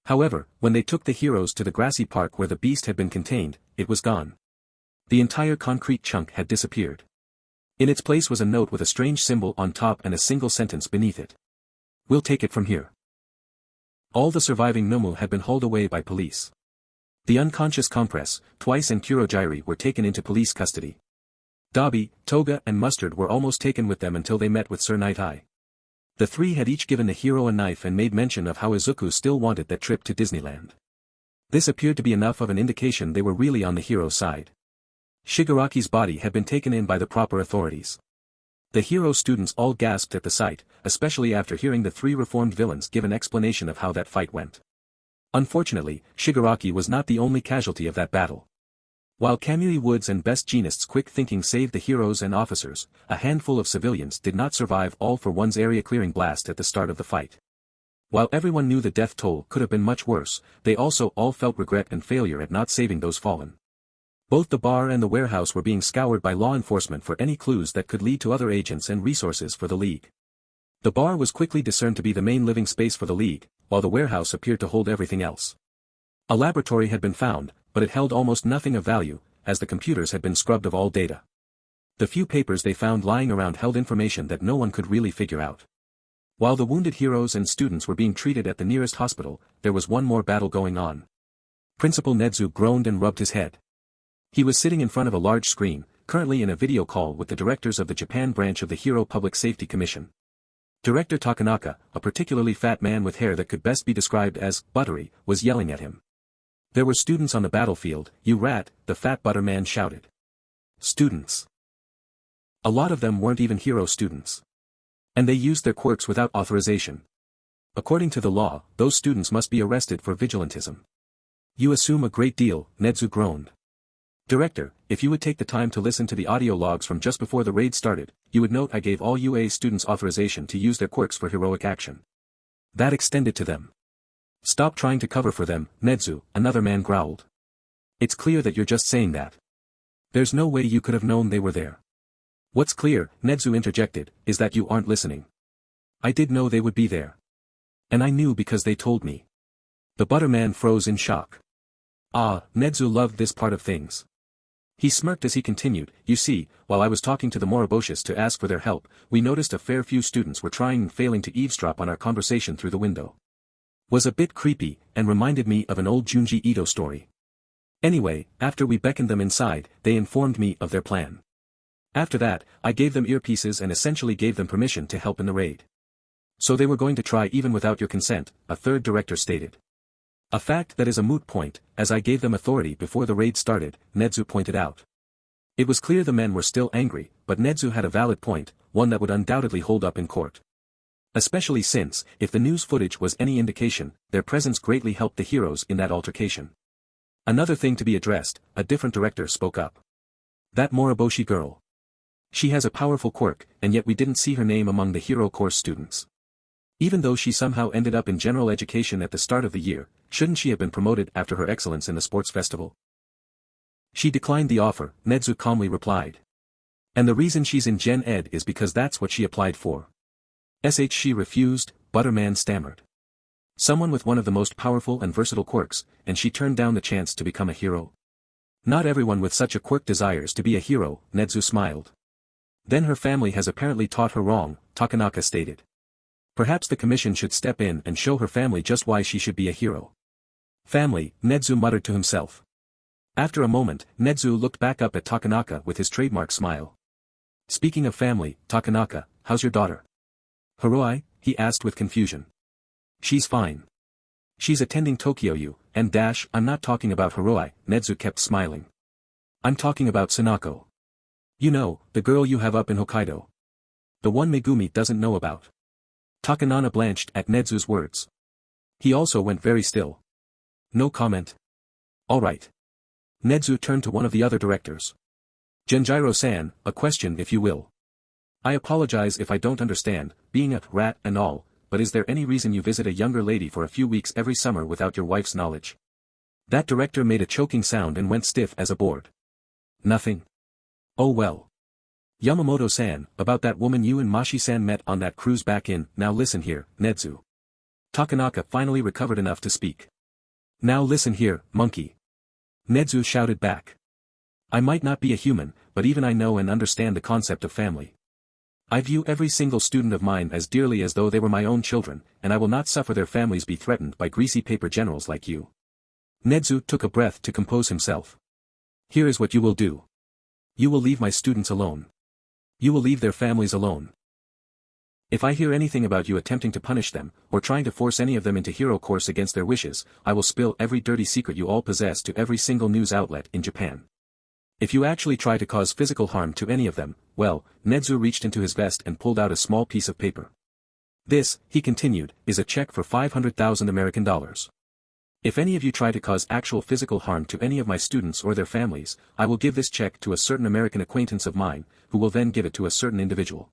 Speaker 1: However, when they took the heroes to the grassy park where the beast had been contained, it was gone. The entire concrete chunk had disappeared. In its place was a note with a strange symbol on top and a single sentence beneath it. "We'll take it from here." All the surviving Nomu had been hauled away by police. The unconscious Compress, Twice and Kurojiri were taken into police custody. Dabi, Toga and Mustard were almost taken with them until they met with Sir Night Eye. The three had each given the hero a knife and made mention of how Izuku still wanted that trip to Disneyland. This appeared to be enough of an indication they were really on the hero's side. Shigaraki's body had been taken in by the proper authorities. The hero students all gasped at the sight, especially after hearing the three reformed villains give an explanation of how that fight went. Unfortunately, Shigaraki was not the only casualty of that battle. While Kamui Woods and Best Jeanist's quick thinking saved the heroes and officers, a handful of civilians did not survive all for one's area-clearing blast at the start of the fight. While everyone knew the death toll could have been much worse, they also all felt regret and failure at not saving those fallen. Both the bar and the warehouse were being scoured by law enforcement for any clues that could lead to other agents and resources for the League. The bar was quickly discerned to be the main living space for the League, while the warehouse appeared to hold everything else. A laboratory had been found, but it held almost nothing of value, as the computers had been scrubbed of all data. The few papers they found lying around held information that no one could really figure out. While the wounded heroes and students were being treated at the nearest hospital, there was one more battle going on. Principal Nedzu groaned and rubbed his head. He was sitting in front of a large screen, currently in a video call with the directors of the Japan branch of the Hero Public Safety Commission. Director Takanaka, a particularly fat man with hair that could best be described as buttery, was yelling at him. "There were students on the battlefield, you rat," the fat butter man shouted. "Students. A lot of them weren't even hero students. And they used their quirks without authorization. According to the law, those students must be arrested for vigilantism." "You assume a great deal," Nedzu groaned. "Director, if you would take the time to listen to the audio logs from just before the raid started, you would note I gave all UA students authorization to use their quirks for heroic action. That extended to them." "Stop trying to cover for them, Nedzu," another man growled. "It's clear that you're just saying that. There's no way you could have known they were there." "What's clear," Nedzu interjected, "is that you aren't listening. I did know they would be there. And I knew because they told me." The butterman froze in shock. Nedzu loved this part of things. He smirked as he continued, "You see, while I was talking to the Moriboshists to ask for their help, we noticed a fair few students were trying and failing to eavesdrop on our conversation through the window. Was a bit creepy, and reminded me of an old Junji Ito story. Anyway, after we beckoned them inside, they informed me of their plan. After that, I gave them earpieces and essentially gave them permission to help in the raid. So they were going to try even without your consent," a third director stated. "A fact that is a moot point, as I gave them authority before the raid started," Nedzu pointed out. It was clear the men were still angry, but Nedzu had a valid point, one that would undoubtedly hold up in court. Especially since, if the news footage was any indication, their presence greatly helped the heroes in that altercation. Another thing to be addressed, a different director spoke up. "That Moriboshi girl. She has a powerful quirk, and yet we didn't see her name among the hero course students. Even though she somehow ended up in general education at the start of the year, shouldn't she have been promoted after her excellence in the sports festival?" "She declined the offer," Nedzu calmly replied. "And the reason she's in Gen Ed is because that's what she applied for." She refused," Butterman stammered. "Someone with one of the most powerful and versatile quirks, and she turned down the chance to become a hero?" "Not everyone with such a quirk desires to be a hero," Nedzu smiled. "Then her family has apparently taught her wrong," Takanaka stated. "Perhaps the commission should step in and show her family just why she should be a hero." "Family," Nedzu muttered to himself. After a moment, Nedzu looked back up at Takanaka with his trademark smile. "Speaking of family, Takanaka, how's your daughter?" "Hiroi?" he asked with confusion. "She's fine. She's attending Tokyo U, and I'm not talking about Hiroi," Nedzu kept smiling. "I'm talking about Sunako. You know, the girl you have up in Hokkaido. The one Megumi doesn't know about." Takanana blanched at Nedzu's words. He also went very still. "No comment." "All right." Nedzu turned to one of the other directors. "Genjiro-san, a question if you will. I apologize if I don't understand, being a rat and all, but is there any reason you visit a younger lady for a few weeks every summer without your wife's knowledge?" That director made a choking sound and went stiff as a board. "Nothing. Oh well. Yamamoto-san, about that woman you and Mashi-san met on that cruise back in, now listen here, Nedzu." Takanaka finally recovered enough to speak. "Now listen here, monkey." Nedzu shouted back. I might not be a human, but even I know and understand the concept of family. I view every single student of mine as dearly as though they were my own children, and I will not suffer their families be threatened by greasy paper generals like you. Nedzu took a breath to compose himself. Here is what you will do. You will leave my students alone. You will leave their families alone. If I hear anything about you attempting to punish them, or trying to force any of them into hero course against their wishes, I will spill every dirty secret you all possess to every single news outlet in Japan. If you actually try to cause physical harm to any of them, well, Nedzu reached into his vest and pulled out a small piece of paper. This, he continued, is a check for 500,000 American dollars. If any of you try to cause actual physical harm to any of my students or their families, I will give this check to a certain American acquaintance of mine, who will then give it to a certain individual.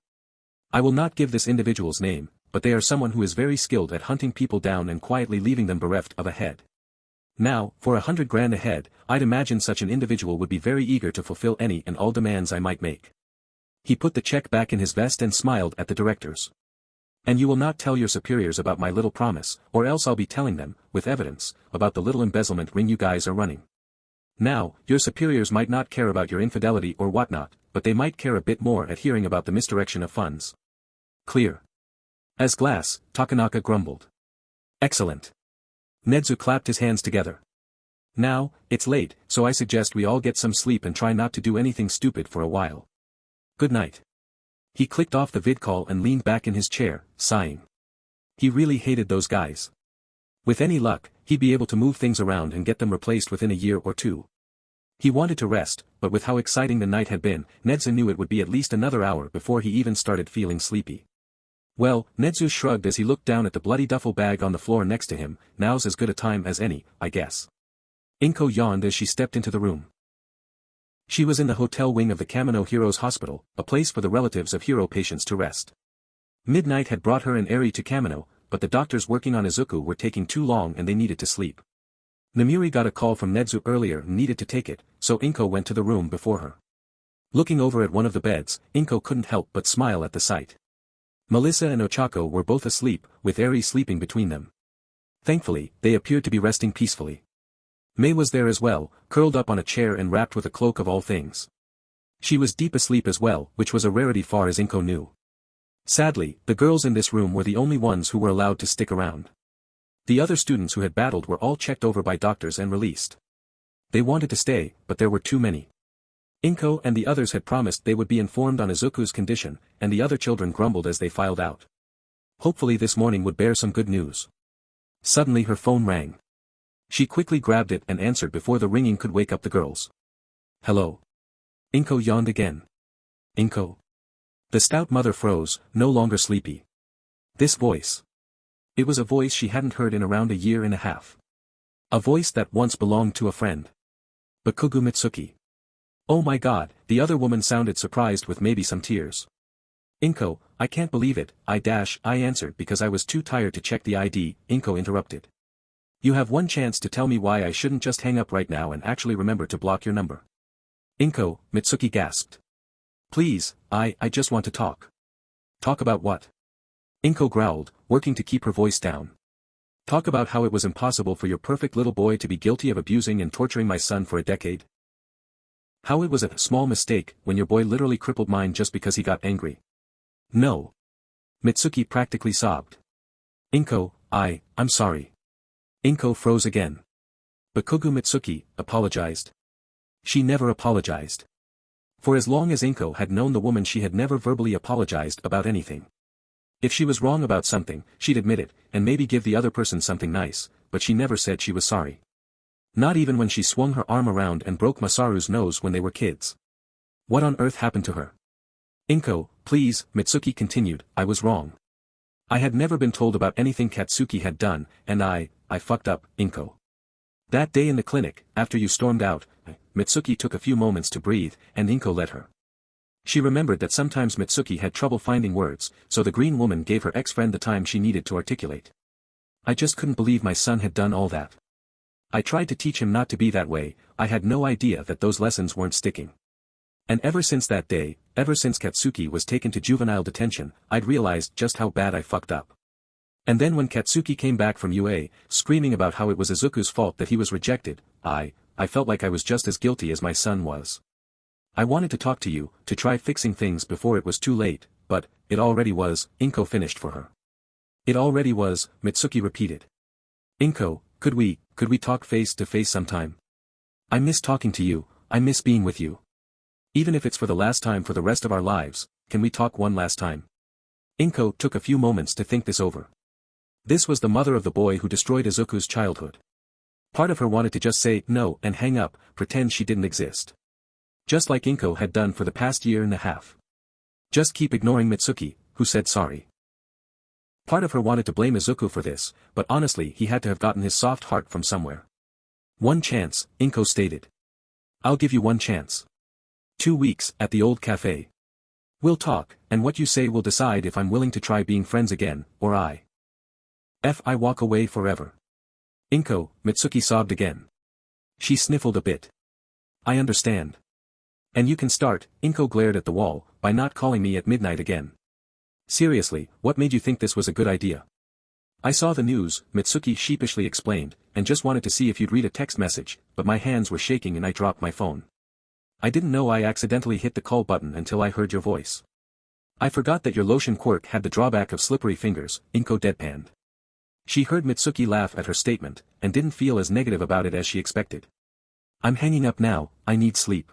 Speaker 1: I will not give this individual's name, but they are someone who is very skilled at hunting people down and quietly leaving them bereft of a head. Now, for 100 grand a head, I'd imagine such an individual would be very eager to fulfill any and all demands I might make. He put the check back in his vest and smiled at the directors. And you will not tell your superiors about my little promise, or else I'll be telling them, with evidence, about the little embezzlement ring you guys are running. Now, your superiors might not care about your infidelity or whatnot, but they might care a bit more at hearing about the misdirection of funds. Clear. As glass, Takanaka grumbled. Excellent. Nedzu clapped his hands together. Now, it's late, so I suggest we all get some sleep and try not to do anything stupid for a while. Good night. He clicked off the vid call and leaned back in his chair, sighing. He really hated those guys. With any luck, he'd be able to move things around and get them replaced within a year or two. He wanted to rest, but with how exciting the night had been, Nedzu knew it would be at least another hour before he even started feeling sleepy. Well, Nedzu shrugged as he looked down at the bloody duffel bag on the floor next to him. Now's as good a time as any, I guess. Inko yawned as she stepped into the room. She was in the hotel wing of the Kamino Heroes Hospital, a place for the relatives of hero patients to rest. Midnight had brought her and Eri to Kamino, but the doctors working on Izuku were taking too long and they needed to sleep. Namiri got a call from Nedzu earlier and needed to take it, so Inko went to the room before her. Looking over at one of the beds, Inko couldn't help but smile at the sight. Melissa and Ochako were both asleep, with Eri sleeping between them. Thankfully, they appeared to be resting peacefully. Mei was there as well, curled up on a chair and wrapped with a cloak of all things. She was deep asleep as well, which was a rarity far as Inko knew. Sadly, the girls in this room were the only ones who were allowed to stick around. The other students who had battled were all checked over by doctors and released. They wanted to stay, but there were too many. Inko and the others had promised they would be informed on Izuku's condition, and the other children grumbled as they filed out. Hopefully this morning would bear some good news. Suddenly her phone rang. She quickly grabbed it and answered before the ringing could wake up the girls. Hello. Inko yawned again. Inko. The stout mother froze, no longer sleepy. This voice. It was a voice she hadn't heard in around a year and a half. A voice that once belonged to a friend. Bakugo Mitsuki. Oh my god, the other woman sounded surprised with maybe some tears. Inko, I can't believe it, I answered because I was too tired to check the ID, Inko interrupted. You have one chance to tell me why I shouldn't just hang up right now and actually remember to block your number. Inko, Mitsuki gasped. Please, I just want to talk. Talk about what? Inko growled, working to keep her voice down. Talk about how it was impossible for your perfect little boy to be guilty of abusing and torturing my son for a decade. How it was a small mistake when your boy literally crippled mine just because he got angry. No. Mitsuki practically sobbed. Inko, I'm sorry. Inko froze again. Bakugo Mitsuki apologized. She never apologized. For as long as Inko had known the woman, she had never verbally apologized about anything. If she was wrong about something, she'd admit it, and maybe give the other person something nice, but she never said she was sorry. Not even when she swung her arm around and broke Masaru's nose when they were kids. What on earth happened to her? Inko, please, Mitsuki continued, I was wrong. I had never been told about anything Katsuki had done, and I fucked up, Inko. That day in the clinic, after you stormed out, Mitsuki took a few moments to breathe, and Inko let her. She remembered that sometimes Mitsuki had trouble finding words, so the green woman gave her ex-friend the time she needed to articulate. I just couldn't believe my son had done all that. I tried to teach him not to be that way, I had no idea that those lessons weren't sticking. And ever since that day, ever since Katsuki was taken to juvenile detention, I'd realized just how bad I fucked up. And then when Katsuki came back from UA, screaming about how it was Izuku's fault that he was rejected, I I felt like I was just as guilty as my son was. I wanted to talk to you, to try fixing things before it was too late, but, it already was, Inko finished for her. It already was, Mitsuki repeated. Inko, could we talk face to face sometime? I miss talking to you, I miss being with you. Even if it's for the last time for the rest of our lives, can we talk one last time? Inko took a few moments to think this over. This was the mother of the boy who destroyed Izuku's childhood. Part of her wanted to just say no and hang up, pretend she didn't exist. Just like Inko had done for the past year and a half. Just keep ignoring Mitsuki, who said sorry. Part of her wanted to blame Izuku for this, but honestly he had to have gotten his soft heart from somewhere. One chance, Inko stated. I'll give you one chance. 2 weeks, at the old cafe. We'll talk, and what you say will decide if I'm willing to try being friends again, or I walk away forever. Inko, Mitsuki sobbed again. She sniffled a bit. I understand. And you can start, Inko glared at the wall, by not calling me at midnight again. Seriously, what made you think this was a good idea? I saw the news, Mitsuki sheepishly explained, and just wanted to see if you'd read a text message, but my hands were shaking and I dropped my phone. I didn't know I accidentally hit the call button until I heard your voice. I forgot that your lotion quirk had the drawback of slippery fingers, Inko deadpanned. She heard Mitsuki laugh at her statement, and didn't feel as negative about it as she expected. I'm hanging up now, I need sleep.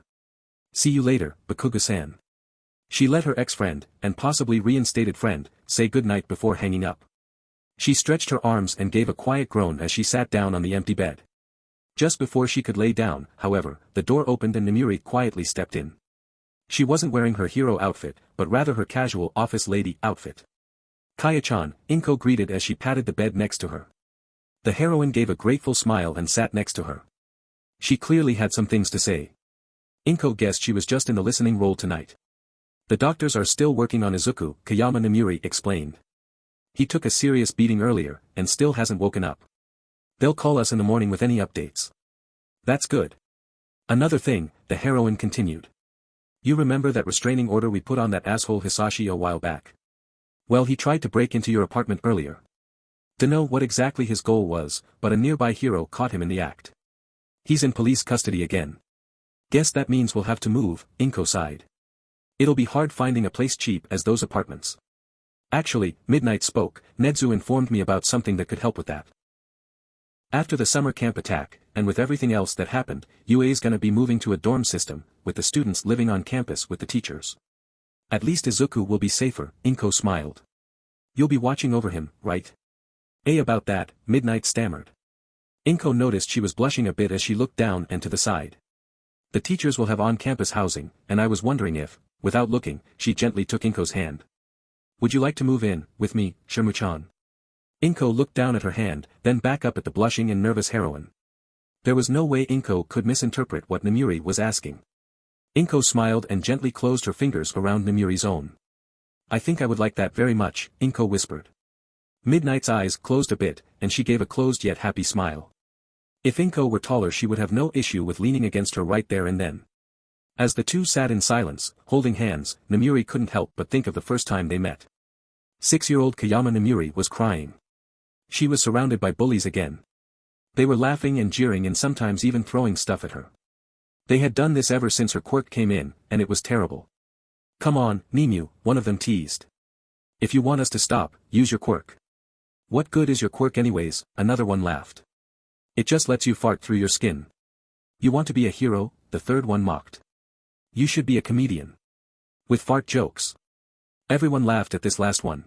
Speaker 1: See you later, Bakugo-san. She let her ex-friend, and possibly reinstated friend, say goodnight before hanging up. She stretched her arms and gave a quiet groan as she sat down on the empty bed. Just before she could lay down, however, the door opened and Namiri quietly stepped in. She wasn't wearing her hero outfit, but rather her casual office lady outfit. Kaya-chan, Inko greeted as she patted the bed next to her. The heroine gave a grateful smile and sat next to her. She clearly had some things to say. Inko guessed she was just in the listening role tonight. The doctors are still working on Izuku, Kayama Namiri explained. He took a serious beating earlier, and still hasn't woken up. They'll call us in the morning with any updates. That's good. Another thing, the heroine continued. You remember that restraining order we put on that asshole Hisashi a while back? Well, he tried to break into your apartment earlier. Dunno what exactly his goal was, but a nearby hero caught him in the act. He's in police custody again. Guess that means we'll have to move, Inko sighed. It'll be hard finding a place cheap as those apartments. Actually, Midnight spoke, Nedzu informed me about something that could help with that. After the summer camp attack, and with everything else that happened, UA's gonna be moving to a dorm system, with the students living on campus with the teachers. At least Izuku will be safer, Inko smiled. You'll be watching over him, right? About that, Midnight stammered. Inko noticed she was blushing a bit as she looked down and to the side. The teachers will have on-campus housing, and I was wondering if, without looking, she gently took Inko's hand. Would you like to move in, with me, Shirmu-chan? Inko looked down at her hand, then back up at the blushing and nervous heroine. There was no way Inko could misinterpret what Namiri was asking. Inko smiled and gently closed her fingers around Namiri's own. I think I would like that very much, Inko whispered. Midnight's eyes closed a bit, and she gave a closed yet happy smile. If Inko were taller she would have no issue with leaning against her right there and then. As the two sat in silence, holding hands, Namiri couldn't help but think of the first time they met. 6-year-old Kayama Namiri was crying. She was surrounded by bullies again. They were laughing and jeering and sometimes even throwing stuff at her. They had done this ever since her quirk came in, and it was terrible. Come on, Nimue, one of them teased. If you want us to stop, use your quirk. What good is your quirk anyways, another one laughed. It just lets you fart through your skin. You want to be a hero, the third one mocked. You should be a comedian. With fart jokes. Everyone laughed at this last one.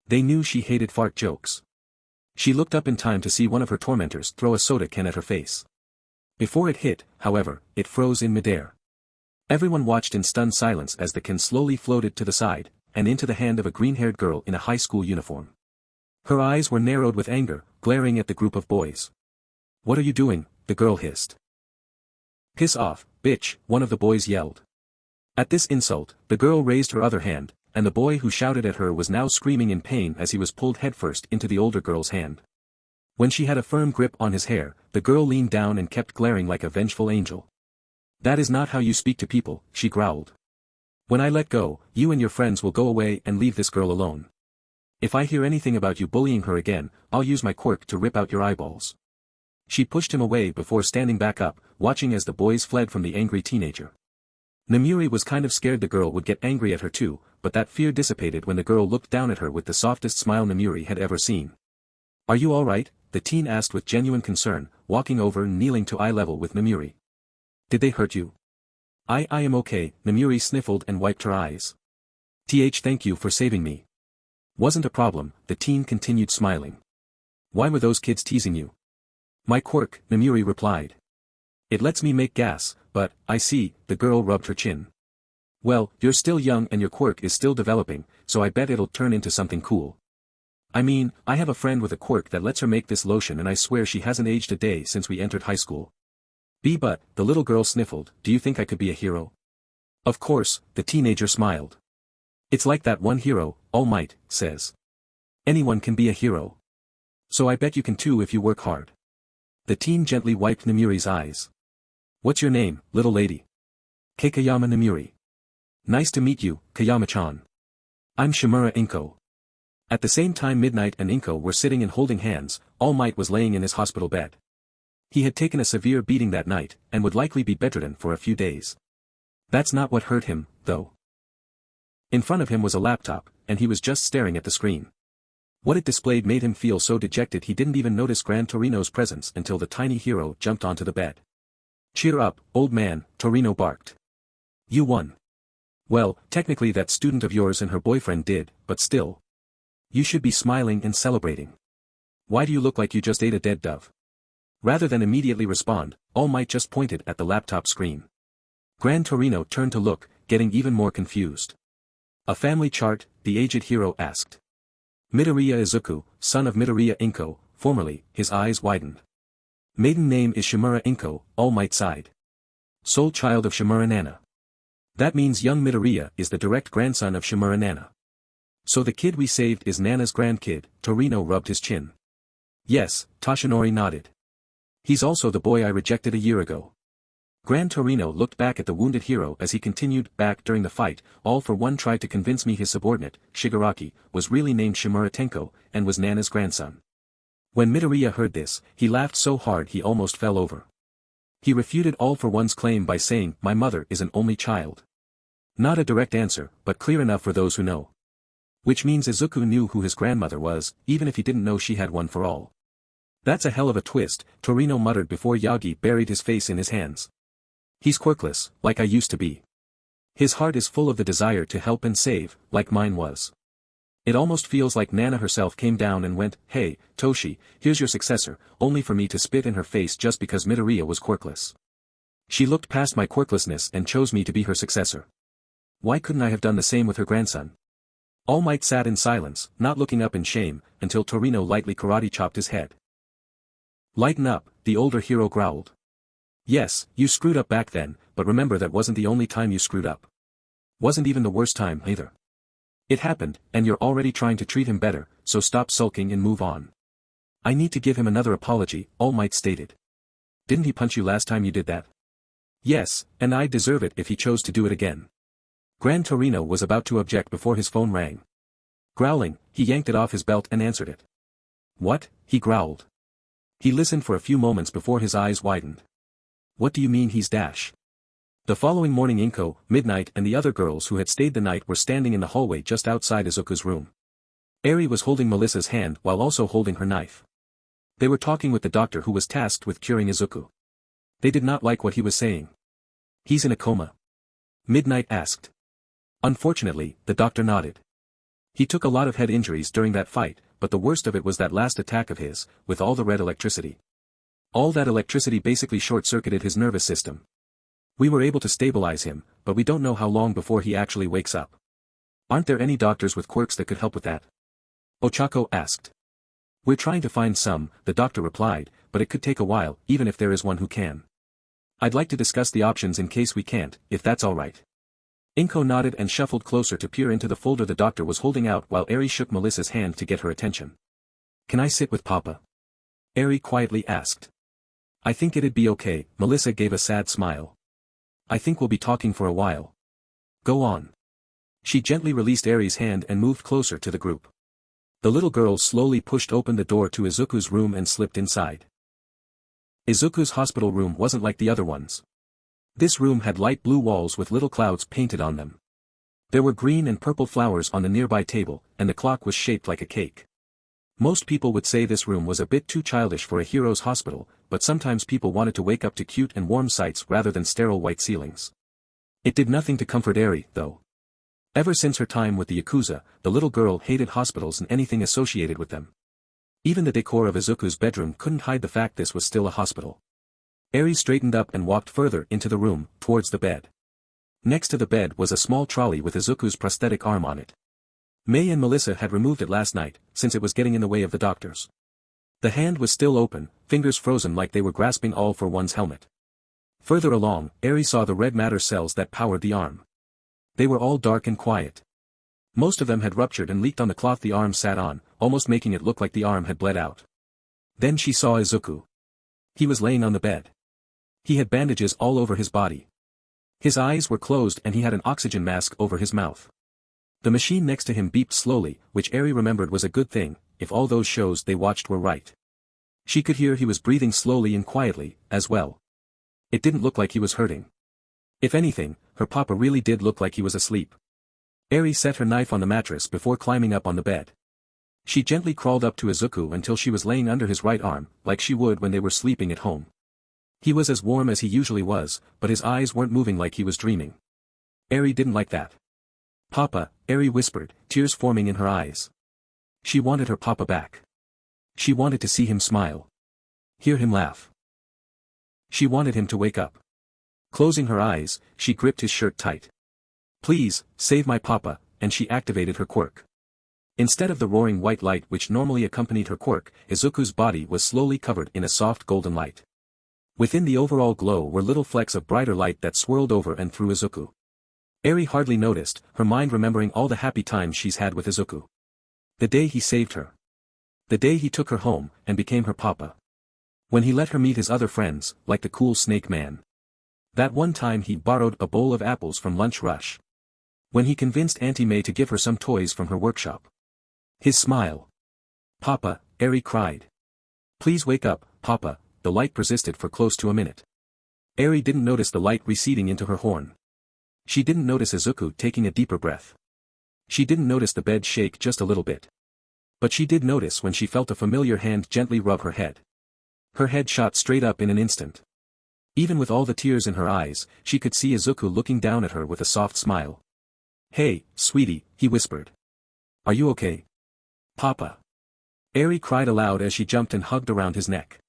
Speaker 1: They knew she hated fart jokes. She looked up in time to see one of her tormentors throw a soda can at her face. Before it hit, however, it froze in midair. Everyone watched in stunned silence as the can slowly floated to the side, and into the hand of a green-haired girl in a high school uniform. Her eyes were narrowed with anger, glaring at the group of boys. What are you doing? The girl hissed. Piss off, bitch, one of the boys yelled. At this insult, the girl raised her other hand, and the boy who shouted at her was now screaming in pain as he was pulled headfirst into the older girl's hand. When she had a firm grip on his hair, the girl leaned down and kept glaring like a vengeful angel. That is not how you speak to people, she growled. When I let go, you and your friends will go away and leave this girl alone. If I hear anything about you bullying her again, I'll use my quirk to rip out your eyeballs. She pushed him away before standing back up, watching as the boys fled from the angry teenager. Namuri was kind of scared the girl would get angry at her too, but that fear dissipated when the girl looked down at her with the softest smile Namuri had ever seen. "Are you alright?" the teen asked with genuine concern, walking over and kneeling to eye level with Namuri. "Did they hurt you?" I am okay," Namuri sniffled and wiped her eyes. Thank you for saving me." "Wasn't a problem," the teen continued smiling. "Why were those kids teasing you?" "My quirk," Namuri replied. "It lets me make gas, but, I see," the girl rubbed her chin. "Well, you're still young and your quirk is still developing, so I bet it'll turn into something cool. I mean, I have a friend with a quirk that lets her make this lotion and I swear she hasn't aged a day since we entered high school." But, the little girl sniffled, "Do you think I could be a hero?" "Of course," the teenager smiled. "It's like that one hero, All Might, says. Anyone can be a hero. So I bet you can too if you work hard." The teen gently wiped Namuri's eyes. "What's your name, little lady?" "Keikayama Namuri." "Nice to meet you, Kayama-chan. I'm Shimura Inko." At the same time Midnight and Inko were sitting and holding hands, All Might was laying in his hospital bed. He had taken a severe beating that night, and would likely be bedridden for a few days. That's not what hurt him, though. In front of him was a laptop, and he was just staring at the screen. What it displayed made him feel so dejected he didn't even notice Gran Torino's presence until the tiny hero jumped onto the bed. "Cheer up, old man," Torino barked. "You won." "Well, technically that student of yours and her boyfriend did, but still. You should be smiling and celebrating. Why do you look like you just ate a dead dove?" Rather than immediately respond, All Might just pointed at the laptop screen. Gran Torino turned to look, getting even more confused. "A family chart?" the aged hero asked. "Midoriya Izuku, son of Midoriya Inko, formerly," his eyes widened. "Maiden name is Shimura Inko," All Might sighed. "Sole child of Shimura Nana. That means young Midoriya is the direct grandson of Shimura Nana. So the kid we saved is Nana's grandkid," Torino rubbed his chin. "Yes," Toshinori nodded. "He's also the boy I rejected a year ago." Gran Torino looked back at the wounded hero as he continued, "Back during the fight, All for One tried to convince me his subordinate, Shigaraki, was really named Shimura Tenko, and was Nana's grandson. When Midoriya heard this, he laughed so hard he almost fell over. He refuted All for One's claim by saying, 'My mother is an only child.' Not a direct answer, but clear enough for those who know. Which means Izuku knew who his grandmother was, even if he didn't know she had one for all. That's a hell of a twist," Torino muttered before Yagi buried his face in his hands. "He's quirkless, like I used to be. His heart is full of the desire to help and save, like mine was. It almost feels like Nana herself came down and went, 'Hey, Toshi, here's your successor,' only for me to spit in her face just because Midoriya was quirkless. She looked past my quirklessness and chose me to be her successor. Why couldn't I have done the same with her grandson?" All Might sat in silence, not looking up in shame, until Torino lightly karate chopped his head. "Lighten up," the older hero growled. "Yes, you screwed up back then, but remember that wasn't the only time you screwed up. Wasn't even the worst time, either. It happened, and you're already trying to treat him better, so stop sulking and move on." "I need to give him another apology," All Might stated. "Didn't he punch you last time you did that?" "Yes, and I'd deserve it if he chose to do it again." Gran Torino was about to object before his phone rang. Growling, he yanked it off his belt and answered it. "What?" he growled. He listened for a few moments before his eyes widened. "What do you mean he's dash?" The following morning Inko, Midnight and the other girls who had stayed the night were standing in the hallway just outside Izuku's room. Eri was holding Melissa's hand while also holding her knife. They were talking with the doctor who was tasked with curing Izuku. They did not like what he was saying. "He's in a coma?" Midnight asked. Unfortunately, the doctor nodded. He took a lot of head injuries during that fight, but the worst of it was that last attack of his, with all the red electricity. All that electricity basically short-circuited his nervous system. We were able to stabilize him, but we don't know how long before he actually wakes up. Aren't there any doctors with quirks that could help with that?" Ochako asked. "We're trying to find some," the doctor replied, "but it could take a while, even if there is one who can. I'd like to discuss the options in case we can't, if that's alright." Inko nodded and shuffled closer to peer into the folder the doctor was holding out while Eri shook Melissa's hand to get her attention. "Can I sit with Papa?" Eri quietly asked. "I think it'd be okay," Melissa gave a sad smile. "I think we'll be talking for a while. Go on." She gently released Eri's hand and moved closer to the group. The little girl slowly pushed open the door to Izuku's room and slipped inside. Izuku's hospital room wasn't like the other ones. This room had light blue walls with little clouds painted on them. There were green and purple flowers on the nearby table, and the clock was shaped like a cake. Most people would say this room was a bit too childish for a hero's hospital, but sometimes people wanted to wake up to cute and warm sights rather than sterile white ceilings. It did nothing to comfort Eri, though. Ever since her time with the Yakuza, the little girl hated hospitals and anything associated with them. Even the decor of Izuku's bedroom couldn't hide the fact this was still a hospital. Eri straightened up and walked further into the room, towards the bed. Next to the bed was a small trolley with Izuku's prosthetic arm on it. May and Melissa had removed it last night, since it was getting in the way of the doctors. The hand was still open, fingers frozen like they were grasping all for one's helmet. Further along, Eri saw the red matter cells that powered the arm. They were all dark and quiet. Most of them had ruptured and leaked on the cloth the arm sat on, almost making it look like the arm had bled out. Then she saw Izuku. He was laying on the bed. He had bandages all over his body. His eyes were closed and he had an oxygen mask over his mouth. The machine next to him beeped slowly, which Eri remembered was a good thing, if all those shows they watched were right. She could hear he was breathing slowly and quietly, as well. It didn't look like he was hurting. If anything, her papa really did look like he was asleep. Eri set her knife on the mattress before climbing up on the bed. She gently crawled up to Izuku until she was laying under his right arm, like she would when they were sleeping at home. He was as warm as he usually was, but his eyes weren't moving like he was dreaming. Eri didn't like that. "Papa," Eri whispered, tears forming in her eyes. She wanted her papa back. She wanted to see him smile. Hear him laugh. She wanted him to wake up. Closing her eyes, she gripped his shirt tight. "Please, save my papa," and she activated her quirk. Instead of the roaring white light which normally accompanied her quirk, Izuku's body was slowly covered in a soft golden light. Within the overall glow were little flecks of brighter light that swirled over and through Izuku. Eri hardly noticed, her mind remembering all the happy times she's had with Izuku. The day he saved her. The day he took her home, and became her papa. When he let her meet his other friends, like the cool snake man. That one time he borrowed a bowl of apples from Lunch Rush. When he convinced Auntie May to give her some toys from her workshop. His smile. "Papa," Eri cried. "Please wake up, Papa." The light persisted for close to a minute. Eri didn't notice the light receding into her horn. She didn't notice Izuku taking a deeper breath. She didn't notice the bed shake just a little bit. But she did notice when she felt a familiar hand gently rub her head. Her head shot straight up in an instant. Even with all the tears in her eyes, she could see Izuku looking down at her with a soft smile. "Hey, sweetie," he whispered. "Are you okay?" "Papa." Eri cried aloud as she jumped and hugged around his neck.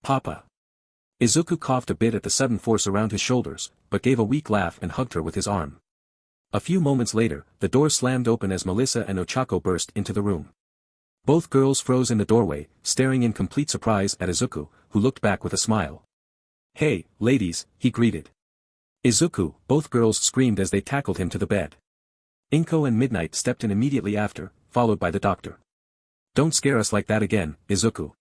Speaker 1: "Papa." Izuku coughed a bit at the sudden force around his shoulders, but gave a weak laugh and hugged her with his arm. A few moments later, the door slammed open as Melissa and Ochako burst into the room. Both girls froze in the doorway, staring in complete surprise at Izuku, who looked back with a smile. "Hey, ladies," he greeted. "Izuku," both girls screamed as they tackled him to the bed. Inko and Midnight stepped in immediately after, followed by the doctor. "Don't scare us like that again, Izuku."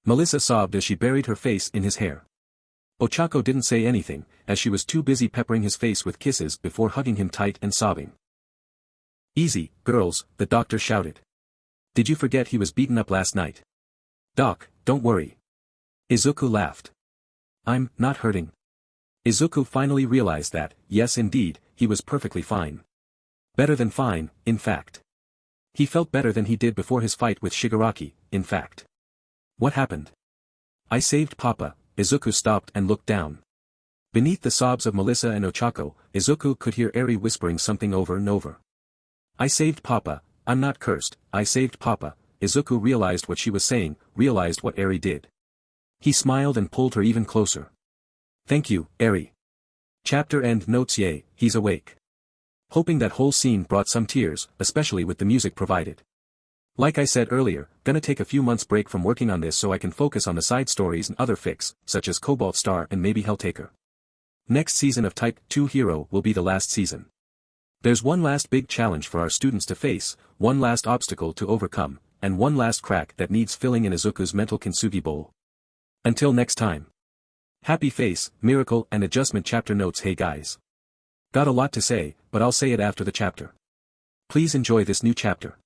Speaker 1: Melissa sobbed as she buried her face in his hair. Ochako didn't say anything, as she was too busy peppering his face with kisses before hugging him tight and sobbing. "Easy, girls," the doctor shouted. "Did you forget he was beaten up last night?" "Doc, don't worry." Izuku laughed. "I'm not hurting." Izuku finally realized that, yes indeed, he was perfectly fine. Better than fine, in fact. He felt better than he did before his fight with Shigaraki, in fact. "What happened?" "I saved Papa." Izuku stopped and looked down. Beneath the sobs of Melissa and Ochako, Izuku could hear Eri whispering something over and over. "I saved Papa, I'm not cursed, I saved Papa." Izuku realized what she was saying, realized what Eri did. He smiled and pulled her even closer. "Thank you, Eri." Chapter end notes. Yay, he's awake. Hoping that whole scene brought some tears, especially with the music provided. Like I said earlier, gonna take a few months break from working on this so I can focus on the side stories and other fics, such as Cobalt Star and maybe Helltaker. Next season of Type 2 Hero will be the last season. There's one last big challenge for our students to face, one last obstacle to overcome, and one last crack that needs filling in Izuku's mental kintsugi bowl. Until next time. Happy face, miracle and adjustment chapter notes. Hey guys. Got a lot to say, but I'll say it after the chapter. Please enjoy this new chapter.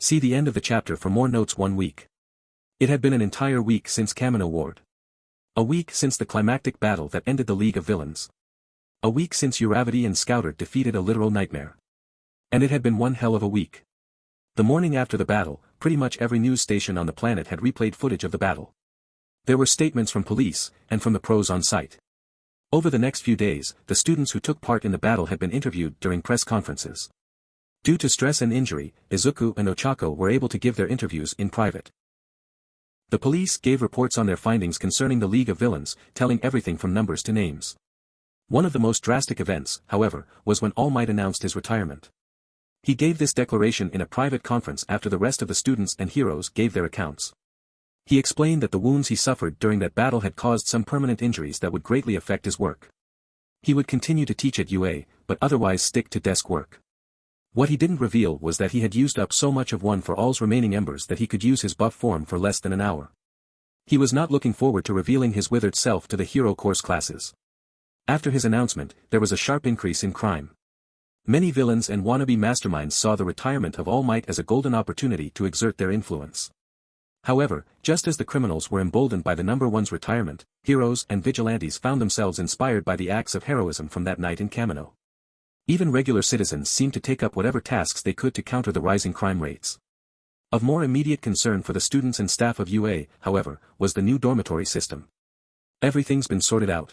Speaker 1: See the end of the chapter for more notes. 1 week. It had been an entire week since Kamino Ward. A week since the climactic battle that ended the League of Villains. A week since Uravity and Scouter defeated a literal nightmare. And it had been one hell of a week. The morning after the battle, pretty much every news station on the planet had replayed footage of the battle. There were statements from police, and from the pros on site. Over the next few days, the students who took part in the battle had been interviewed during press conferences. Due to stress and injury, Izuku and Ochako were able to give their interviews in private. The police gave reports on their findings concerning the League of Villains, telling everything from numbers to names. One of the most drastic events, however, was when All Might announced his retirement. He gave this declaration in a private conference after the rest of the students and heroes gave their accounts. He explained that the wounds he suffered during that battle had caused some permanent injuries that would greatly affect his work. He would continue to teach at UA, but otherwise stick to desk work. What he didn't reveal was that he had used up so much of One for All's remaining embers that he could use his buff form for less than an hour. He was not looking forward to revealing his withered self to the hero course classes. After his announcement, there was a sharp increase in crime. Many villains and wannabe masterminds saw the retirement of All Might as a golden opportunity to exert their influence. However, just as the criminals were emboldened by the number one's retirement, heroes and vigilantes found themselves inspired by the acts of heroism from that night in Kamino. Even regular citizens seemed to take up whatever tasks they could to counter the rising crime rates. Of more immediate concern for the students and staff of UA, however, was the new dormitory system. Everything's been sorted out?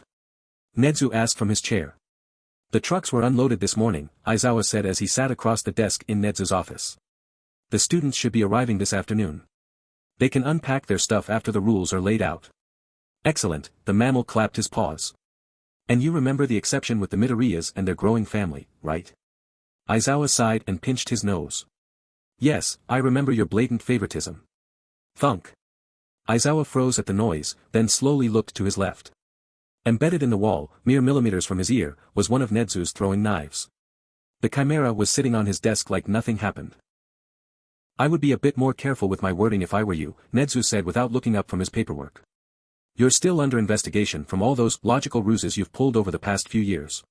Speaker 1: Nedzu asked from his chair. The trucks were unloaded this morning, Aizawa said as he sat across the desk in Nedzu's office. The students should be arriving this afternoon. They can unpack their stuff after the rules are laid out. Excellent, the mammal clapped his paws. And you remember the exception with the Midoriyas and their growing family, right? Aizawa sighed and pinched his nose. Yes, I remember your blatant favoritism. Thunk. Aizawa froze at the noise, then slowly looked to his left. Embedded in the wall, mere millimeters from his ear, was one of Nedzu's throwing knives. The chimera was sitting on his desk like nothing happened. I would be a bit more careful with my wording if I were you, Nedzu said without looking up from his paperwork. You're still under investigation from all those logical ruses you've pulled over the past few years.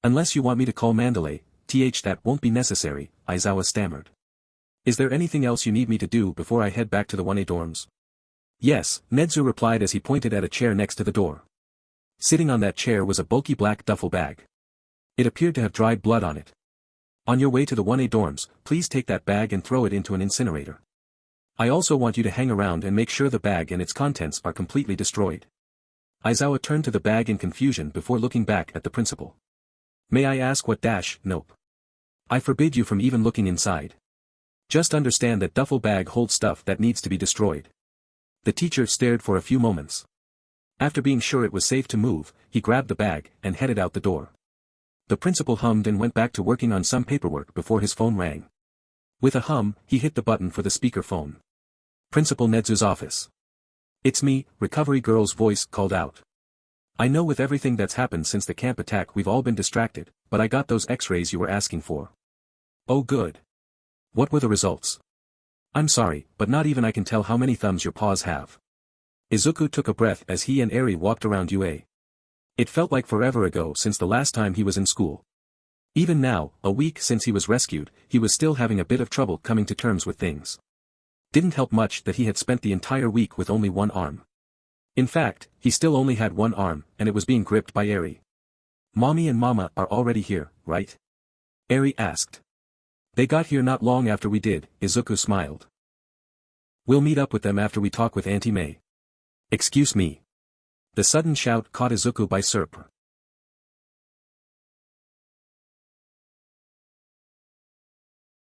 Speaker 1: Unless you want me to call Mandalay, that won't be necessary, Aizawa stammered. Is there anything else you need me to do before I head back to the 1A dorms? Yes, Nedzu replied as he pointed at a chair next to the door. Sitting on that chair was a bulky black duffel bag. It appeared to have dried blood on it. On your way to the 1A dorms, please take that bag and throw it into an incinerator. I also want you to hang around and make sure the bag and its contents are completely destroyed. Aizawa turned to the bag in confusion before looking back at the principal. May I ask what nope. I forbid you from even looking inside. Just understand that duffel bag holds stuff that needs to be destroyed. The teacher stared for a few moments. After being sure it was safe to move, he grabbed the bag and headed out the door. The principal hummed and went back to working on some paperwork before his phone rang. With a hum, he hit the button for the speaker phone. Principal Nedzu's office. It's me, Recovery Girl's voice called out. I know with everything that's happened since the camp attack we've all been distracted, but I got those x-rays you were asking for. Oh good. What were the results? I'm sorry, but not even I can tell how many thumbs your paws have. Izuku took a breath as he and Eri walked around UA. It felt like forever ago since the last time he was in school. Even now, a week since he was rescued, he was still having a bit of trouble coming to terms with things. Didn't help much that he had spent the entire week with only one arm. In fact, he still only had one arm, and it was being gripped by Eri. Mommy and Mama are already here, right? Eri asked. They got here not long after we did, Izuku smiled. We'll meet up with them after we talk with Auntie May. Excuse me. The sudden shout caught Izuku by surprise.